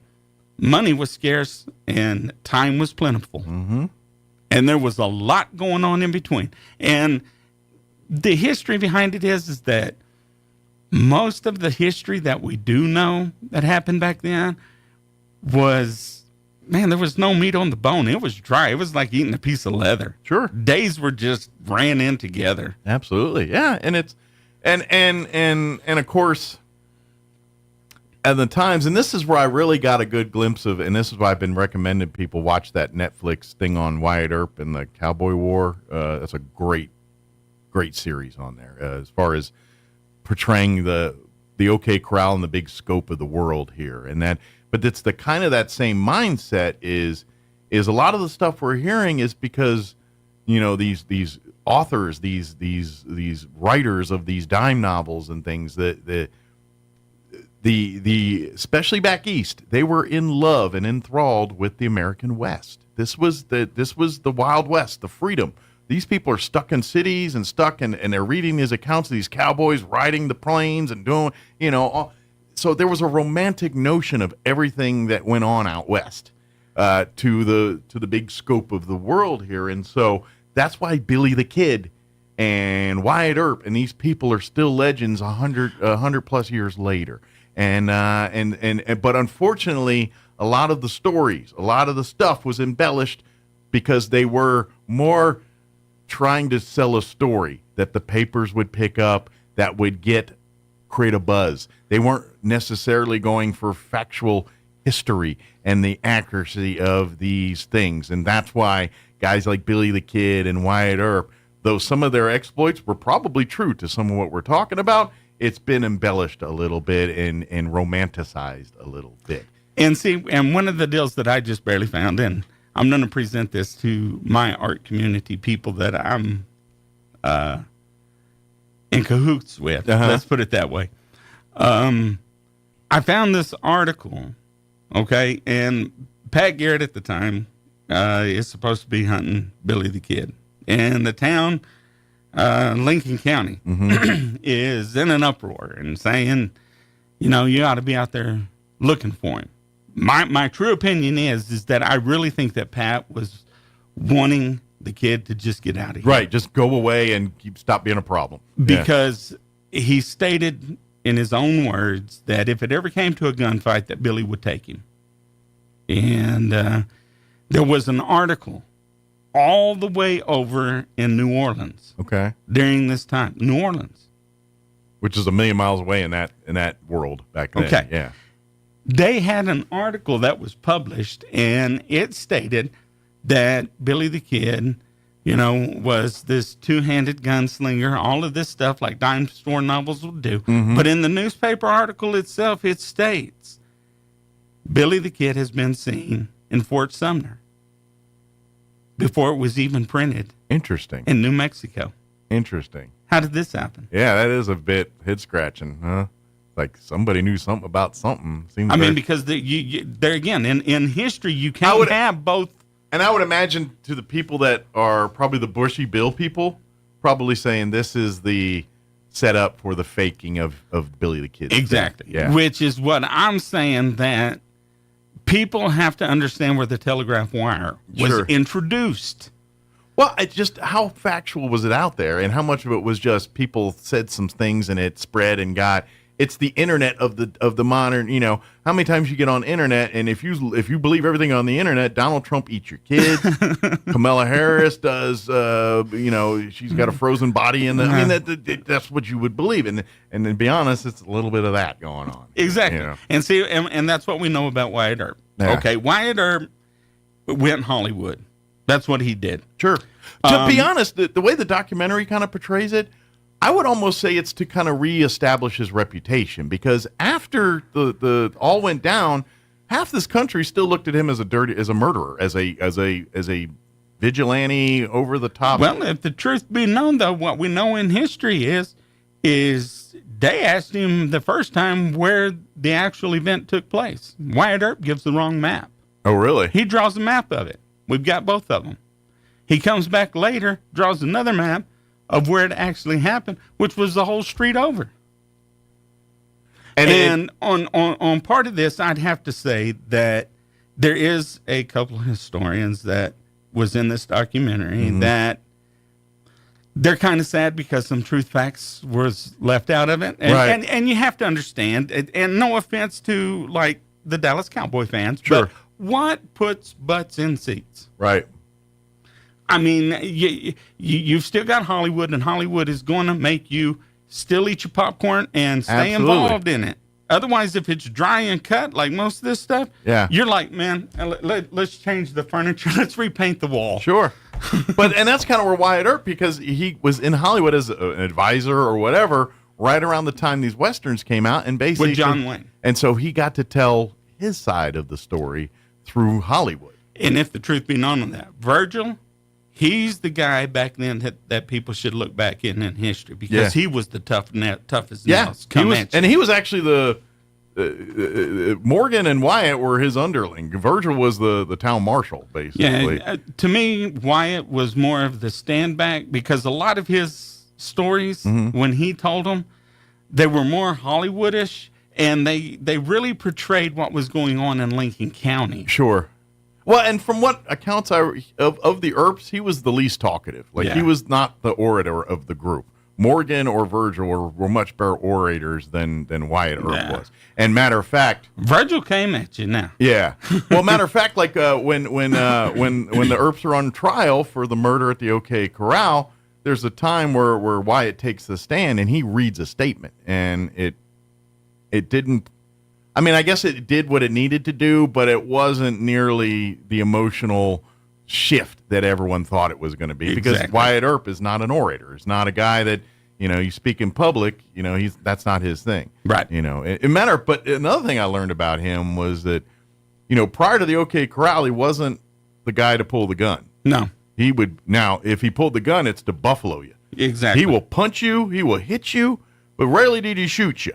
money was scarce and time was plentiful. Mm-hmm. And there was a lot going on in between. And the history behind it is that most of the history that we do know that happened back then was, man, there was no meat on the bone. It was dry. It was like eating a piece of leather. Sure. Days were just ran in together. Absolutely. Yeah. And it's, and of course, at the times, and this is where I really got a good glimpse of, and this is why I've been recommending people watch that Netflix thing on Wyatt Earp and the Cowboy War. That's a great series on there as far as portraying the OK Corral and the big scope of the world here. And that, but it's the kind of that same mindset is a lot of the stuff we're hearing is because, these authors, these writers of these dime novels and things that the especially back east, they were in love and enthralled with the American West. This was the Wild West, the freedom. These people are stuck in cities and and they're reading these accounts of these cowboys riding the plains and doing, so there was a romantic notion of everything that went on out west to the big scope of the world here. And so that's why Billy the Kid and Wyatt Earp and these people are still legends 100 plus years later. And but unfortunately, a lot of the stories, a lot of the stuff was embellished because they were more trying to sell a story that the papers would pick up that would create a buzz. They weren't necessarily going for factual history and the accuracy of these things. And that's why guys like Billy the Kid and Wyatt Earp, though some of their exploits were probably true to some of what we're talking about, it's been embellished a little bit and romanticized a little bit. And see, and one of the deals that I just barely found, and I'm going to present this to my art community people that I'm in cahoots with. Let's put it that way. I found this article, okay, and Pat Garrett at the time is supposed to be hunting Billy the Kid. And the town, Lincoln County, is in an uproar and saying, you ought to be out there looking for him. My true opinion is that I really think that Pat was wanting the kid to just get out of here. Right, just go away and stop being a problem. Because he stated in his own words that if it ever came to a gunfight, that Billy would take him. And there was an article all the way over in New Orleans. Okay. During this time, New Orleans, which is a million miles away in that world back then. Okay. Yeah. They had an article that was published, and it stated that Billy the Kid, was this two-handed gunslinger, all of this stuff like dime store novels would do. But in the newspaper article itself, it states Billy the Kid has been seen in Fort Sumner before it was even printed. Interesting. In New Mexico. Interesting. How did this happen? Yeah, that is a bit head-scratching, huh? Like somebody knew something about something. Because there again, in history, you can't have both. And I would imagine to the people that are probably the Bushy Bill people, probably saying this is the setup for the faking of Billy the Kid. Exactly. Yeah. Which is what I'm saying, that people have to understand where the telegraph wire was introduced. Well, it just how factual was it out there, and how much of it was just people said some things and it spread and got. It's the internet of the modern. You know, how many times you get on internet, and if you believe everything on the internet, Donald Trump eats your kids. Kamala Harris does. She's got a frozen body in the. I mean, that's what you would believe, and to be honest, it's a little bit of that going on. Exactly, you know? and see, and that's what we know about Wyatt Earp. Yeah. Okay, Wyatt Earp went Hollywood. That's what he did. Sure. To be honest, the way the documentary kind of portrays it, I would almost say it's to kind of reestablish his reputation, because after the all went down, half this country still looked at him as a murderer, as a vigilante, over the top. Well, if the truth be known, though, what we know in history is they asked him the first time where the actual event took place. Wyatt Earp gives the wrong map. Oh, really? He draws a map of it. We've got both of them. He comes back later, draws another map of where it actually happened, which was the whole street over. And on part of this, I'd have to say that there is a couple of historians that was in this documentary that they're kind of sad because some truth facts was left out of it. And, and you have to understand, and no offense to like the Dallas Cowboy fans, but what puts butts in seats? Right. I mean, you've still got Hollywood, and Hollywood is going to make you still eat your popcorn and stay involved in it. Otherwise, if it's dry and cut, like most of this stuff, you're like, man, let's change the furniture. Let's repaint the wall. Sure. And that's kind of where Wyatt Earp, because he was in Hollywood as an advisor or whatever, right around the time these Westerns came out. And basically, with John Wayne. And so he got to tell his side of the story through Hollywood. And if the truth be known on that, Virgil, he's the guy back then that people should look back in history, because he was the toughest nails. He was actually the Morgan and Wyatt were his underling. Virgil was the town marshal, basically. Yeah, to me, Wyatt was more of the stand back, because a lot of his stories, when he told them, they were more Hollywoodish, and they really portrayed what was going on in Lincoln County. Sure. Well, and from what accounts of the Earps, he was the least talkative. He was not the orator of the group. Morgan or Virgil were much better orators than Wyatt Earp was. And matter of fact, Virgil came at you now. Yeah. Well, matter of fact, like when the Earps are on trial for the murder at the OK Corral, there's a time where Wyatt takes the stand and he reads a statement, and it didn't. I mean, I guess it did what it needed to do, but it wasn't nearly the emotional shift that everyone thought it was going to be. Because Wyatt Earp is not an orator. He's not a guy that, you speak in public, that's not his thing. Right. But another thing I learned about him was that, prior to the OK Corral, he wasn't the guy to pull the gun. No. He would, now, if he pulled the gun, it's to buffalo you. Exactly. He will punch you, he will hit you, but rarely did he shoot you.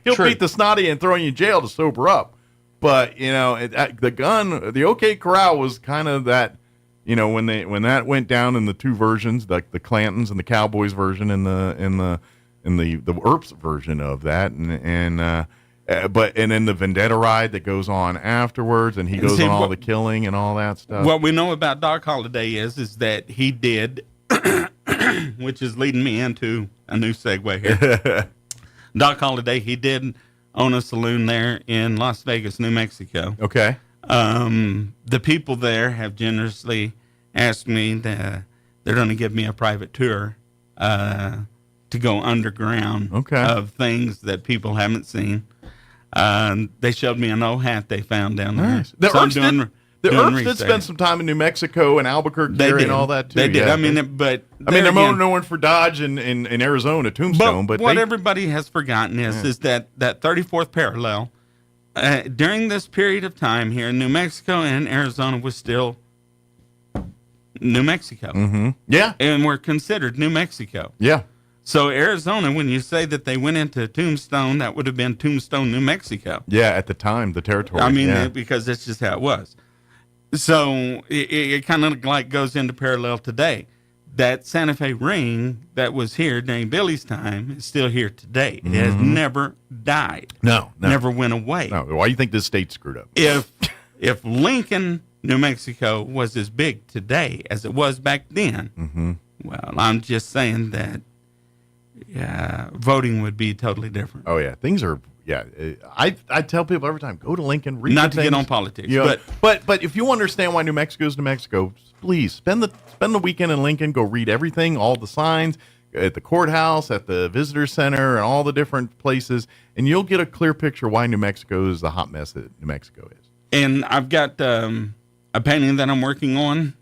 He'll beat the snotty and throw you in jail to sober up. But, the gun, the OK Corral was kind of that, when that went down in the two versions, like the Clantons and the Cowboys version and the Earps version of that. And then the Vendetta ride that goes on afterwards, and he goes on all the killing and all that stuff. What we know about Doc Holliday is that he did, which is leading me into a new segue here. Doc Holliday, he did own a saloon there in Las Vegas, New Mexico. Okay. The people there have generously asked me that they're going to give me a private tour to go underground of things that people haven't seen. They showed me an old hat they found down there. Nice. The Earps did spend some time in New Mexico and Albuquerque and all that too. They did. Yeah. I mean, they're more known for Dodge in Arizona, Tombstone. But what everybody has forgotten is that 34th parallel during this period of time here in New Mexico and Arizona was still New Mexico. Mm-hmm. Yeah, and were considered New Mexico. Yeah. So Arizona, when you say that they went into Tombstone, that would have been Tombstone, New Mexico. Yeah, at the time, the territory. I mean, because that's just how it was. So it kind of like goes into parallel today. that Santa Fe ring that was here during Billy's time is still here today. It has never died. No. Never went away. No. Why do you think this state's screwed up? If Lincoln, New Mexico was as big today as it was back then, well, I'm just saying that voting would be totally different. Oh, yeah. Things are, I tell people every time, go to Lincoln, read Not the to things. get on politics, but if you understand why New Mexico is New Mexico, please spend the weekend in Lincoln, go read everything, all the signs, at the courthouse, at the visitor center, and all the different places, and you'll get a clear picture why New Mexico is the hot mess that New Mexico is. And I've got a painting that I'm working on,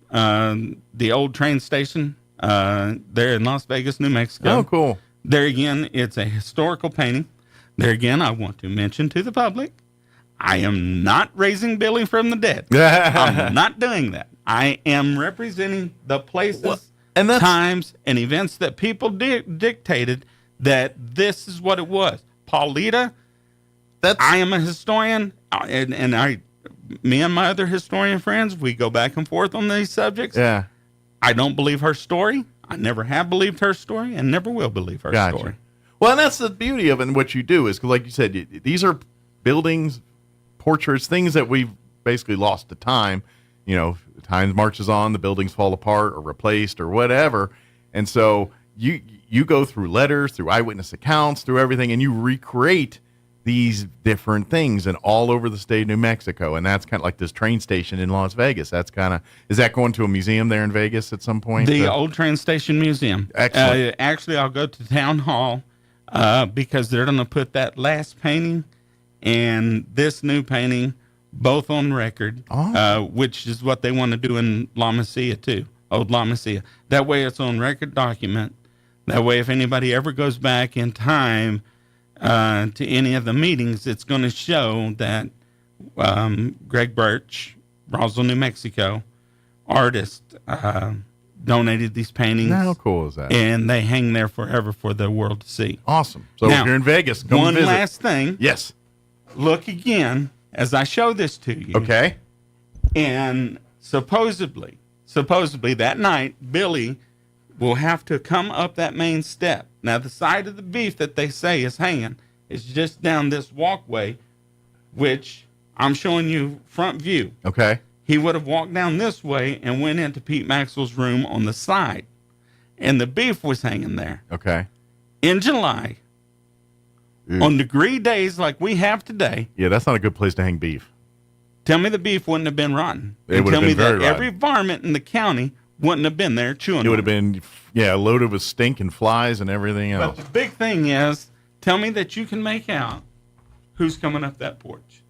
the old train station there in Las Vegas, New Mexico. Oh, cool. There again, it's a historical painting. There again, I want to mention to the public, I am not raising Billy from the dead. I'm not doing that. I am representing the places, times, and events that people dictated that this is what it was. Paulita, I am a historian, and me and my other historian friends, we go back and forth on these subjects. Yeah. I don't believe her story. I never have believed her story and never will believe her story. Well, and that's the beauty of it, and what you do is, 'cause like you said, these are buildings, portraits, things that we've basically lost to time. You know, time marches on, the buildings fall apart or replaced or whatever. And so you go through letters, through eyewitness accounts, through everything, and you recreate these different things and all over the state of New Mexico. And that's kind of like this train station in Las Vegas. That's kind of, is that going to a museum there in Vegas at some point? The old train station museum. Excellent. Actually, I'll go to town hall because they're going to put that last painting and this new painting both on record, which is what they want to do in La Mesilla too, old La Mesilla. That way it's on record document. That way if anybody ever goes back in time to any of the meetings, it's going to show that Greg Birch, Roswell, New Mexico, artist, donated these paintings. How cool is that? And they hang there forever for the world to see. Awesome. So now, if you're in Vegas, come one visit. last thing. Yes. Look again as I show this to you. Okay. And supposedly that night, Billy will have to come up that main step. Now, the side of the beef that they say is hanging is just down this walkway, which I'm showing you front view. Okay. He would have walked down this way and went into Pete Maxwell's room on the side. And the beef was hanging there. Okay. In July, on degree days like we have today. Yeah, that's not a good place to hang beef. Tell me the beef wouldn't have been rotten. It would have been very rotten. Every varmint in the county wouldn't have been there chewing. It would have been, loaded with stink and flies and everything else. But the big thing is, tell me that you can make out who's coming up that porch.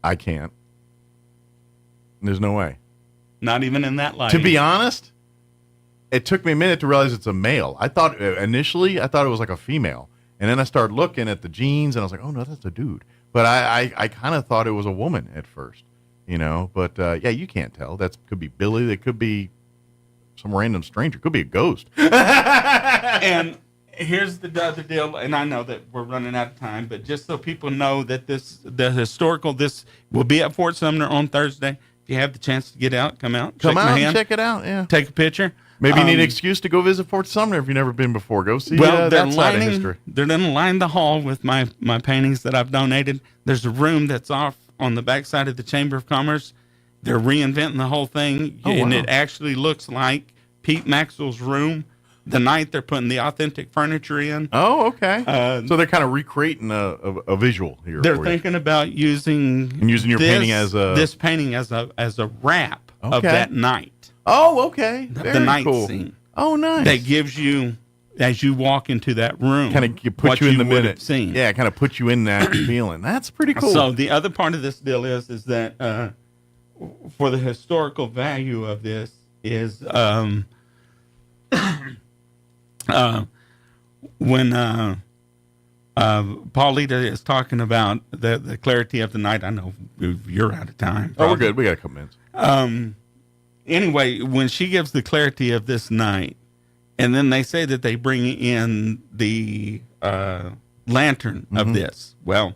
I can't. There's no way. Not even in that light. To be honest, it took me a minute to realize it's a male. Initially, I thought it was like a female. And then I started looking at the jeans, and I was like, oh, no, that's a dude. But I kind of thought it was a woman at first, But, you can't tell. That could be Billy. That could be some random stranger. Could be a ghost. And here's the deal, and I know that we're running out of time, but just so people know that this will be at Fort Sumner on Thursday. If you have the chance to get out, come out. Come shake out my hand, and check it out, yeah. Take a picture. Maybe you need an excuse to go visit Fort Sumner if you've never been before. Go see that side of history. They're going to line the hall with my paintings that I've donated. There's a room that's off on the backside of the Chamber of Commerce. They're reinventing the whole thing, and it actually looks like Pete Maxwell's room. The night they're putting the authentic furniture in. Oh, okay. So they're kind of recreating a visual here. They're thinking about using your painting as this painting as a wrap of that night. Oh, okay. The night scene. Oh, nice. That gives you, as you walk into that room, kind of put you in the minute. Seen. Yeah, kind of put you in that feeling. That's pretty cool. So the other part of this deal is that for the historical value of this is when Paulita is talking about the clarity of the night. I know you're out of time. Oh, we're good. We got a couple minutes. Anyway, when she gives the clarity of this night, and then they say that they bring in the lantern of this. Well,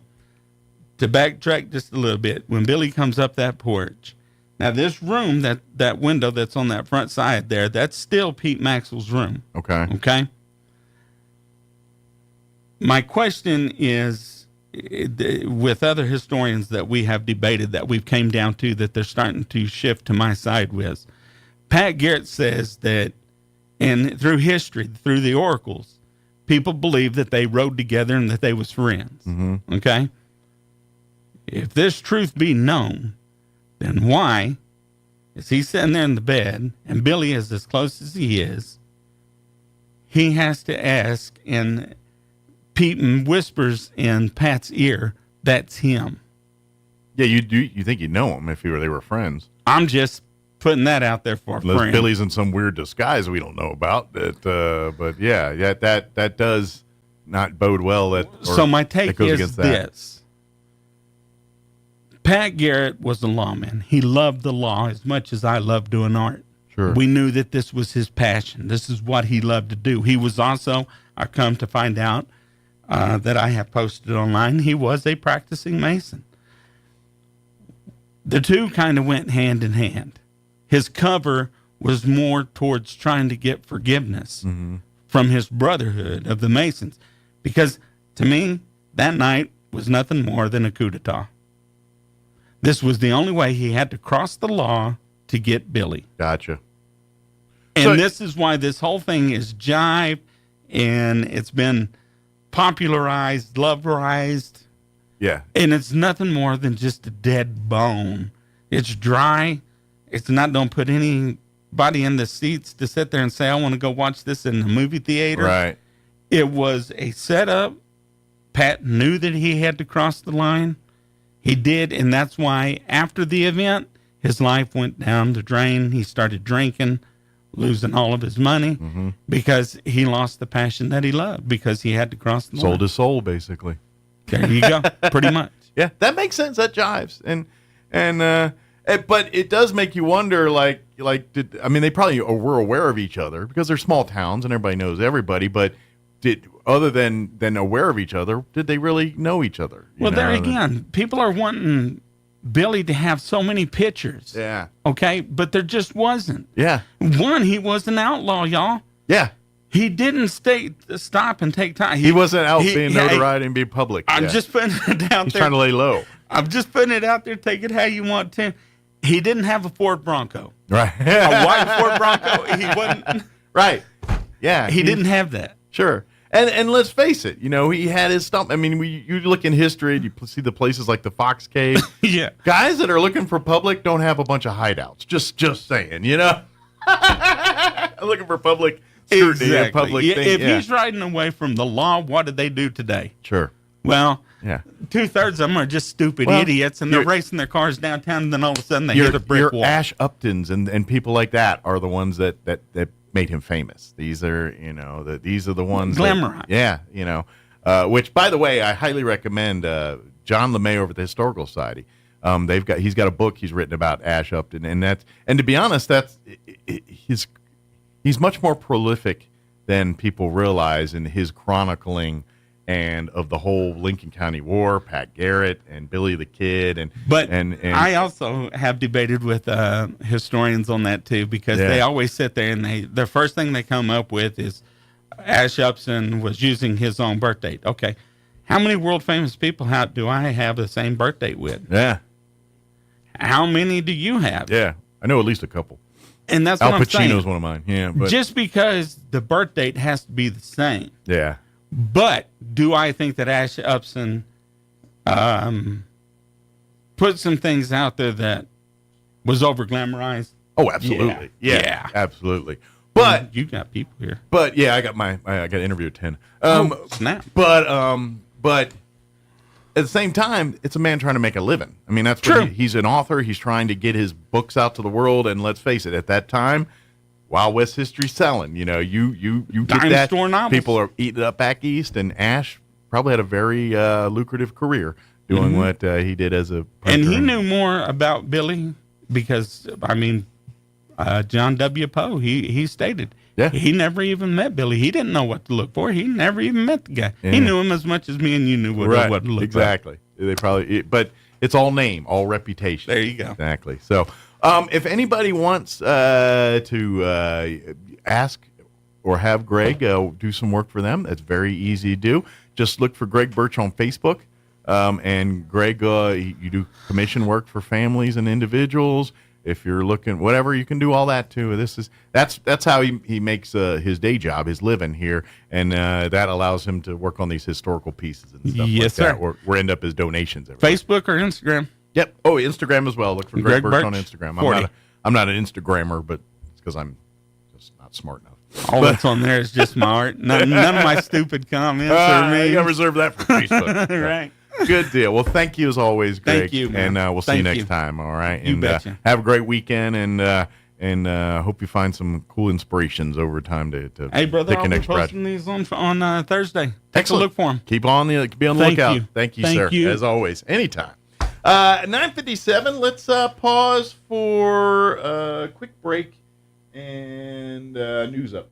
to backtrack just a little bit, when Billy comes up that porch, Now, this room, that window that's on that front side there, that's still Pete Maxwell's room. Okay. Okay? My question is, with other historians that we have debated, that we've came down to, that they're starting to shift to my side with, Pat Garrett says that, and through history, through the oracles, people believe that they rode together and that they was friends. Mm-hmm. Okay? If this truth be known, then why is he sitting there in the bed and Billy is as close as he is? He has to ask, and Pete whispers in Pat's ear, that's him. Yeah, you think you know him if they were friends. I'm just putting that out there for a Unless friend. Billy's in some weird disguise we don't know about. But yeah, that does not bode well. So my take goes is against that. this. Pat Garrett was a lawman. He loved the law as much as I love doing art. Sure. We knew that this was his passion. This is what he loved to do. He was also, I come to find out that I have posted online, he was a practicing Mason. The two kind of went hand in hand. His cover was more towards trying to get forgiveness from his brotherhood of the Masons. Because to me, that night was nothing more than a coup d'etat. This was the only way he had to cross the law to get Billy. Gotcha. And this is why this whole thing is jive, and it's been popularized, loverized. Yeah. And it's nothing more than just a dead bone. It's dry. It's not, don't put anybody in the seats to sit there and say, I want to go watch this in the movie theater. Right. It was a setup. Pat knew that he had to cross the line. He did, and that's why after the event, his life went down the drain. He started drinking, losing all of his money because he lost the passion that he loved because he had to cross the line. Sold his soul, basically. There you go, pretty much. Yeah, that makes sense. That jives, but it does make you wonder. They probably were aware of each other because they're small towns and everybody knows everybody. But other than aware of each other, did they really know each other? Well, there again, people are wanting Billy to have so many pictures. Yeah. Okay, but there just wasn't. Yeah. One, he was an outlaw, y'all. Yeah. He didn't stop and take time. He wasn't out being notoriety and being public. I'm just putting it out there. He's trying to lay low. I'm just putting it out there. Take it how you want to. He didn't have a Ford Bronco. Right. A white Ford Bronco. He wasn't. Right. Yeah. He didn't have that. Sure. And let's face it, he had his stump. I mean, you look in history, you see the places like the Fox Cave. Yeah. Guys that are looking for public don't have a bunch of hideouts. Just saying, looking for public scrutiny. Exactly. Public if he's riding away from the law, what did they do today? Sure. Well, yeah. 2/3 of them are just stupid idiots, and they're racing their cars downtown, and then all of a sudden they hit a brick wall. Ash Uptons and people like that are the ones that made him famous. These are these are the ones glamorized. Which, by the way, I highly recommend John LeMay over at the Historical Society. He's got a book he's written about Ash Upton, and to be honest, he's much more prolific than people realize in his chronicling and of the whole Lincoln County War, Pat Garrett and Billy the Kid, and I also have debated with historians on that too, because they always sit there and the first thing they come up with is Ash Upton was using his own birth date. Okay, how many world famous people do I have the same birth date with? Yeah. How many do you have? Yeah, I know at least a couple. And that's Al what I'm saying. Pacino's one of mine. Yeah, but just because the birth date has to be the same. Yeah. But do I think that Ash Upton put some things out there that was over glamorized? Oh, absolutely. Yeah, absolutely. But you got people here. But yeah, I got an interview at 10. Snap. But at the same time, it's a man trying to make a living. I mean, that's true. He's an author. He's trying to get his books out to the world. And let's face it, at that time, Wild West history selling. You get Dime that. store novels. People are eating up back east, and Ash probably had a very lucrative career doing what he did as a printer. And he knew more about Billy because, John W. Poe, he stated he never even met Billy. He didn't know what to look for. He never even met the guy. Yeah. He knew him as much as me and you knew what to look for. Exactly. They probably, but it's all name, all reputation. There you go. Exactly. So, If anybody wants to ask or have Greg do some work for them, that's very easy to do. Just look for Greg Birch on Facebook. And Greg, you do commission work for families and individuals. If you're looking, whatever, you can do all that too. That's how he makes his day job, his living here, and that allows him to work on these historical pieces and stuff like that. Where end up his donations. Facebook or Instagram? Yep. Oh, Instagram as well. Look for Greg Birch on Instagram. I'm not an Instagrammer, but it's because I'm just not smart enough. All that's on there is just my art. None of my stupid comments or me. I got to reserve that for Facebook. Right. Good deal. Well, thank you as always, Greg. Thank you, man. And we'll see you next time. All right. You betcha. Have a great weekend, and hope you find some cool inspirations over time to hey, brother, pick I'll your be next posting project. these on Thursday. Take a look for them. Be on the lookout. Thank you, sir. As always. Anytime. 9:57. Let's pause for a quick break and news update.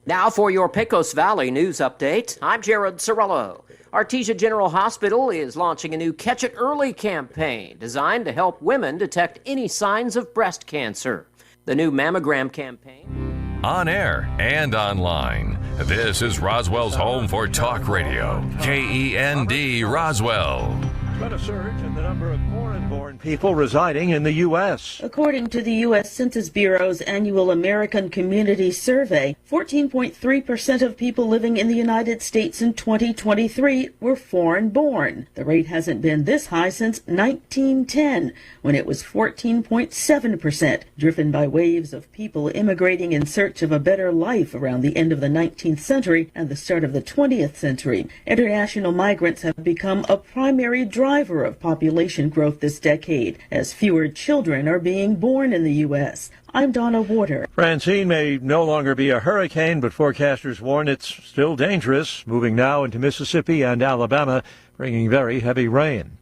Now for your Pecos Valley news update, I'm Jared Cirillo. Artesia General Hospital is launching a new Catch It Early campaign designed to help women detect any signs of breast cancer. The new mammogram campaign. On air and online, this is Roswell's home for talk radio. KEND Roswell. But a surge in the number of foreign-born people residing in the U.S. According to the U.S. Census Bureau's annual American Community Survey, 14.3% of people living in the United States in 2023 were foreign-born. The rate hasn't been this high since 1910, when it was 14.7%, driven by waves of people immigrating in search of a better life around the end of the 19th century and the start of the 20th century. International migrants have become a primary driver of population growth this decade, as fewer children are being born in the U.S. I'm Donna Warder. Francine may no longer be a hurricane, but forecasters warn it's still dangerous, moving now into Mississippi and Alabama, bringing very heavy rain.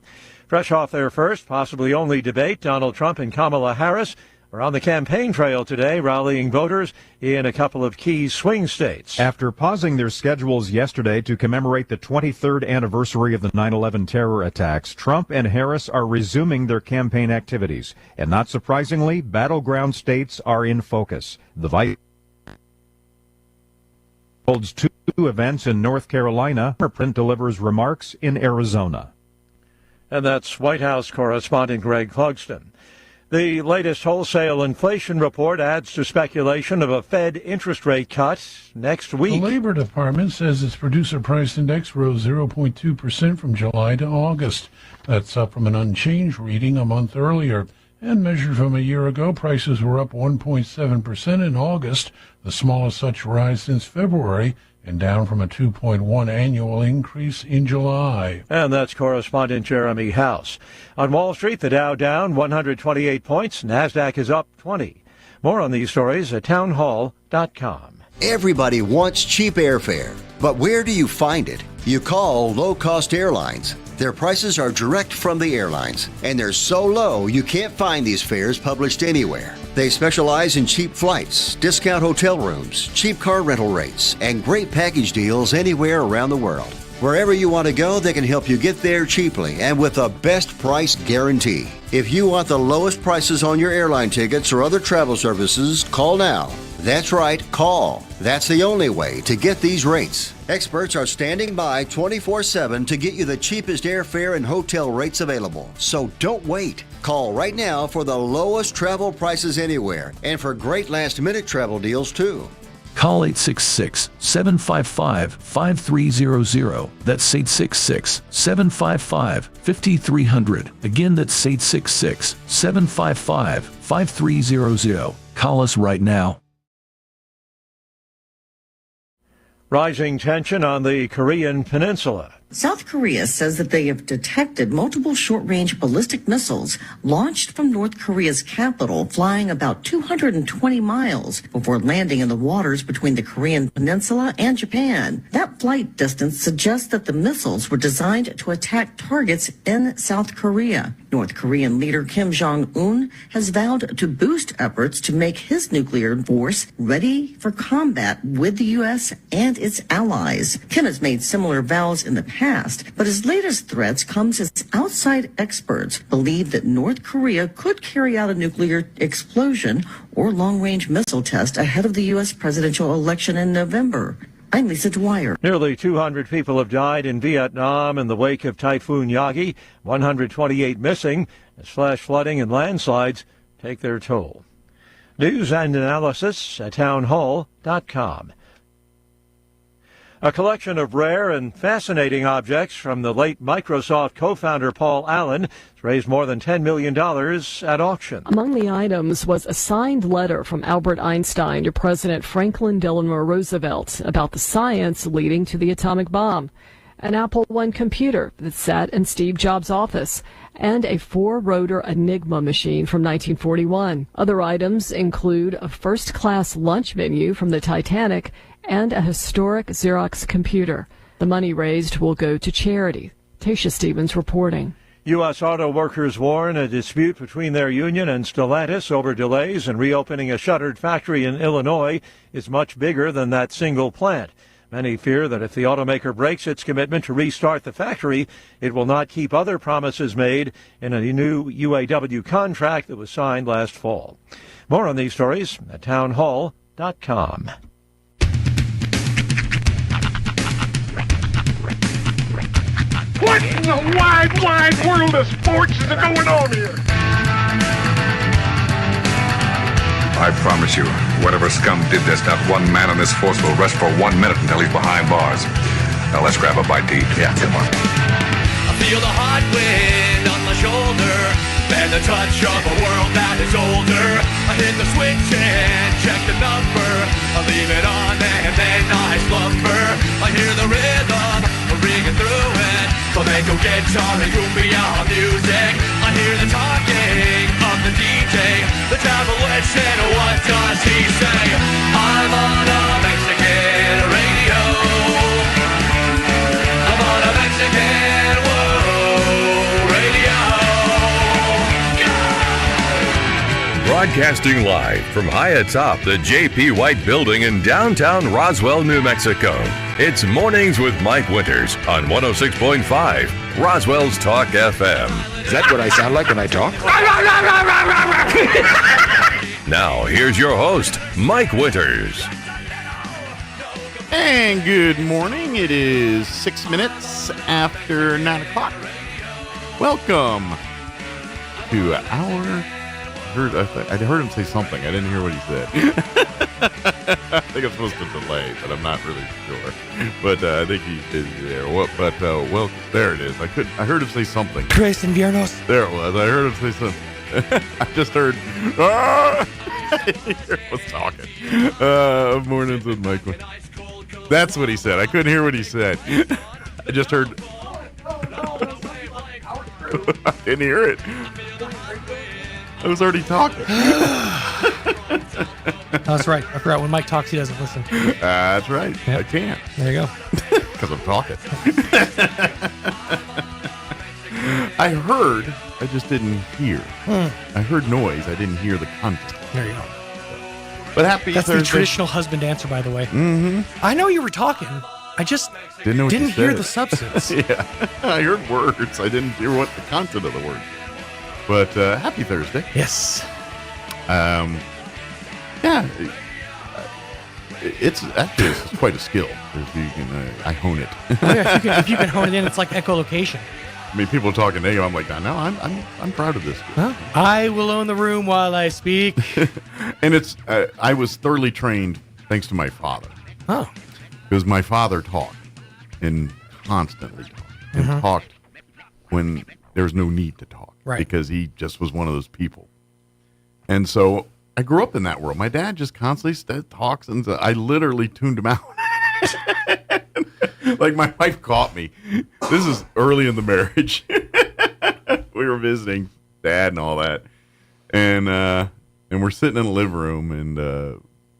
Fresh off their first, possibly only debate, Donald Trump and Kamala Harris are on the campaign trail today, rallying voters in a couple of key swing states. After pausing their schedules yesterday to commemorate the 23rd anniversary of the 9/11 terror attacks, Trump and Harris are resuming their campaign activities. And not surprisingly, battleground states are in focus. The vice holds two events in North Carolina. Print delivers remarks in Arizona. And that's White House correspondent Greg Clugston. The latest wholesale inflation report adds to speculation of a Fed interest rate cut next week. The Labor Department says its producer price index rose 0.2% from July to August. That's up from an unchanged reading a month earlier. And measured from a year ago, prices were up 1.7% in August, the smallest such rise since February, and down from a 2.1 annual increase in July. And that's correspondent Jeremy House. On Wall Street, the Dow down 128 points. NASDAQ is up 20. More on these stories at townhall.com. Everybody wants cheap airfare, but where do you find it? You call low-cost airlines. Their prices are direct from the airlines, and they're so low you can't find these fares published anywhere. They specialize in cheap flights, discount hotel rooms, cheap car rental rates, and great package deals anywhere around the world. Wherever you want to go, they can help you get there cheaply and with a best price guarantee. If you want the lowest prices on your airline tickets or other travel services, call now. That's right, call. That's the only way to get these rates. Experts are standing by 24/7 to get you the cheapest airfare and hotel rates available. So don't wait. Call right now for the lowest travel prices anywhere and for great last-minute travel deals too. Call 866-755-5300. That's 866-755-5300. Again, that's 866-755-5300. Call us right now. Rising tension on the Korean Peninsula. South Korea says that they have detected multiple short-range ballistic missiles launched from North Korea's capital, flying about 220 miles before landing in the waters between the Korean Peninsula and Japan. That flight distance suggests that the missiles were designed to attack targets in South Korea. North Korean leader Kim Jong-un has vowed to boost efforts to make his nuclear force ready for combat with the U.S. and its allies. Kim has made similar vows in the past, but his latest threats comes as outside experts believe that North Korea could carry out a nuclear explosion or long-range missile test ahead of the U.S. presidential election in November. I'm Lisa Dwyer. Nearly 200 people have died in Vietnam in the wake of Typhoon Yagi, 128 missing as flash flooding and landslides take their toll. News and analysis at townhall.com. A collection of rare and fascinating objects from the late Microsoft co-founder Paul Allen has raised more than $10 million at auction. Among the items was a signed letter from Albert Einstein to President Franklin Delano Roosevelt about the science leading to the atomic bomb, an Apple I computer that sat in Steve Jobs' office, and a 4-rotor Enigma machine from 1941. Other items include a first-class lunch menu from the Titanic and a historic Xerox computer. The money raised will go to charity. Tasha Stevens reporting. U.S. auto workers warn a dispute between their union and Stellantis over delays in reopening a shuttered factory in Illinois is much bigger than that single plant. Many fear that if the automaker breaks its commitment to restart the factory, it will not keep other promises made in a new UAW contract that was signed last fall. More on these stories at townhall.com. What in the wide, wide world of sports is going on here? I promise you, whatever scum did this, not one man on this force will rest for 1 minute until he's behind bars. Now let's grab a bite to eat. Yeah, come on. I feel the hot wind on my shoulder and the touch of a world that is older. I hit the switch and check the number. I leave it on and then I slumber. I hear the rhythm ringing through it. Flamenco guitar and cumbia music. I hear the talking of the DJ. The travel and what does he say? I'm on a Mexican radio. I'm on a Mexican radio. Broadcasting live from high atop the J.P. White Building in downtown Roswell, New Mexico. It's Mornings with Mike Winters on 106.5 Roswell's Talk FM. Is that what I sound like when I talk? Now, here's your host, Mike Winters. And good morning. It is 6 minutes after 9 o'clock. Welcome to our... I heard him say something. I didn't hear what he said. I think I'm supposed to delay, but I'm not really sure. But I think he is there. Well, there it is. I heard him say something. Chris and Viernos. There it was. I heard him say something. I just heard. I was talking. Mornings with Mike. That's what he said. I couldn't hear what he said. I just heard. I didn't hear it. I was already talking. That's right. I forgot when Mike talks, he doesn't listen. That's right. Yep. I can't. There you go. Because I'm talking. I heard. I just didn't hear. I heard noise. I didn't hear the content. There you go. But happy That's Thursday. the traditional husband answer, by the way. Mm-hmm. I know you were talking. I just didn't hear the substance. Yeah. I heard words. I didn't hear what the content of the words. But happy Thursday. Yes. Yeah. It's actually quite a skill. If you can, I hone it. Oh, yeah, if you can hone it in, it's like echolocation. I mean, people talking negative. I'm like, no, I'm proud of this. Huh? I will own the room while I speak. And it's I was thoroughly trained thanks to my father. Oh. Because my father talked and constantly talked and talked when there's no need to talk. Right. Because he just was one of those people. And so I grew up in that world. My dad just constantly talks, and I literally tuned him out. Like, my wife caught me. This is early in the marriage. We were visiting Dad and all that. And we're sitting in the living room, and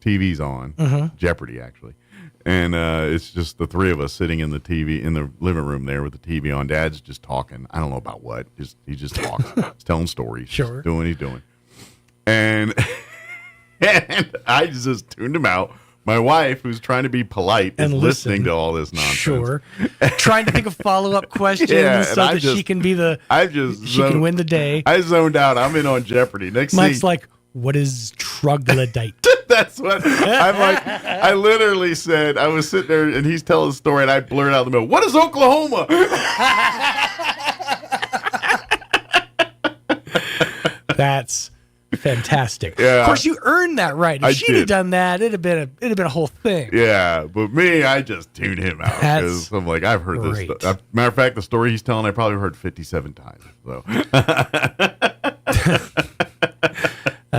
TV's on. Jeopardy, actually. And it's just the three of us sitting in the living room there with the TV on. Dad's just talking. I don't know about what. He just talks. He's telling stories. Sure. Just doing what he's doing. And I just tuned him out my wife, who's trying to be polite, is And listening to all this nonsense. Sure. Trying to think of follow-up questions so that she can be she can win the day. I zoned out. I'm in on Jeopardy. Mike's like, what is troglodyte? That's what I'm like. I literally said, I was sitting there and he's telling the story and I blurted out in the middle, what is Oklahoma? That's fantastic. Yeah. Of course, you earned that right. If I she'd have done that, it'd have been a whole thing. Yeah, but me, I just tuned him out because I'm like, I've heard great. this. Matter of fact, the story he's telling, I probably heard 57 times. So.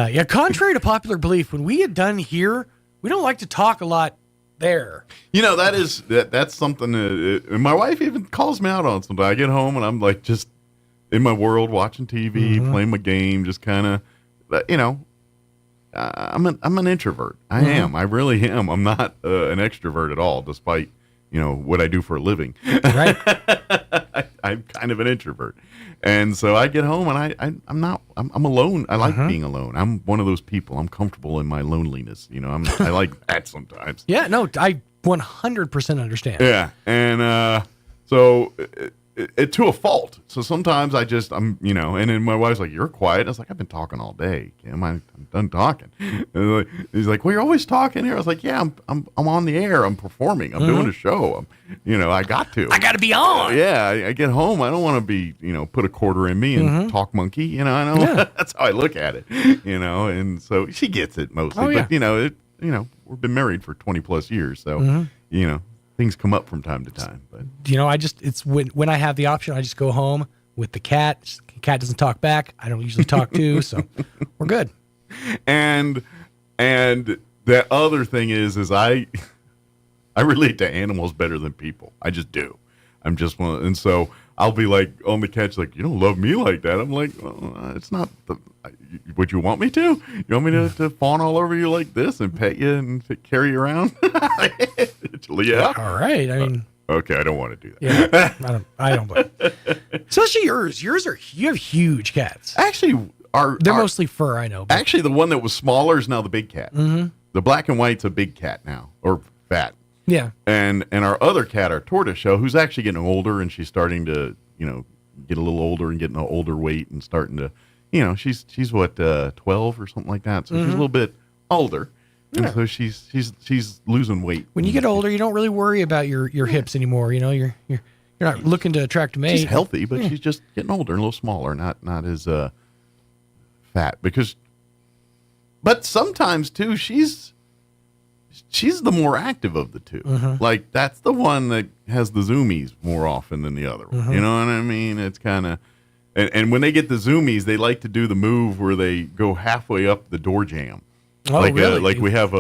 Yeah, contrary to popular belief, when we get done here, we don't like to talk a lot there. You know, that's something and my wife even calls me out on something. I get home and I'm like just in my world watching TV, playing my game, just kind of, you know, I'm an introvert. I am. I really am. I'm not an extrovert at all, despite, you know, what I do for a living. Right. I'm kind of an introvert. And so I get home and I'm alone. I like being alone. I'm one of those people. I'm comfortable in my loneliness. You know, I like that sometimes. Yeah, no, I 100% understand. Yeah. And so it to a fault. So sometimes I'm, you know, and then my wife's like, you're quiet. I was like, I've been talking all day. Kim, I'm done talking. And he's like, well, you're always talking here. I was like, yeah, I'm on the air. I'm performing. I'm doing a show. You know, I got to be on. Yeah. I get home. I don't want to be, you know, put a quarter in me and talk monkey. You know, I know that's how I look at it, you know, and so she gets it mostly, but you know, we've been married for 20 plus years. So, you know, things come up from time to time, but you know, it's when I have the option, I just go home with the cat. The cat doesn't talk back. I don't usually talk to, so we're good. And the other thing is I relate to animals better than people. I just do. I'm just one, and so I'll be like on the couch, like, you don't love me like that. I'm like, well, it's not. Would you want me to? You want me to fawn all over you like this and pet you and carry you around? Yeah. All right. I mean. Okay, I don't want to do that. Yeah, I don't blame. Especially yours. You have huge cats. Actually, they're mostly fur. I know. But. Actually, the one that was smaller is now the big cat. The black and white's a big cat now, or fat. Yeah. And our other cat, our tortoise shell, who's actually getting older, and she's starting to, you know, get a little older and getting an older weight and starting to, you know, she's what 12 or something like that. So she's a little bit older, and so she's losing weight. When you get older, you don't really worry about your hips anymore. You know, you're not looking to attract a mate. She's healthy, but she's just getting older and a little smaller, not as fat. But sometimes too, she's the more active of the two. Like that's the one that has the zoomies more often than the other one. You know what I mean? It's kind of, and when they get the zoomies, they like to do the move where they go halfway up the door jamb. Oh, like, really? Like we have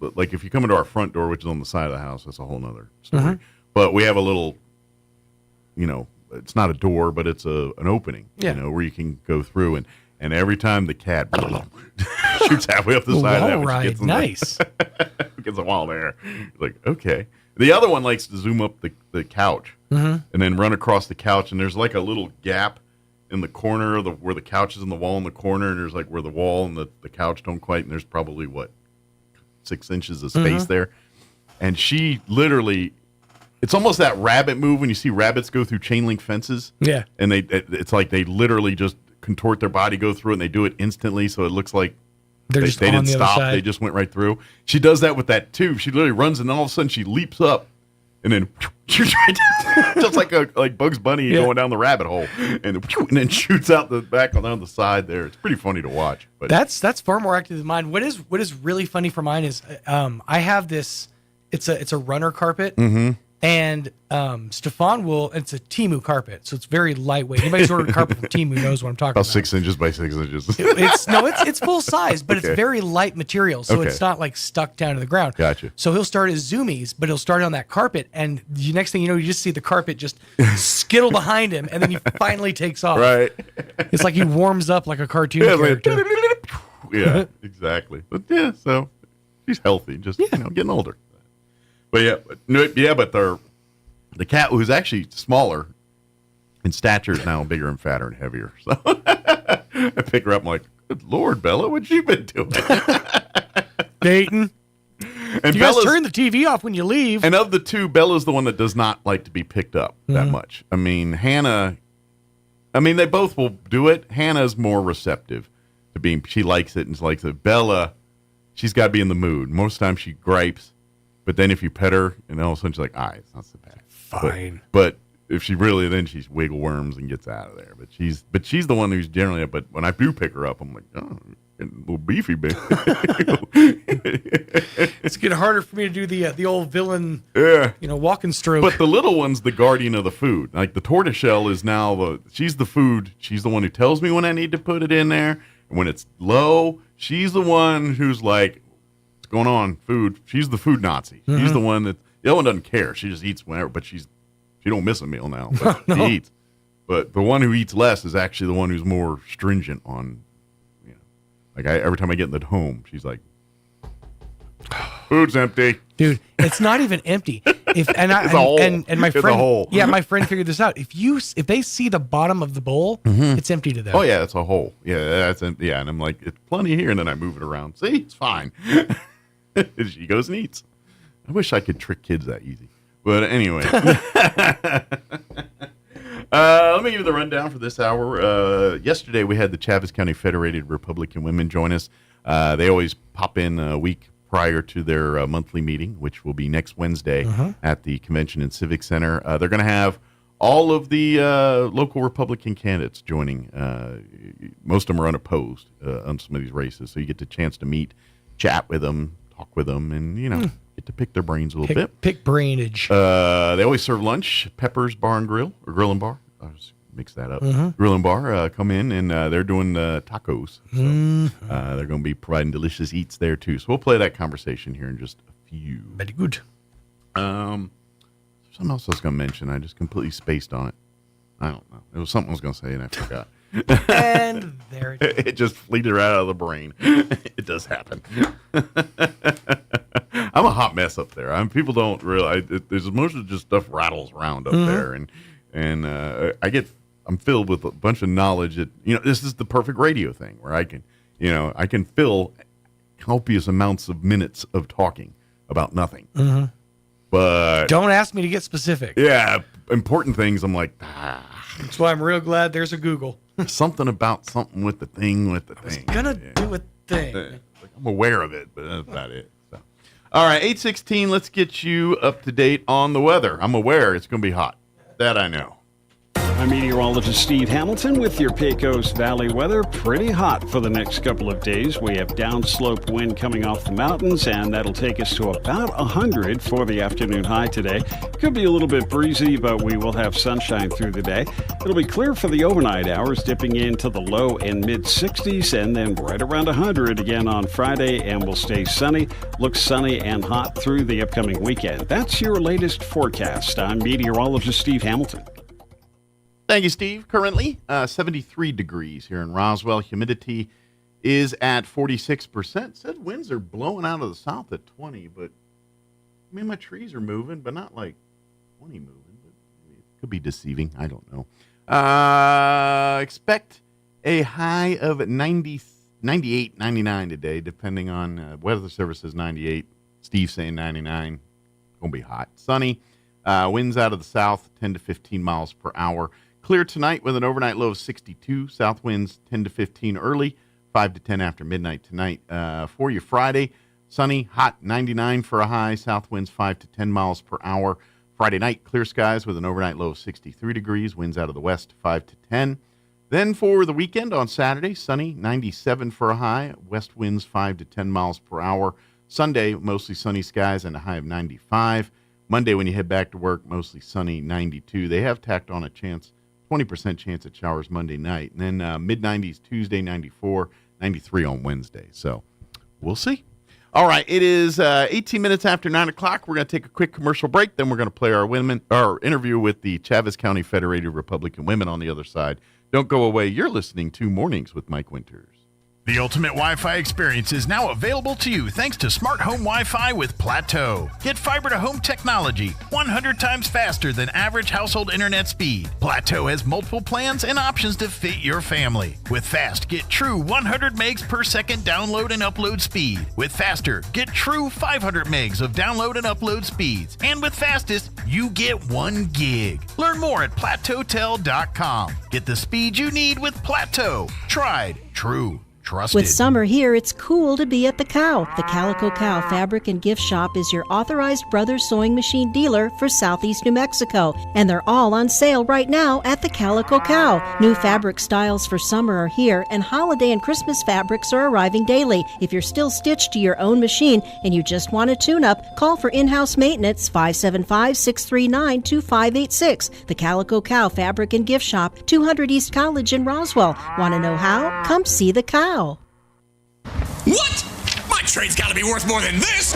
like if you come into our front door, which is on the side of the house, that's a whole nother story. But we have a little, you know, it's not a door, but it's an opening, you know, where you can go through and every time the cat shoots halfway up the side of that, right, gets nice. Gets a while there. Like, okay. The other one likes to zoom up the couch and then run across the couch, and there's like a little gap in the corner of where the couch is in the wall in the corner, and there's like where the wall and the couch don't quite, and there's probably 6 inches of space there. And she literally, it's almost that rabbit move when you see rabbits go through chain link fences. Yeah. And it's like they literally just contort their body, go through it, and they do it instantly, so it looks like they didn't stop. They just went right through. She does that with that too. She literally runs, and then all of a sudden she leaps up, and then shoots right down, just like Bugs Bunny going down the rabbit hole, and then shoots out the back on the side there. It's pretty funny to watch. But that's far more active than mine. What is really funny for mine is I have this. It's a runner carpet. And Stefan it's a Temu carpet, so it's very lightweight. Anybody who's ordered carpet from Temu knows what I'm talking about. 6 inches by 6 inches. It's full size, but it's very light material, so it's not like stuck down to the ground. Gotcha. So he'll start his zoomies, but he'll start on that carpet, and the next thing you know, you just see the carpet just skittle behind him, and then he finally takes off. Right. It's like he warms up like a cartoon character. Yeah, exactly. But yeah, so she's healthy, just getting older. But but the cat, who's actually smaller in stature, is now bigger and fatter and heavier. So I pick her up. I'm like, good Lord, Bella, what you been doing? Dating. And you guys turn the TV off when you leave. And of the two, Bella's the one that does not like to be picked up that much. I mean, Hannah, they both will do it. Hannah's more receptive to being, she likes it and she likes it. Bella, she's got to be in the mood. Most times she gripes, but then if you pet her, and all of a sudden she's like, it's not so bad. Fine. But if she really, then she's wiggle worms and gets out of there. But she's the one who's generally, but when I do pick her up, I'm like, a little beefy bit. It's getting harder for me to do the old villain, walking stroke. But the little one's the guardian of the food. Like the tortoiseshell is now she's the food. She's the one who tells me when I need to put it in there. And when it's low, she's the one who's like, what's going on? Food. She's the food Nazi. She's the one that, the other one doesn't care. She just eats whenever, but she don't miss a meal now. But she eats. But the one who eats less is actually the one who's more stringent on, like every time I get in the home, she's like, food's empty. Dude, it's not even empty. It's a hole. And my It's a friend, hole. my friend figured this out. If they see the bottom of the bowl, it's empty to them. Oh yeah, it's a hole. Yeah, that's empty. Yeah, and I'm like, it's plenty here, and then I move it around. See, it's fine. She goes and eats. I wish I could trick kids that easy, but anyway. Let me give you the rundown for this hour. Yesterday, we had the Chaves County Federated Republican Women join us. They always pop in a week prior to their monthly meeting, which will be next Wednesday at the Convention and Civic Center. They're going to have all of the local Republican candidates joining. Most of them are unopposed on some of these races, so you get the chance to meet, chat with them, talk with them, and, get to pick their brains a little bit. Pick brainage. They always serve lunch. Pepper's Bar and Grill, or Grill and Bar. I just mix that up. Grill and Bar come in, and they're doing tacos. So they're going to be providing delicious eats there, too. So we'll play that conversation here in just a few. Very good. Something else I was going to mention. I just completely spaced on it. I don't know. It was something I was going to say, and I forgot. And there it is. It just fleeted right out of the brain. It does happen. I'm a hot mess up there. People don't realize there's most of just stuff rattles around up there, and I'm filled with a bunch of knowledge that this is the perfect radio thing where I can fill copious amounts of minutes of talking about nothing. But don't ask me to get specific. Yeah, important things. I'm like, That's why I'm real glad there's a Google. Something about something with the thing with the thing. Gonna do a thing. I'm aware of it, but that's about it. So. All right, 8:16. Let's get you up to date on the weather. I'm aware it's going to be hot. That I know. I'm meteorologist Steve Hamilton with your Pecos Valley weather. Pretty hot for the next couple of days. We have downslope wind coming off the mountains, and that'll take us to about 100 for the afternoon high today. Could be a little bit breezy, but we will have sunshine through the day. It'll be clear for the overnight hours, dipping into the low and mid 60s, and then right around 100 again on Friday, and will stay sunny. Looks sunny and hot through the upcoming weekend. That's your latest forecast. I'm meteorologist Steve Hamilton. Thank you, Steve. Currently, 73 degrees here in Roswell. Humidity is at 46%. Said winds are blowing out of the south at 20, but my trees are moving, but not like 20 moving. But it could be deceiving. I don't know. Expect a high of 90, 98, 99 today, depending on weather services 98. Steve saying 99. Gonna be hot. Sunny. Winds out of the south, 10 to 15 miles per hour. Clear tonight with an overnight low of 62. South winds 10 to 15 early, 5 to 10 after midnight tonight. For you Friday, sunny, hot, 99 for a high. South winds 5 to 10 miles per hour. Friday night, clear skies with an overnight low of 63 degrees. Winds out of the west 5 to 10. Then for the weekend on Saturday, sunny, 97 for a high. West winds 5 to 10 miles per hour. Sunday, mostly sunny skies and a high of 95. Monday, when you head back to work, mostly sunny, 92. They have tacked on a 20% chance at showers Monday night. And then mid-90s Tuesday, 94, 93 on Wednesday. So we'll see. All right, it is 18 minutes after 9 o'clock. We're going to take a quick commercial break. Then we're going to play our interview with the Chaves County Federated Republican Women on the other side. Don't go away. You're listening to Mornings with Mike Winters. The ultimate Wi-Fi experience is now available to you thanks to Smart Home Wi-Fi with Plateau. Get fiber-to-home technology 100 times faster than average household internet speed. Plateau has multiple plans and options to fit your family. With Fast, get true 100 megs per second download and upload speed. With Faster, get true 500 megs of download and upload speeds. And with Fastest, you get 1 gig. Learn more at plateautel.com. Get the speed you need with Plateau. Tried, true. Trusted. With summer here, it's cool to be at the Cow. The Calico Cow Fabric and Gift Shop is your authorized Brothers Sewing Machine dealer for Southeast New Mexico. And they're all on sale right now at the Calico Cow. New fabric styles for summer are here, and holiday and Christmas fabrics are arriving daily. If you're still stitched to your own machine and you just want a tune-up, call for in-house maintenance 575-639-2586. The Calico Cow Fabric and Gift Shop, 200 East College in Roswell. Want to know how? Come see the Cow. What? My trade's gotta be worth more than this!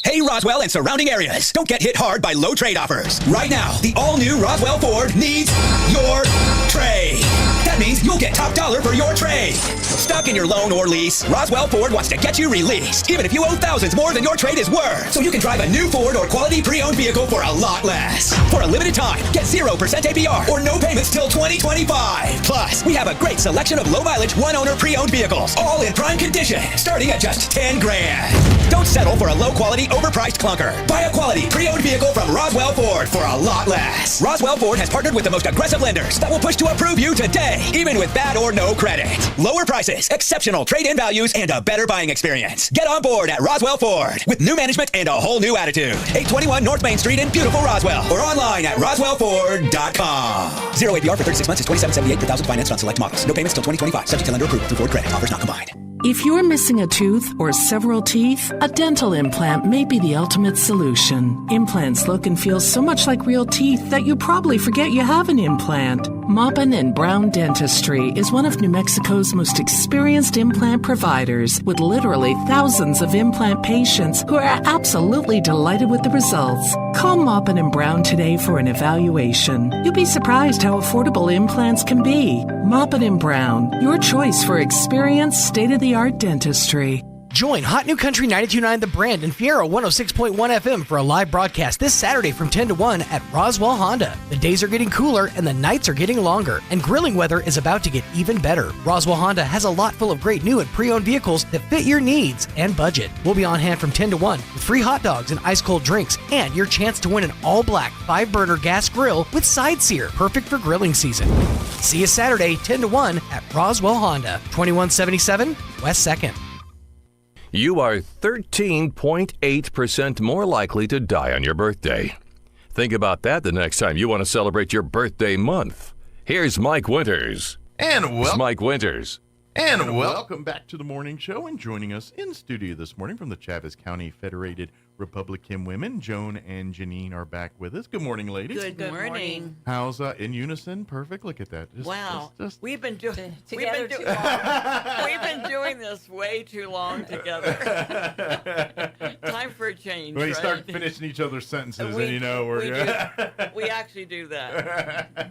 Hey, Roswell and surrounding areas, don't get hit hard by low trade offers. Right now, the all-new Roswell Ford needs your trade. That means you'll get top dollar for your trade. Stuck in your loan or lease, Roswell Ford wants to get you released, even if you owe thousands more than your trade is worth. So you can drive a new Ford or quality pre-owned vehicle for a lot less. For a limited time, get 0% APR or no payments till 2025. Plus, we have a great selection of low-mileage, one-owner pre-owned vehicles, all in prime condition, starting at just $10,000. Don't settle for a low-quality, overpriced clunker. Buy a quality pre-owned vehicle from Roswell Ford for a lot less. Roswell Ford has partnered with the most aggressive lenders that will push to approve you today, even with bad or no credit. Lower prices, exceptional trade-in values, and a better buying experience. Get on board at Roswell Ford with new management and a whole new attitude. 821 North Main Street in beautiful Roswell, or online at roswellford.com. 0 APR for 36 months is $27.78 per thousand financed on select models. No payments till 2025. Subject to lender approval through Ford credit. Offers not combined. If you're missing a tooth or several teeth, a dental implant may be the ultimate solution. Implants look and feel so much like real teeth that you probably forget you have an implant. Maupin and Brown Dentistry is one of New Mexico's most experienced implant providers, with literally thousands of implant patients who are absolutely delighted with the results. Call Maupin and Brown today for an evaluation. You'll be surprised how affordable implants can be. Maupin and Brown, your choice for experienced, state-of-the-art dentistry. Join Hot New Country 92.9 The Brand and Fiero 106.1 FM for a live broadcast this Saturday from 10 to 1 at Roswell Honda. The days are getting cooler and the nights are getting longer, and grilling weather is about to get even better. Roswell Honda has a lot full of great new and pre-owned vehicles that fit your needs and budget. We'll be on hand from 10 to 1 with free hot dogs and ice-cold drinks, and your chance to win an all-black 5-burner gas grill with side sear, perfect for grilling season. See you Saturday, 10 to 1 at Roswell Honda, 2177 West 2nd. You are 13.8% more likely to die on your birthday. Think about that the next time you want to celebrate your birthday month. Here's Mike Winters. Mike Winters. And welcome back to the morning show. And joining us in studio this morning from the Chaves County Federated Republican Women, Joan and Janine are back with us. Good morning, ladies. Good morning. How's in unison? Perfect. Look at that. Wow. We've been doing together too long. We've been doing this way too long together. Time for a change. When you right? start finishing each other's sentences, and you know we actually do that.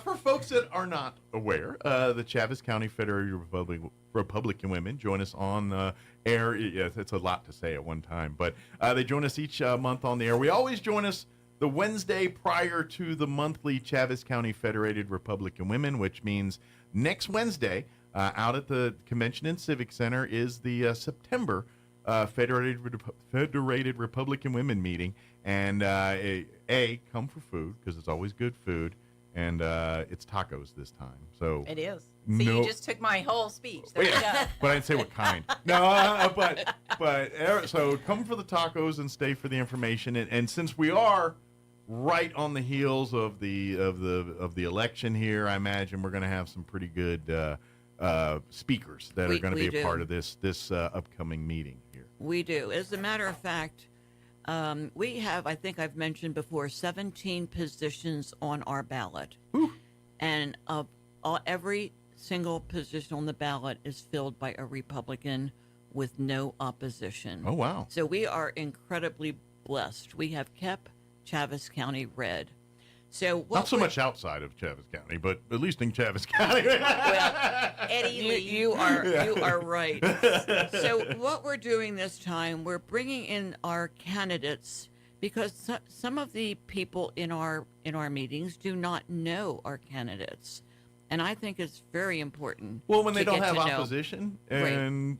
For folks that are not aware, the Chaves County Federated Republican Women join us on air. Yes, it's a lot to say at one time, but they join us each month on the air. We always join us the Wednesday prior to the monthly Chaves County Federated Republican Women, which means next Wednesday out at the Convention and Civic Center is the September Federated Republican Women meeting. And come for food, because it's always good food, and it's tacos this time. So it is. So you just took my whole speech. There you go. But I didn't say what kind. No, but so come for the tacos and stay for the information. And since we are right on the heels of the election here, I imagine we're going to have some pretty good speakers that are going to be a part of this upcoming meeting here. We do. As a matter of fact, we have, I think I've mentioned before, 17 positions on our ballot. Whew. And every single position on the ballot is filled by a Republican with no opposition. Oh, wow. So we are incredibly blessed. We have kept Chaves County red. So not so much outside of Chaves County, but at least in Chaves County. Well, Eddie, you are right. So what we're doing this time, we're bringing in our candidates because some of the people in our meetings do not know our candidates, and I think it's very important. Well, when they to don't get have to know. opposition and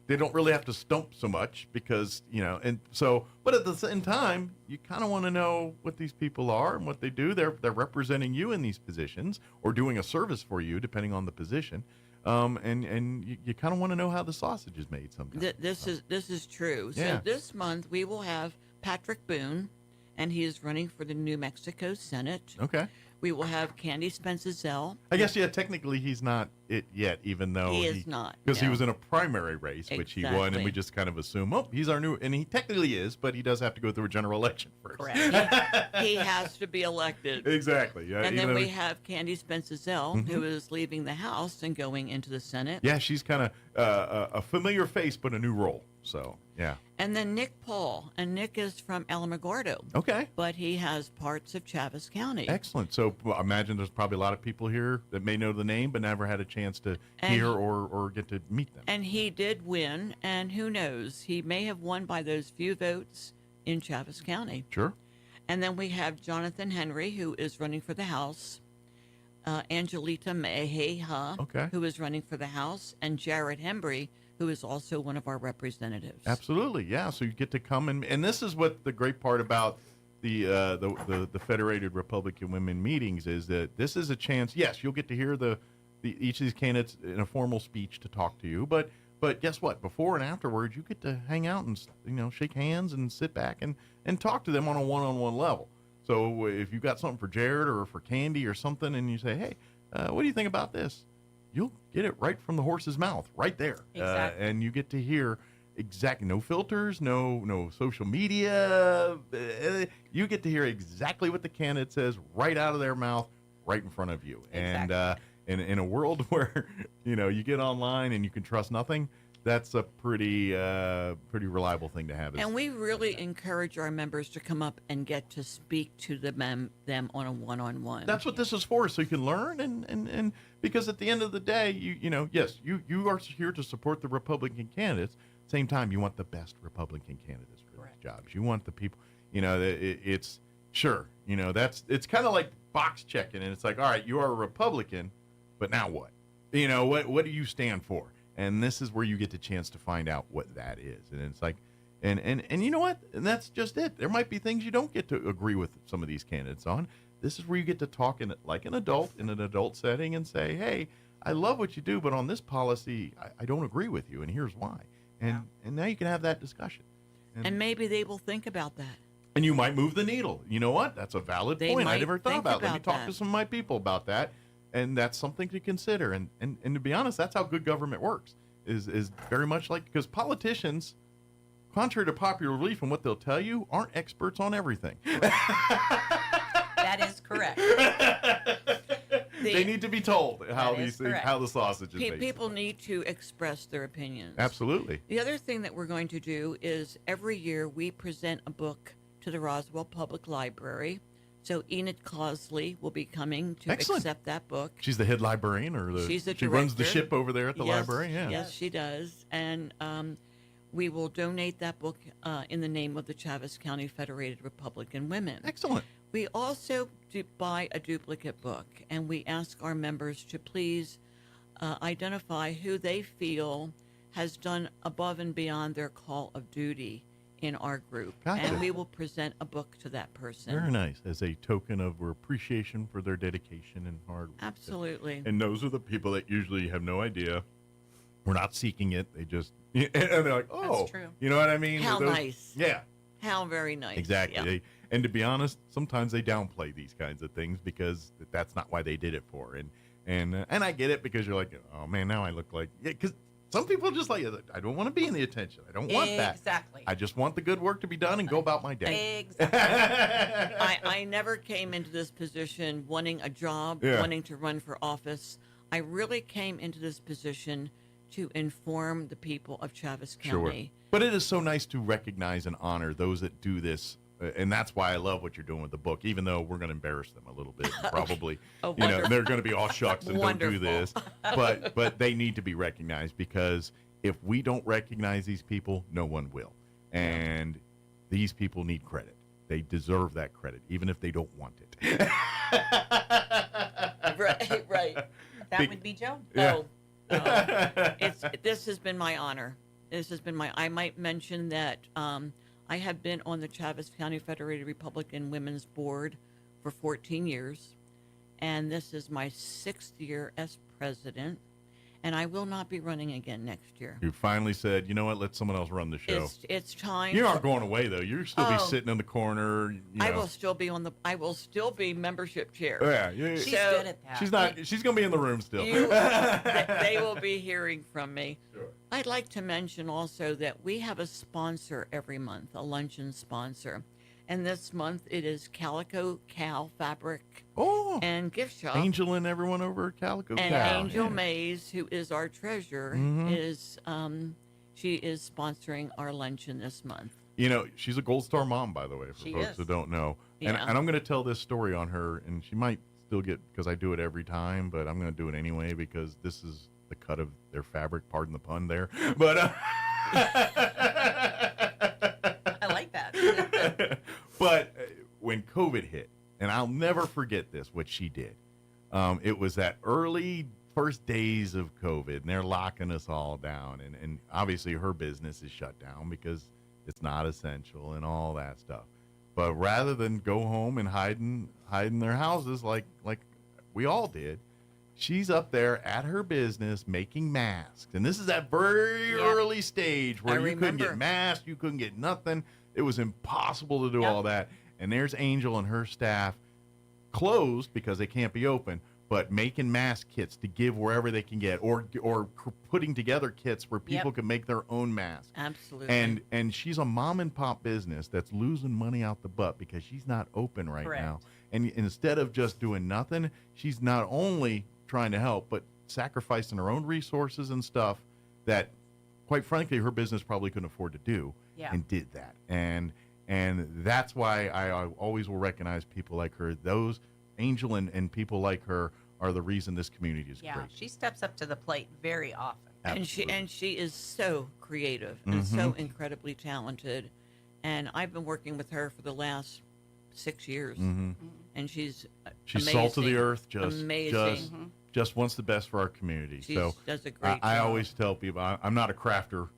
they don't really have to stump so much because, and so, but at the same time, you kind of want to know what these people are and what they do. They're representing you in these positions or doing a service for you, depending on the position. And you kind of want to know how the sausage is made sometimes. This is true. Yeah. So this month we will have Patrick Boone, and he is running for the New Mexico Senate. Okay. We will have Candy Spencer-Zell. I guess, technically he's not it yet, even though he is not. Because he no. was in a primary race, which he won, and we just kind of assume, he's our new, and he technically is, but he does have to go through a general election first. Correct. He has to be elected. Exactly. Yeah. And then we have Candy Spencer-Zell, who is leaving the House and going into the Senate. Yeah, she's kind of a familiar face, but a new role. So, yeah. And then Nick Paul, and Nick is from Alamogordo. Okay. But he has parts of Chaves County. Excellent. So I imagine there's probably a lot of people here that may know the name, but never had a chance to hear or get to meet them. And he did win, and who knows, he may have won by those few votes in Chaves County. Sure. And then we have Jonathan Henry, who is running for the House, Angelita Mejeha, who is running for the House, and Jared Hembry, who is also one of our representatives. Absolutely, yeah. So you get to come and this is what the great part about the Federated Republican Women meetings is that this is a chance. Yes, you'll get to hear each of these candidates in a formal speech to talk to you, but guess what? Before and afterwards, you get to hang out and shake hands and sit back and talk to them on a one-on-one level. So if you've got something for Jared or for Candy or something, and you say, hey, what do you think about this? You'll get it right from the horse's mouth, right there. Exactly. And you get to hear exactly, no filters, no social media. You get to hear exactly what the candidate says right out of their mouth, right in front of you. Exactly. And in a world where, you get online and you can trust nothing, that's a pretty reliable thing to have. And we really encourage our members to come up and get to speak to them on a one-on-one. That's what this is for, so you can learn and because at the end of the day, yes, you are here to support the Republican candidates. Same time, you want the best Republican candidates for these jobs. You want the people, it's sure, it's kind of like box checking, and it's like, all right, you are a Republican, but now what? What do you stand for? And this is where you get the chance to find out what that is. And it's like, and you know what? And that's just it. There might be things you don't get to agree with some of these candidates on. This is where you get to talk like an adult in an adult setting and say, hey, I love what you do, but on this policy, I don't agree with you, and here's why. And now you can have that discussion. And maybe they will think about that. And you might move the needle. You know what? That's a valid point. I never thought about it. Let me talk that. to some of my people about that. And that's something to consider. And to be honest, that's how good government works, is very much like, because politicians, contrary to popular belief and what they'll tell you, aren't experts on everything. That is correct. They need to be told how the sausage is made. People need to express their opinions. Absolutely. The other thing that we're going to do is every year we present a book to the Roswell Public Library. So Enid Causley will be coming to accept that book. She's the head librarian, she runs the ship over there at the library. Yeah. Yes, she does. And we will donate that book in the name of the Chaves County Federated Republican Women. Excellent. We also buy a duplicate book, and we ask our members to please identify who they feel has done above and beyond their call of duty in our group. Gotcha. And we will present a book to that person. Very nice, as a token of appreciation for their dedication and hard work. Absolutely. And those are the people that usually have no idea. We're not seeking it. They just, and they're like, oh, That's true. You know what I mean? How nice. Yeah. How very nice. Exactly. Yeah. And to be honest, sometimes they downplay these kinds of things because that's not why they did it for. And I get it, because you're like, oh man, now I look like, because some people are just like, I don't want to be in the attention. I don't want that. Exactly. I just want the good work to be done and go about my day. Exactly. I never came into this position wanting a job, Yeah. wanting to run for office. I really came into this position to inform the people of Chaves County. Sure. But it is so nice to recognize and honor those that do this and that's why I love what you're doing with the book, even though we're going to embarrass them a little bit, probably. Oh, They're going to be all shucks and don't do Wonderful. this. But they need to be recognized, because if we don't recognize these people, no one will. And these people need credit. They deserve that credit, even if they don't want it. Right. That would be Joan. Yeah. This has been my honor. I might mention that I have been on the Chaves County Federated Republican Women's Board for 14 years, and this is my 6th year as president, and I will not be running again next year. You finally said, you know what, let someone else run the show. It's time. You aren't going away, though. You'll still be sitting in the corner. I will still be membership chair. Yeah, She's good at that. She's going to be in the room still. They will be hearing from me. Sure. I'd like to mention also that we have a sponsor every month, a luncheon sponsor. And this month it is Calico Cow Fabric and Gift Shop. Angel and everyone over at Calico and Cow. Angel Mays, who is our treasurer, she is sponsoring our luncheon this month. She's a Gold Star mom, by the way, for folks that don't know. And I'm going to tell this story on her, and she might still get, because I do it every time, but I'm going to do it anyway, because this is the cut of their fabric, pardon the pun there. But I like that. But when COVID hit, and I'll never forget this, what she did. It was that early first days of COVID, and they're locking us all down. And obviously her business is shut down because it's not essential and all that stuff. But rather than go home and hide in their houses like we all did, she's up there at her business making masks. And this is that very early stage where you couldn't get masks, you couldn't get nothing. It was impossible to do all that. And there's Angel and her staff closed because they can't be open, but making mask kits to give wherever they can get, or putting together kits where people can make their own masks. Absolutely. And she's a mom and pop business that's losing money out the butt because she's not open right now. And instead of just doing nothing, she's not only trying to help, but sacrificing her own resources and stuff that, quite frankly, her business probably couldn't afford to do, and did that. And that's why I always will recognize people like her. Those Angel and people like her are the reason this community is great. She steps up to the plate very often. Absolutely. And she is so creative and so incredibly talented. And I've been working with her for the last 6 years. And she's amazing. Salt of the earth, amazing. Just wants the best for our community. She so does a great job. I always tell people I'm not a crafter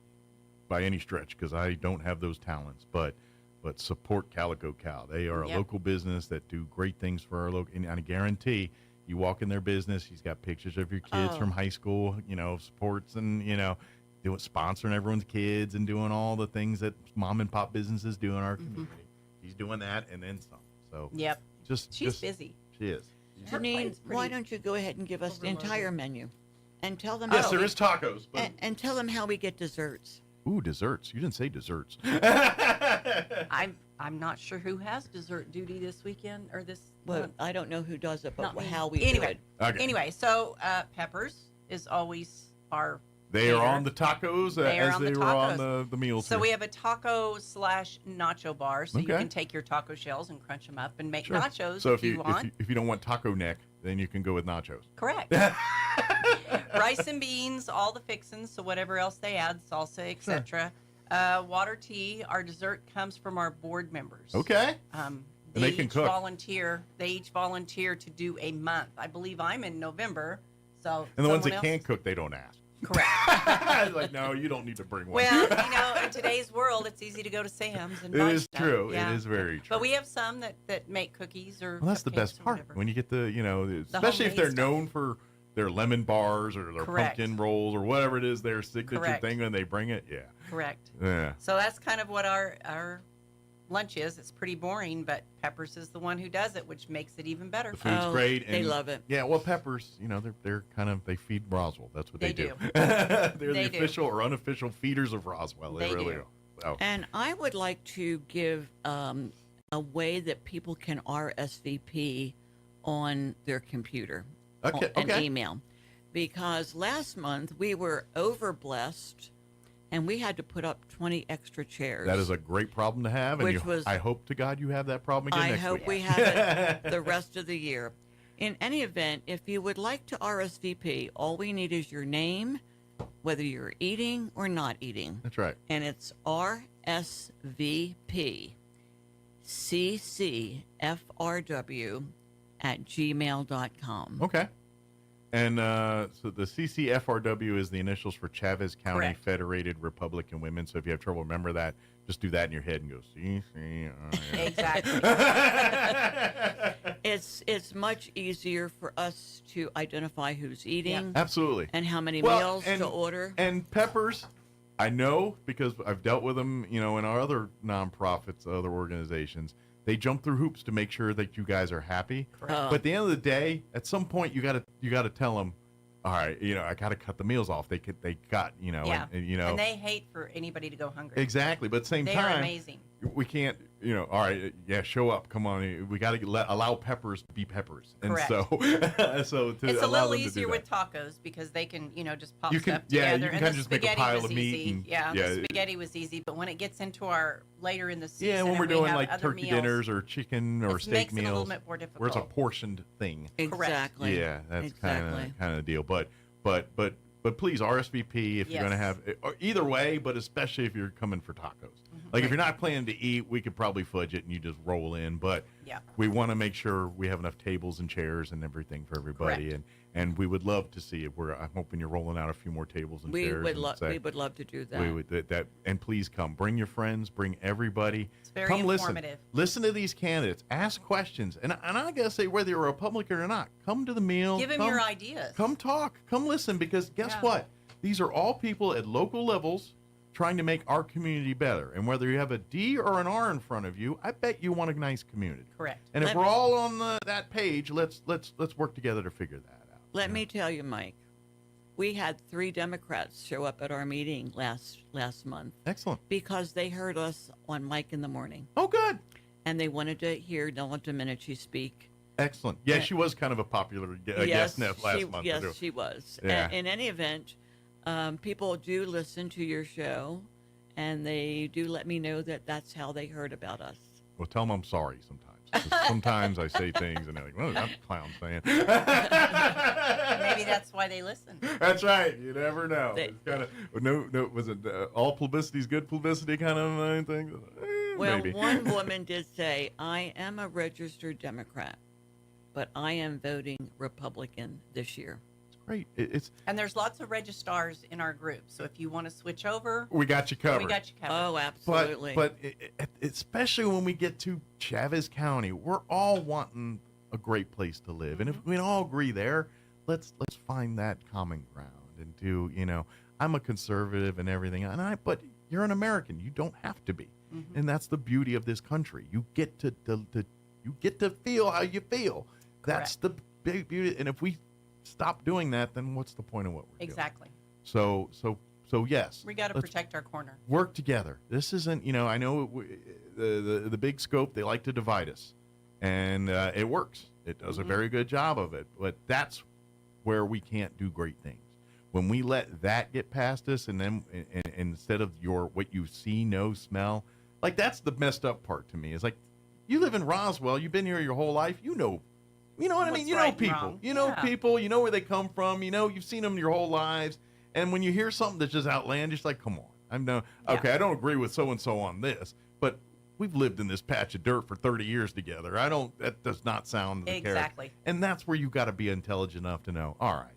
by any stretch because I don't have those talents, but support Calico Cow. They are a local business that do great things for our local. And I guarantee you walk in their business, she's got pictures of your kids from high school, sports and, doing sponsoring everyone's kids and doing all the things that mom and pop businesses do in our community. He's doing that and then some. So she's busy. She is. Janine, why don't you go ahead and give us the entire menu and tell them Yes, there is tacos. But... And tell them how we get desserts. Ooh, desserts. You didn't say desserts. I'm not sure who has dessert duty this weekend or this. Well, I don't know who does it, but Not me. how we Anyway. do it. Okay. Anyway, so Peppers is always our. They are on the tacos as they were on the meals. So here. we have a taco / nacho bar, so you can take your taco shells and crunch them up and make nachos So if you want. If you don't want taco neck, then you can go with nachos. Correct. Rice and beans, all the fixins, so whatever else they add, salsa, etc. Water, tea. Our dessert comes from our board members. Okay. They can cook. They each volunteer to do a month. I believe I'm in November. So And the ones that can't cook, they don't ask. Correct. Like, no, you don't need to bring one. Well, in today's world, it's easy to go to Sam's and buy It is stuff. true. Yeah. It is very true. But we have some that make cookies or. Well, that's the best cupcakes or part whatever. when you get especially if they're homemade known for their lemon bars or their Correct. pumpkin rolls or whatever it is, their signature Correct. thing when they bring it. Yeah. Correct. Yeah. So that's kind of what our lunch is. It's pretty boring, but Peppers is the one who does it, which makes it even better. The food's great. They love it. Yeah, well, Peppers, they're they feed Roswell. That's what they do. do. They're They the do. official or unofficial feeders of Roswell. They really do. are. So. And I would like to give a way that people can RSVP on their computer, an email. Because last month we were overblessed and we had to put up 20 extra chairs. That is a great problem to have, and I hope to God you have that problem again next week. I hope we have it the rest of the year. In any event, if you would like to RSVP, all we need is your name, whether you're eating or not eating. That's right. And it's RSVP ccfrw@gmail.com. Okay. And so the CCFRW is the initials for Chavez County Correct. Federated Republican Women. So if you have trouble remember that, just do that in your head and go, Exactly. It's much easier for us to identify who's eating. Absolutely. And how many Well, meals to order. And peppers, I know because I've dealt with them, in our other nonprofits, other organizations. They jump through hoops to make sure that you guys are happy. Correct. But at the end of the day, at some point you gotta tell them, all right, I gotta cut the meals off. And they hate for anybody to go hungry. Exactly, but at the same they time, are amazing. We can't, all right, show up, come on. We got to allow peppers to be peppers. And Correct. so It's a allow little them to do easier that. with tacos because they can, just pop You can- stuff yeah, together. you can and kinda the just make a spaghetti pile was of meat easy. and- yeah, yeah. the spaghetti was easy. But when it gets into our later in the season, Yeah, when we're and we doing have like other turkey meals, dinners or chicken or it steak makes it a meals, little bit more difficult. where it's a portioned thing. Exactly. Yeah, that's Exactly. kind of the deal. But please RSVP if you're going to have, or either way, but especially if you're coming for tacos. Like if you're not planning to eat, we could probably fudge it and you just roll in. But we want to make sure we have enough tables and chairs and everything for everybody. Correct. And we would love to see it. I'm hoping you're rolling out a few more tables and We chairs. would and love to do that. we would and please come. Bring your friends. Bring everybody. It's very come informative. Listen to these candidates. Ask questions. And I gotta say, whether you're a Republican or not, come to the meal. Give them come, your ideas. Come talk. Come listen. Because guess what? These are all people at local levels trying to make our community better. And whether you have a D or an R in front of you, I bet you want a nice community. Correct. And if we're all on that page, let's work together to figure that out. Let me tell you, Mike, we had 3 Democrats show up at our meeting last month. Excellent. Because they heard us on Mike in the Morning. Oh, good. And they wanted to hear Nola Domenici speak. Excellent. Yeah, she was kind of a popular guest last month. Yes, she was. Yeah. In any event, people do listen to your show, and they do let me know that that's how they heard about us. Well, tell them I'm sorry sometimes. 'Cause sometimes I say things and they're like, "Well, that's a clown saying." Maybe that's why they listen. That's right. You never know. It's kind of no. Was it all publicity is good publicity kind of thing? Well, Maybe. one woman did say, "I am a registered Democrat, but I am voting Republican this year." Great. And there's lots of registrars in our group. So if you want to switch over, We got you covered. We got you covered. Oh, absolutely. But especially when we get to Chavez County, we're all wanting a great place to live, and if we all agree there, let's find that common ground and do. I'm a conservative and everything, but you're an American. You don't have to be, and that's the beauty of this country. You get to feel how you feel. That's the big beauty. And if we stop doing that, then what's the point of what we're doing? Exactly. So yes, We got to let's protect our corner. work together. This isn't, I know the big scope, they like to divide us, and it works. It does a very good job of it, but that's where we can't do great things. When we let that get past us, and then and instead of what you see, know, smell, like that's the messed up part to me. Is like, you live in Roswell, you've been here your whole life, you know what I mean? You know people. You know people. You know where they come from. You've seen them your whole lives. And when you hear something that's just outlandish, like, come on. Okay, I don't agree with so-and-so on this, but we've lived in this patch of dirt for 30 years together. That does not sound the Exactly. character. And that's where you got to be intelligent enough to know, all right,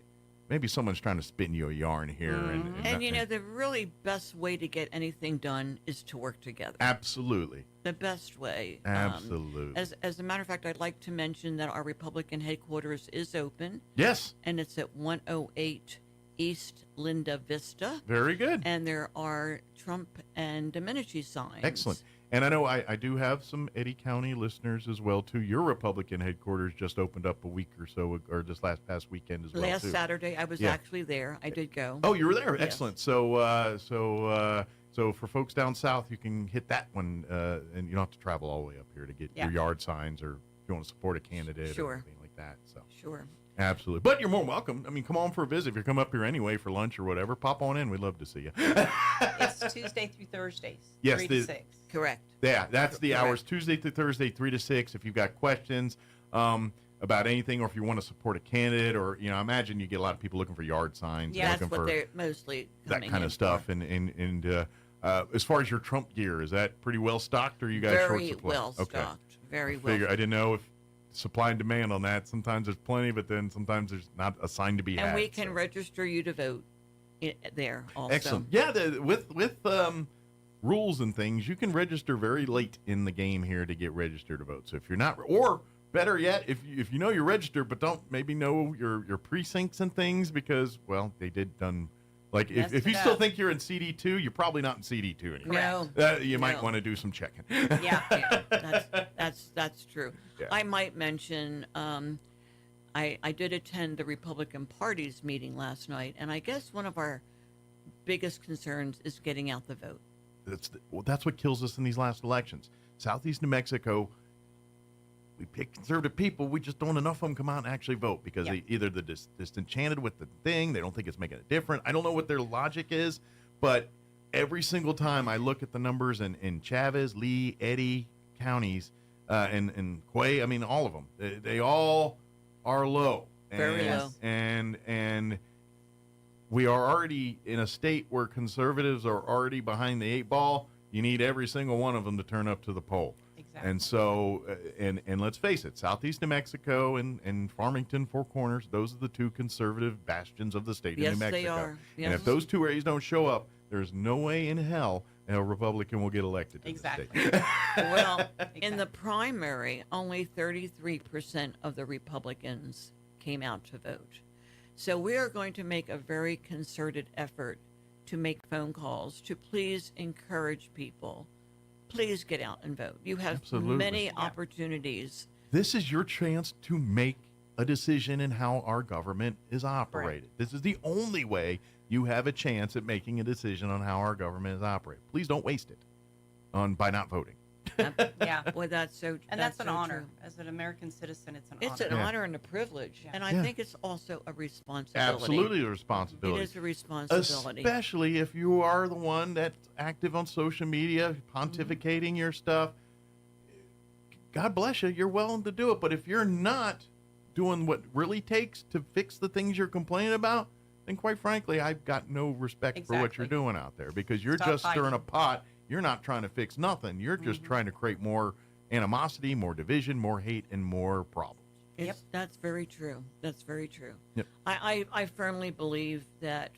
maybe someone's trying to spin you a yarn here. And the really best way to get anything done is to work together. Absolutely. The best way. Absolutely. As a matter of fact, I'd like to mention that our Republican headquarters is open. Yes. And it's at 108 East Linda Vista. Very good. And there are Trump and Domenici signs. Excellent. And I know I do have some Eddy County listeners as well, too. Your Republican headquarters just opened up a week or so, or just past weekend as well, Last too. Saturday, I was actually there. I did go. Oh, you were there. Yes. Excellent. So for folks down south, you can hit that one, and you don't have to travel all the way up here to get your yard signs, or if you want to support a candidate Sure. or anything like that. So Sure. Absolutely. But you're more welcome. I mean, come on for a visit. If you come up here anyway for lunch or whatever, pop on in. We'd love to see you. It's Tuesday through Thursdays, Yes, 3 to 6. Correct. Yeah, that's the Correct. hours, Tuesday through Thursday, 3 to 6. If you've got questions about anything, or if you want to support a candidate, or, I imagine you get a lot of people looking for yard signs. Yeah, looking that's what for they're mostly that coming kind in of stuff. for. And as far as your Trump gear, is that pretty well stocked, or are you guys Very short supply? well Okay. stocked. Very I well. I didn't know if supply and demand on that. Sometimes there's plenty, but then sometimes there's not a sign to be had. And we can register you to vote there also. Excellent. Yeah, with rules and things, you can register very late in the game here to get registered to vote. So if you're not, or better yet, if you know you're registered but don't maybe know your precincts and things, because, well, they did done. Like, if you still think you're in CD2, you're probably not in CD2 anymore. No. You might want to do some checking. Yeah, that's true. Yeah. I might mention I did attend the Republican Party's meeting last night, and I guess one of our biggest concerns is getting out the vote. That's what kills us in these last elections. Southeast New Mexico, we pick conservative people. We just don't enough of them come out and actually vote because they either they're disenchanted with the thing. They don't think it's making a difference. I don't know what their logic is, but every single time I look at the numbers in Chavez, Lee, Eddy counties, and Quay, I mean, all of them, they all are low. Very low. And we are already in a state where conservatives are already behind the 8 ball. You need every single one of them to turn up to the poll. Exactly. And so, and let's face it, Southeast New Mexico and Farmington, Four Corners, those are the two conservative bastions of the state of New Mexico. Yes, they are. Yes. And if those two areas don't show up, there's no way in hell a Republican will get elected to the state. Well, in the primary, only 33% of the Republicans came out to vote. So we are going to make a very concerted effort to make phone calls to please encourage people. Please get out and vote. You have many opportunities. This is your chance to make a decision in how our government is operated. This is the only way you have a chance at making a decision on how our government is operated. Please don't waste it by not voting. Yeah. Well, that's so. And that's an so honor. true. As an American citizen, it's an It's honor. an honor and a privilege, and I think it's also a responsibility. Absolutely a responsibility. It is a responsibility. Especially if you are the one that's active on social media, pontificating your stuff. God bless you. You're willing to do it. But if you're not doing what really takes to fix the things you're complaining about, then quite frankly, I've got no respect for what you're doing out there, because you're Stop just stirring fighting. a pot. You're not trying to fix nothing. You're just trying to create more animosity, more division, more hate, and more problems. That's very true. That's very true. Yep. I firmly believe that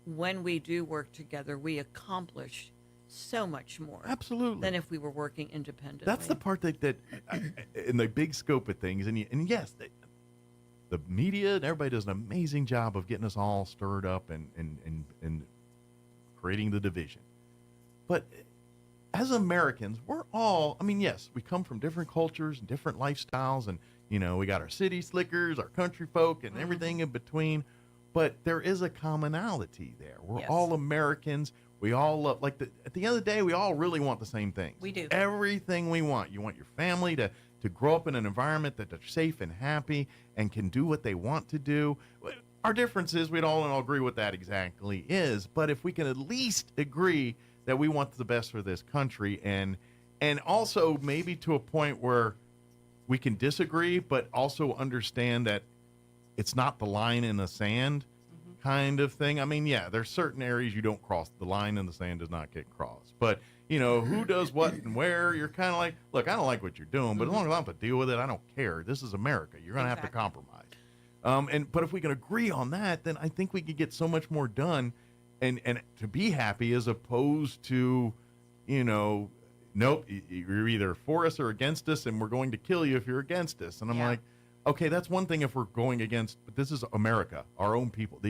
when we do work together, we accomplish so much more. Absolutely. Than if we were working independently. That's the part that in the big scope of things, and yes, the media and everybody does an amazing job of getting us all stirred up and creating the division. But as Americans, we're all, I mean, yes, we come from different cultures and different lifestyles, and, we got our city slickers, our country folk, and everything in between, but there is a commonality there. We're all Americans. We all love, at the end of the day, we all really want the same things. We do. Everything we want. You want your family to grow up in an environment that they're safe and happy and can do what they want to do. Our difference is we don't all agree what that exactly is, but if we can at least agree that we want the best for this country, and also maybe to a point where we can disagree, but also understand that it's not the line in the sand kind of thing. I mean, yeah, there's certain areas you don't cross. The line in the sand does not get crossed. But, who does what and where, you're kind of like, look, I don't like what you're doing, but as long as I don't have to deal with it, I don't care. This is America. You're going to have to compromise. But if we can agree on that, then I think we could get so much more done and to be happy, as opposed to, nope, you're either for us or against us, and we're going to kill you if you're against us. And I'm like, okay, that's one thing if we're going against, but this is America, our own people.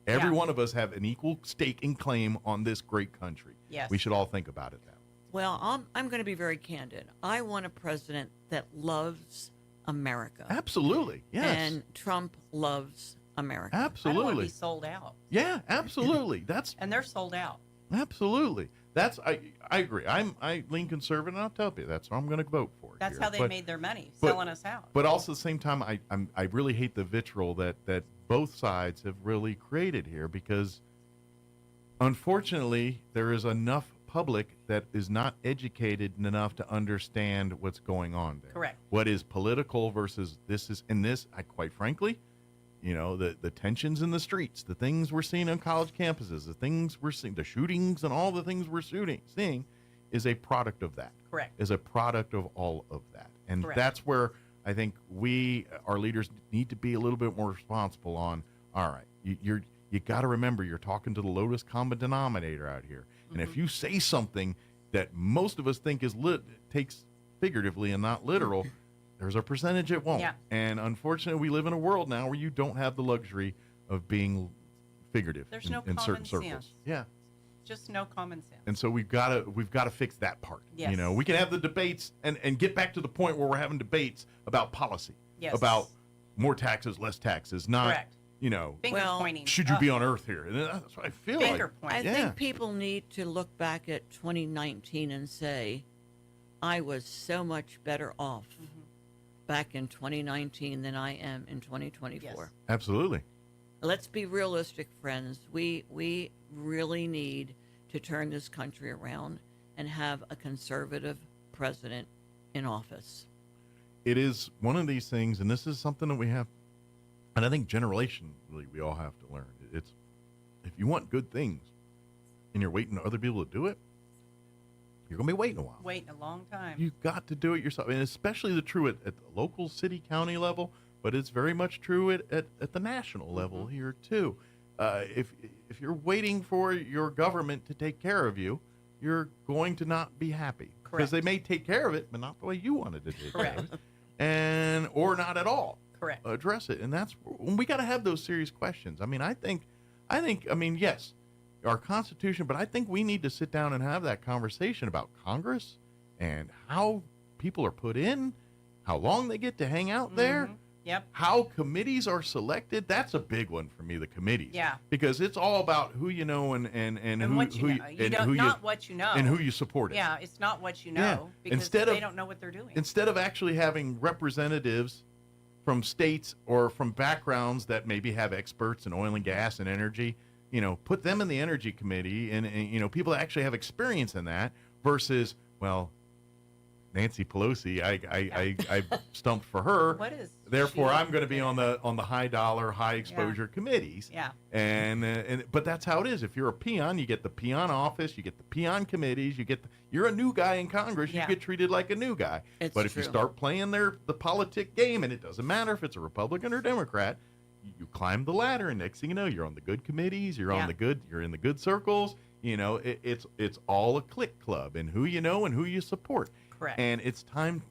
Every one of us have an equal stake and claim on this great country. Yes. We should all think about it that way. Well, I'm going to be very candid. I want a president that loves America. Absolutely, yes. And Trump loves America. Absolutely. I don't want to be sold out. Yeah, absolutely. And they're sold out. Absolutely. I agree. I lean conservative, and I'll tell you that's what I'm going to vote for. That's here. how they made their money, selling us out. But also at the same time, I really hate the vitriol that both sides have really created here, because unfortunately there is enough public that is not educated enough to understand what's going on there. Correct. What is political versus this is, and this, I quite frankly, the tensions in the streets, the things we're seeing on college campuses, the things we're seeing, the shootings and all the things we're seeing is a product of that. Correct. Is a product of all of that. And Correct. that's where I think our leaders need to be a little bit more responsible on, all right, you got to remember you're talking to the lowest common denominator out here. And if you say something that most of us think takes figuratively and not literal, there's a percentage it won't. Yeah. And unfortunately, we live in a world now where you don't have the luxury of being figurative There's no in certain common circles. sense. Yeah. Just no common sense. And so we've got to fix that part. Yes. We can have the debates and get back to the point where we're having debates about policy, Yes. about more taxes, less taxes, not Correct. Finger pointing. should you be on Earth here? And that's what I feel Finger like. pointing. I think people need to look back at 2019 and say, I was so much better off back in 2019 than I am in 2024. Yes. Absolutely. Let's be realistic, friends. We really need to turn this country around and have a conservative president in office. It is one of these things, and this is something that we have, and I think generationally we all have to learn. It's if you want good things and you're waiting for other people to do it, you're going to be waiting a while. Waiting a long time. You've got to do it yourself, and especially true at the local city, county level, but it's very much true at the national level here too. If you're waiting for your government to take care of you, you're going to not be happy. Because they may take care of it, but not the way you wanted to take care of it, or not at all. Correct. Address it, and that's when we got to have those serious questions. I think, yes, our Constitution, but I think we need to sit down and have that conversation about Congress and how people are put in, how long they get to hang out there. Yep. How committees are selected. That's a big one for me, the committees. Yeah. Because it's all about who you know and who what you know. You don't, not what you know. And who you support. Yeah, it's not what you know because they don't know what they're doing. Instead of actually having representatives from states or from backgrounds that maybe have experts in oil and gas and energy, put them in the energy committee and people that actually have experience in that versus, well, Nancy Pelosi, I stumped for her. What is? Therefore, I'm going to be on the high dollar, high exposure committees. Yeah. But that's how it is. If you're a peon, you get the peon office, you get the peon committees, you're a new guy in Congress, you get treated like a new guy. But if you start playing the politic game, and it doesn't matter if it's a Republican or Democrat, you climb the ladder, and next thing you know, you're on the good committees, you're in the good circles. It's all a clique club, and who you know and who you support. Correct. And it's time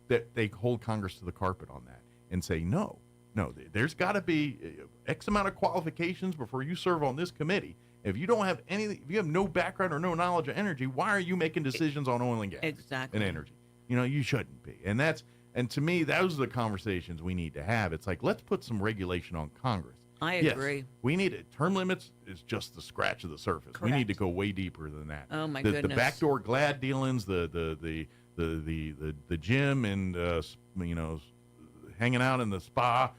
that they hold Congress to the carpet on that and say, no, there's got to be X amount of qualifications before you serve on this committee. If you don't have if you have no background or no knowledge of energy, why are you making decisions on oil and gas and energy? You shouldn't be. And to me, those are the conversations we need to have. It's like, let's put some regulation on Congress. I agree. We need it. Term limits is just the scratch of the surface. Correct. We need to go way deeper than that. Oh my goodness. goodness. The backdoor glad dealings, the gym and hanging out in the spa,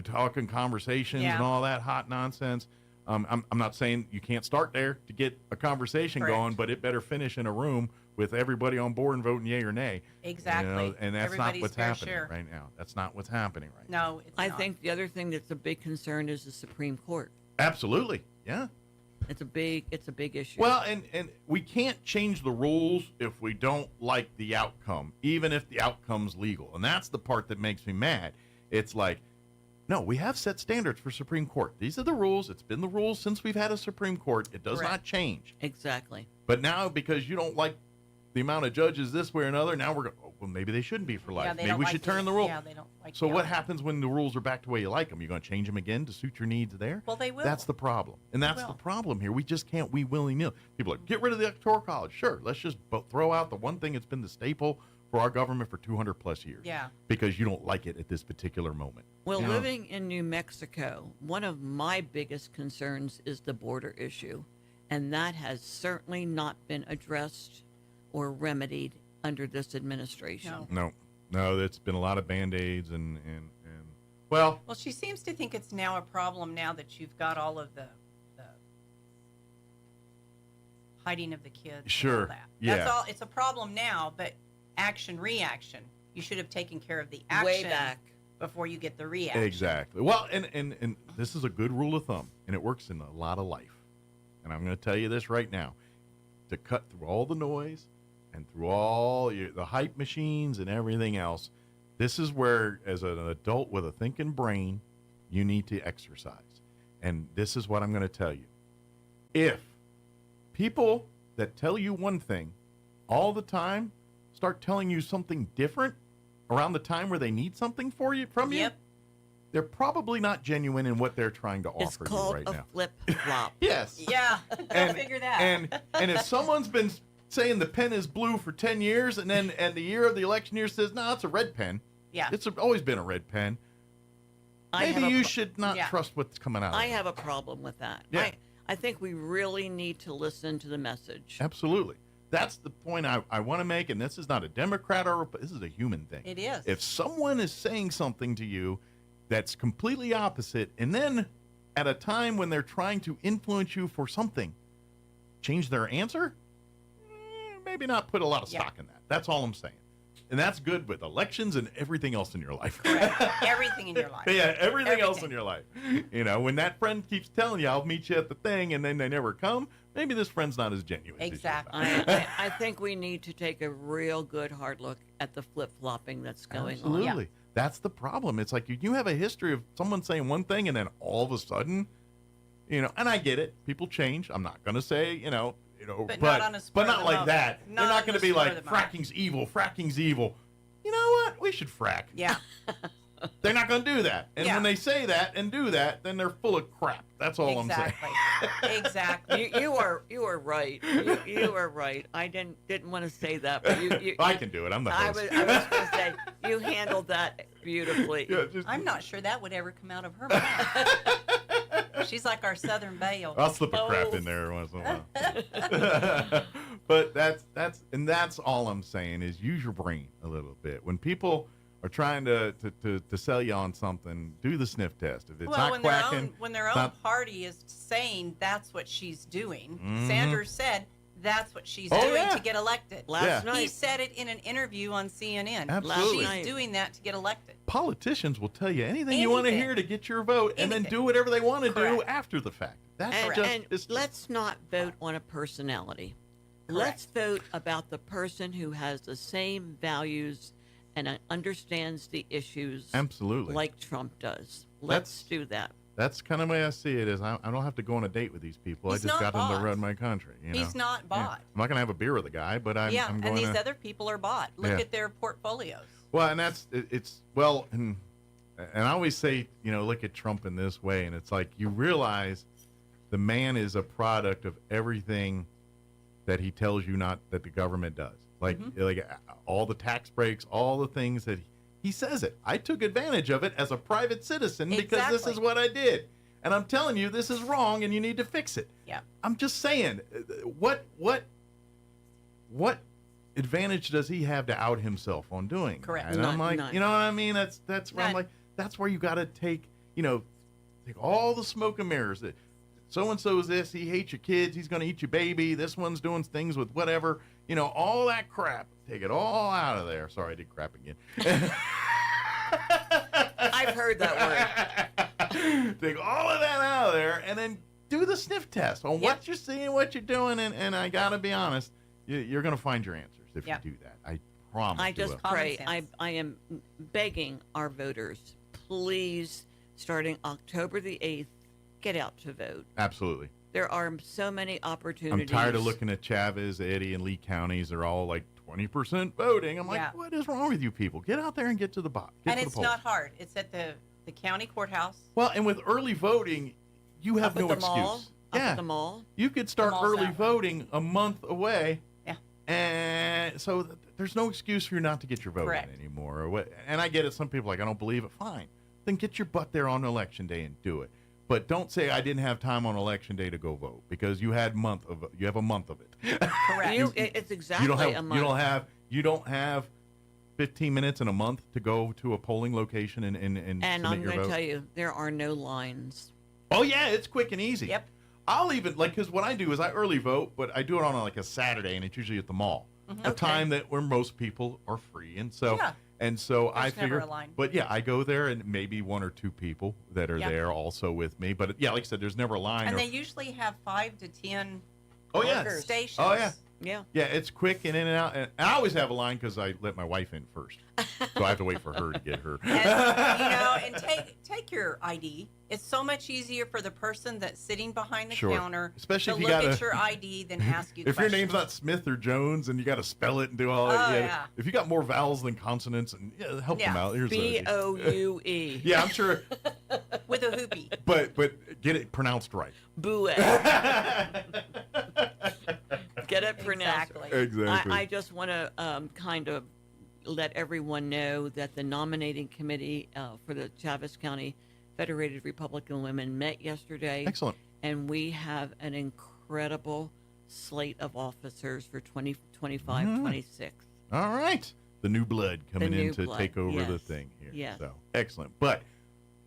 talking conversations and all that hot nonsense. I'm not saying you can't start there to get a conversation going, but it better finish in a room with everybody on board and voting yay or nay. Exactly. And that's not what's happening share. right now. That's not what's happening right now. No, it's I not. think the other thing that's a big concern is the Supreme Court. Absolutely. Yeah. It's a big issue. Well, and we can't change the rules if we don't like the outcome, even if the outcome's legal. And that's the part that makes me mad. It's like, no, we have set standards for Supreme Court. These are the rules. It's been the rules since we've had a Supreme Court. It does not change. Exactly. But now, because you don't like the amount of judges this way or another, now we're going, well, maybe they shouldn't be for life. Maybe we should turn the rule. Yeah, they don't like So what happens when the rules are back to the way you like them? You're going to change them again to suit your needs there? Well, they will. That's the problem. And that's the problem here. We just can't willy-nilly. People are like, get rid of the Electoral College. Sure, let's just throw out the one thing that's been the staple for our government for 200 plus years. Yeah. Because you don't like it at this particular moment. Well, living in New Mexico, one of my biggest concerns is the border issue. And that has certainly not been addressed or remedied under this administration. No, it's been a lot of Band-Aids and well, she seems to think it's now a problem now that you've got all of the hiding of the kids. Sure. And all that. That's all. It's a problem now, but action, reaction. You should have taken care of the action Way back before you get the reaction. Exactly. Well, and this is a good rule of thumb, and it works in a lot of life. And I'm going to tell you this right now. To cut through all the noise and through all the hype machines and everything else, this is where, as an adult with a thinking brain, you need to exercise. And this is what I'm going to tell you. If people that tell you one thing all the time start telling you something different around the time where they need something from you, they're probably not genuine in what they're trying to offer you right now. It's called a flip-flop. Yes. Yeah, I'll figure that. And if someone's been saying the pen is blue for 10 years and the year of the election year says, no, it's a red pen. Yeah. It's always been a red pen. Maybe you should not trust what's coming out of it. I have a problem with that. Yeah. I think we really need to listen to the message. Absolutely. That's the point I want to make, and this is not a Democrat this is a human thing. It is. If someone is saying something to you that's completely opposite, and then at a time when they're trying to influence you for something, change their answer, maybe not put a lot of stock in that. That's all I'm saying. And that's good with elections and everything else in your life. Everything in your life. Yeah, everything else in your life. When that friend keeps telling you, I'll meet you at the thing, and then they never come, maybe this friend's not as genuine. Exactly. I think we need to take a real good hard look at the flip-flopping that's going on. Absolutely. That's the problem. It's like you have a history of someone saying one thing, and then all of a sudden, and I get it. People change. I'm not going to say, but not on a spur but not of the like moment. that. Not They're not on going to the be spur like, of the moment. fracking's evil, fracking's evil. You know what? We should frack. Yeah. They're not going to do that. And when they say that and do that, then they're full of crap. That's all I'm saying. Exactly. You are right. You are right. I didn't want to say that, but you I can do it. I'm the host. I was going to say you handled that beautifully. I'm not sure that would ever come out of her mouth. She's like our Southern Belle. I'll slip a crap in there once in a while. But that's all I'm saying is use your brain a little bit. When people are trying to sell you on something, do the sniff test. If it's not quacking, when their own party is saying that's what she's doing, Sanders said that's what she's doing to get elected. Last night. He said it in an interview on CNN. Absolutely. She's doing that to get elected. Politicians will tell you anything you want to hear to get your vote, and then do whatever they want to do after the fact. That's and let's not vote on a personality. Let's vote about the person who has the same values and understands the issues. Absolutely. Like Trump does. Let's do that. That's kind of the way I see it. Is I don't have to go on a date with these people. He's I just not got them bought. to run my country. He's not bought. I'm not going to have a beer with the guy, but I'm going and these to. other people are bought. Look at their portfolios. Well, and and I always say, look at Trump in this way, and it's like you realize the man is a product of everything that he tells you that the government does. Like all the tax breaks, all the things that he says it. I took advantage of it as a private citizen because this is what I did. And I'm telling you, this is wrong and you need to fix it. Yeah. I'm just saying, what advantage does he have to out himself on doing Correct. that? And I'm like, None. you know what I mean? That's where I'm like, that's where you got to take all the smoke and mirrors. So-and-so is this, he hates your kids, he's going to eat your baby, this one's doing things with whatever, all that crap. Take it all out of there. Sorry, I did crap again. I've heard that word. Take all of that out of there and then do the sniff test on what you're seeing, what you're doing, and I got to be honest, you're going to find your answers if you do that. I promise. I just pray. I am begging our voters, please, starting October the 8th, get out to vote. Absolutely. There are so many opportunities. I'm tired of looking at Chavez, Eddy, and Lee counties. They're all like 20% voting. I'm like, what is wrong with you people? Get out there and get to the bot. And it's not hard. It's at the county courthouse. Well, and with early voting, you have no excuse. Up at the mall. You could start early voting a month away. Yeah. And so there's no excuse for you not to get your vote Correct. in anymore. And I get it. Some people are like, I don't believe it. Fine. Then get your butt there on election day and do it. But don't say I didn't have time on election day to go vote, because you have a month of it. Correct. It's exactly a month. You don't have 15 minutes in a month to go to a polling location and And submit I'm your going to vote. tell you, there are no lines. Oh yeah, it's quick and easy. Yep. I'll even because what I do is I early vote, but I do it on like a Saturday, and it's usually at the mall, a time where most people are free, and so I There's never figure. a line. But yeah, I go there, and maybe one or two people that are there also with me. But yeah, like I said, there's never a line. And they usually have 5 to 10 yeah, stations. oh yeah. Yeah. Yeah, it's quick and in and out. And I always have a line because I let my wife in first, so I have to wait for her to get her. And take your ID. It's so much easier for the person that's sitting behind the counter Especially to if you look gotta, at your ID than ask you if questions. your name's not Smith or Jones and you got to spell it and do all that. Yeah. If you got more vowels than consonants, and help them out. Here's Boue. Yeah, I'm sure. With a hoopy. But get it pronounced right. Boo. Get it pronounced. Exactly. I just want to kind of let everyone know that the nominating committee for the Chaves County Federated Republican Women met yesterday. Excellent. And we have an incredible slate of officers for 2025, 26. All right. The new blood coming The new in to blood, take over the yes. thing here. Yes. So excellent. But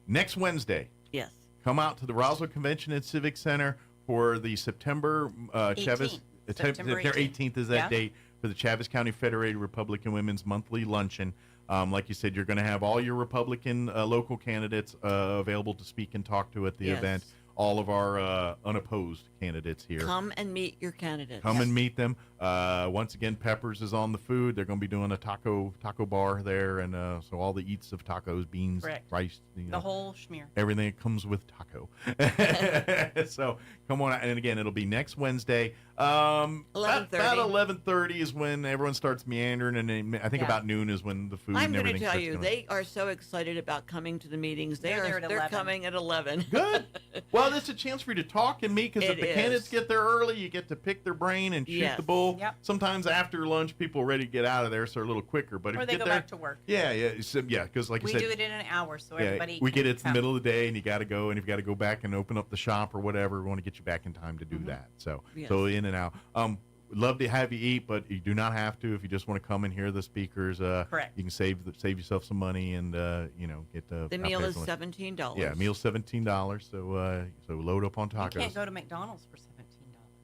next Wednesday, Yes. come out to the Roswell Convention and Civic Center for the September Chaves. September 18th is that date for the Chaves County Federated Republican Women's Monthly Luncheon. Like you said, you're going to have all your Republican local candidates available to speak and talk to at the event. All of our unopposed candidates here. Come and meet your candidates. Come and meet them. Once again, Peppers is on the food. They're going to be doing a taco bar there, and so all the eats of tacos, beans, rice, the whole schmear. Everything that comes with taco. So come on out. And again, it'll be next Wednesday. 11:30. About 11:30 is when everyone starts meandering, and then I think about noon is when the food I'm and going to everything tell starts you, coming. they are so excited about coming to the meetings. They're Coming at 11. Good. Well, it's a chance for you to talk and meet, because if It the is. candidates get there early, you get to pick their brain and shoot Yes. the bull. Yep. Sometimes after lunch, people are ready to get out of there, so they're a little quicker. But if Or you they get go there, back to work. Because like We you said, do it in an hour, so yeah, everybody we can get it's the come. middle of the day, and you got to go, and if you got to go back and open up the shop or whatever, we want to get you back in time to do that. So Yes. so in and out. Love to have you eat, but you do not have to if you just want to come and hear the speakers. Correct. You can save yourself some money and get The meal is $17. Yeah, meal's $17. So load up on tacos. You can't go to McDonald's for $17.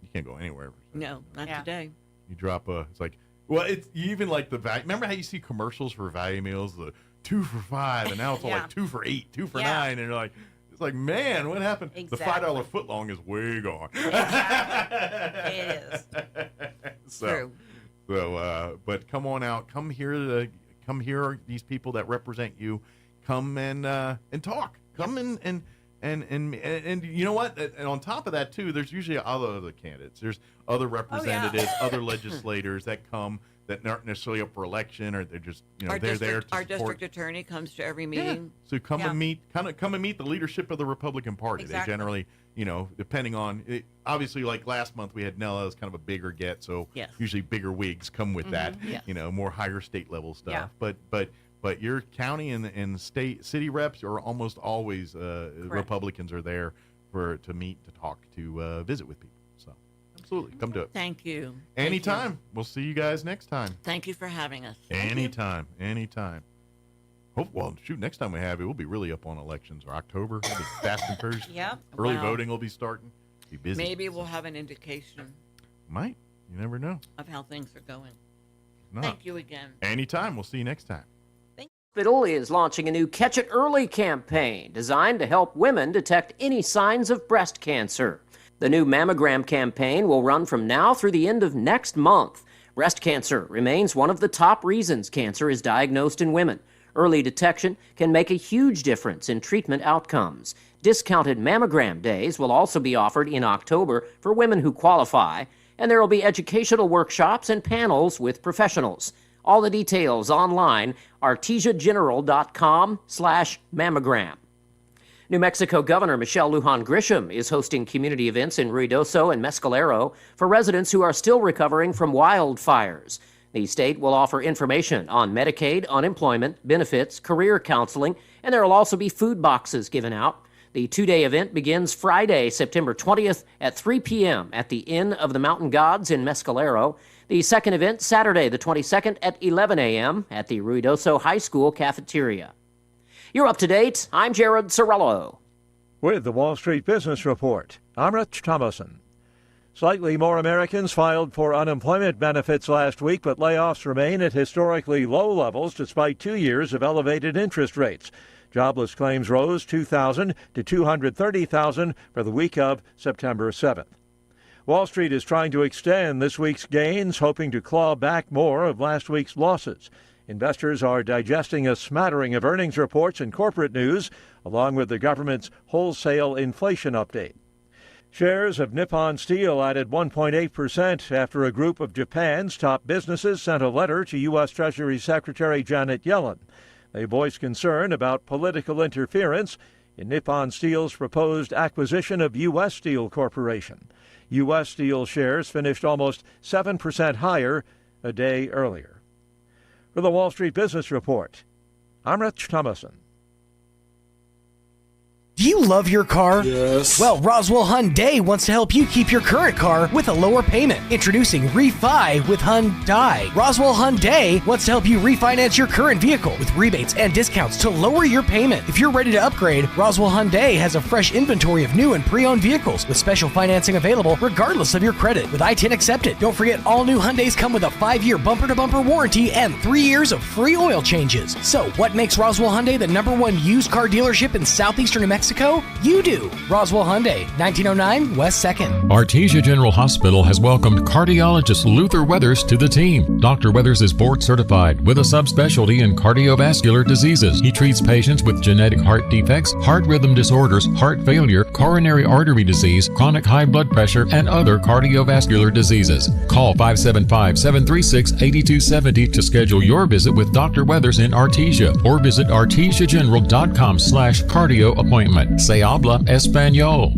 You can't go anywhere. No, not today. You drop it's like, well, it's even like the value. Remember how you see commercials for value meals, the 2 for $5, and now it's all like 2 for $8, 2 for $9, and you're like, it's like, man, what happened? Exactly. The $5 footlong is way gone. It is. True. So, but come on out, come hear these people that represent you, come and talk, come and you know what? And on top of that too, there's usually other candidates. There's other representatives, other legislators that come that aren't necessarily up for election, or they're just Our they're district, there to our support. district attorney comes to every meeting. So come and meet the leadership of the Republican Party. Exactly. They generally, depending on it, obviously, like last month we had Nella as kind of a bigger get, so usually bigger wigs come with that. Yes. More higher state level stuff. Yeah. But your county and city reps are almost always Republicans are there to meet, to talk, to visit with people. So absolutely, come do it. Thank you. Anytime. We'll see you guys next time. Thank you for having us. Anytime. Well, shoot, next time we have it, we'll be really up on elections, or October. We'll be fast and furious. Yep. Early Wow. voting will be starting. Be busy. Maybe we'll have an indication Might. You never know. of how things are going. No. Thank you again. Anytime. We'll see you next time. Hospital is launching a new Catch It Early campaign designed to help women detect any signs of breast cancer. The new mammogram campaign will run from now through the end of next month. Breast cancer remains one of the top reasons cancer is diagnosed in women. Early detection can make a huge difference in treatment outcomes. Discounted mammogram days will also be offered in October for women who qualify, and there will be educational workshops and panels with professionals. All the details online, artesiageneral.com/mammogram. New Mexico Governor Michelle Lujan Grisham is hosting community events in Ruidoso and Mescalero for residents who are still recovering from wildfires. The state will offer information on Medicaid, unemployment, benefits, career counseling, and there will also be food boxes given out. The two-day event begins Friday, September 20th at 3 p.m. at the Inn of the Mountain Gods in Mescalero. The second event, Saturday, the 22nd at 11 a.m. at the Ruidoso High School cafeteria. You're up to date. I'm Jared Sorello. With the Wall Street Business Report, I'm Rich Thomason. Slightly more Americans filed for unemployment benefits last week, but layoffs remain at historically low levels despite 2 years of elevated interest rates. Jobless claims rose 2,000 to 230,000 for the week of September 7th. Wall Street is trying to extend this week's gains, hoping to claw back more of last week's losses. Investors are digesting a smattering of earnings reports and corporate news, along with the government's wholesale inflation update. Shares of Nippon Steel added 1.8% after a group of Japan's top businesses sent a letter to U.S. Treasury Secretary Janet Yellen. They voiced concern about political interference in Nippon Steel's proposed acquisition of U.S. Steel Corporation. U.S. Steel shares finished almost 7% higher a day earlier. For the Wall Street Business Report, I'm Rich Thomason. Do you love your car? Yes. Well, Roswell Hyundai wants to help you keep your current car with a lower payment. Introducing Refi with Hyundai. Roswell Hyundai wants to help you refinance your current vehicle with rebates and discounts to lower your payment. If you're ready to upgrade, Roswell Hyundai has a fresh inventory of new and pre-owned vehicles with special financing available regardless of your credit with I-10 accepted. Don't forget, all new Hyundais come with a 5-year bumper-to-bumper warranty and 3 years of free oil changes. So, what makes Roswell Hyundai the #1 used car dealership in southeastern New Mexico? You do. Roswell Hyundai, 1909 West 2nd. Artesia General Hospital has welcomed cardiologist Luther Weathers to the team. Dr. Weathers is board certified with a subspecialty in cardiovascular diseases. He treats patients with genetic heart defects, heart rhythm disorders, heart failure, coronary artery disease, chronic high blood pressure, and other cardiovascular diseases. Call 575-736-8270 to schedule your visit with Dr. Weathers in Artesia or visit artesiageneral.com/cardio appointment. Se habla español.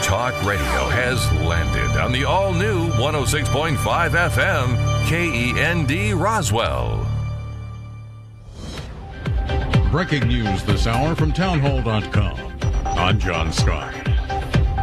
Talk radio has landed on the all-new 106.5 FM KEND Roswell. Breaking news this hour from townhall.com. I'm John Scott.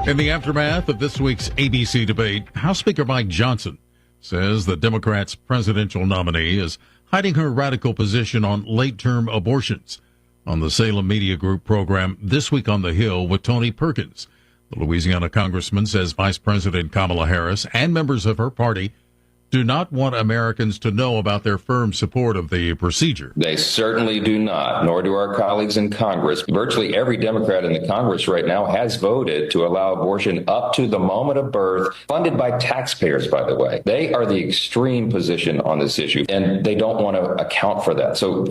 In the aftermath of this week's ABC debate, House Speaker Mike Johnson says the Democrats' presidential nominee is hiding her radical position on late-term abortions. On the Salem Media Group program This Week on the Hill with Tony Perkins, the Louisiana congressman says Vice President Kamala Harris and members of her party do not want Americans to know about their firm support of the procedure. They certainly do not, nor do our colleagues in Congress. Virtually every Democrat in the Congress right now has voted to allow abortion up to the moment of birth, funded by taxpayers, by the way. They are the extreme position on this issue, and they don't want to account for that. So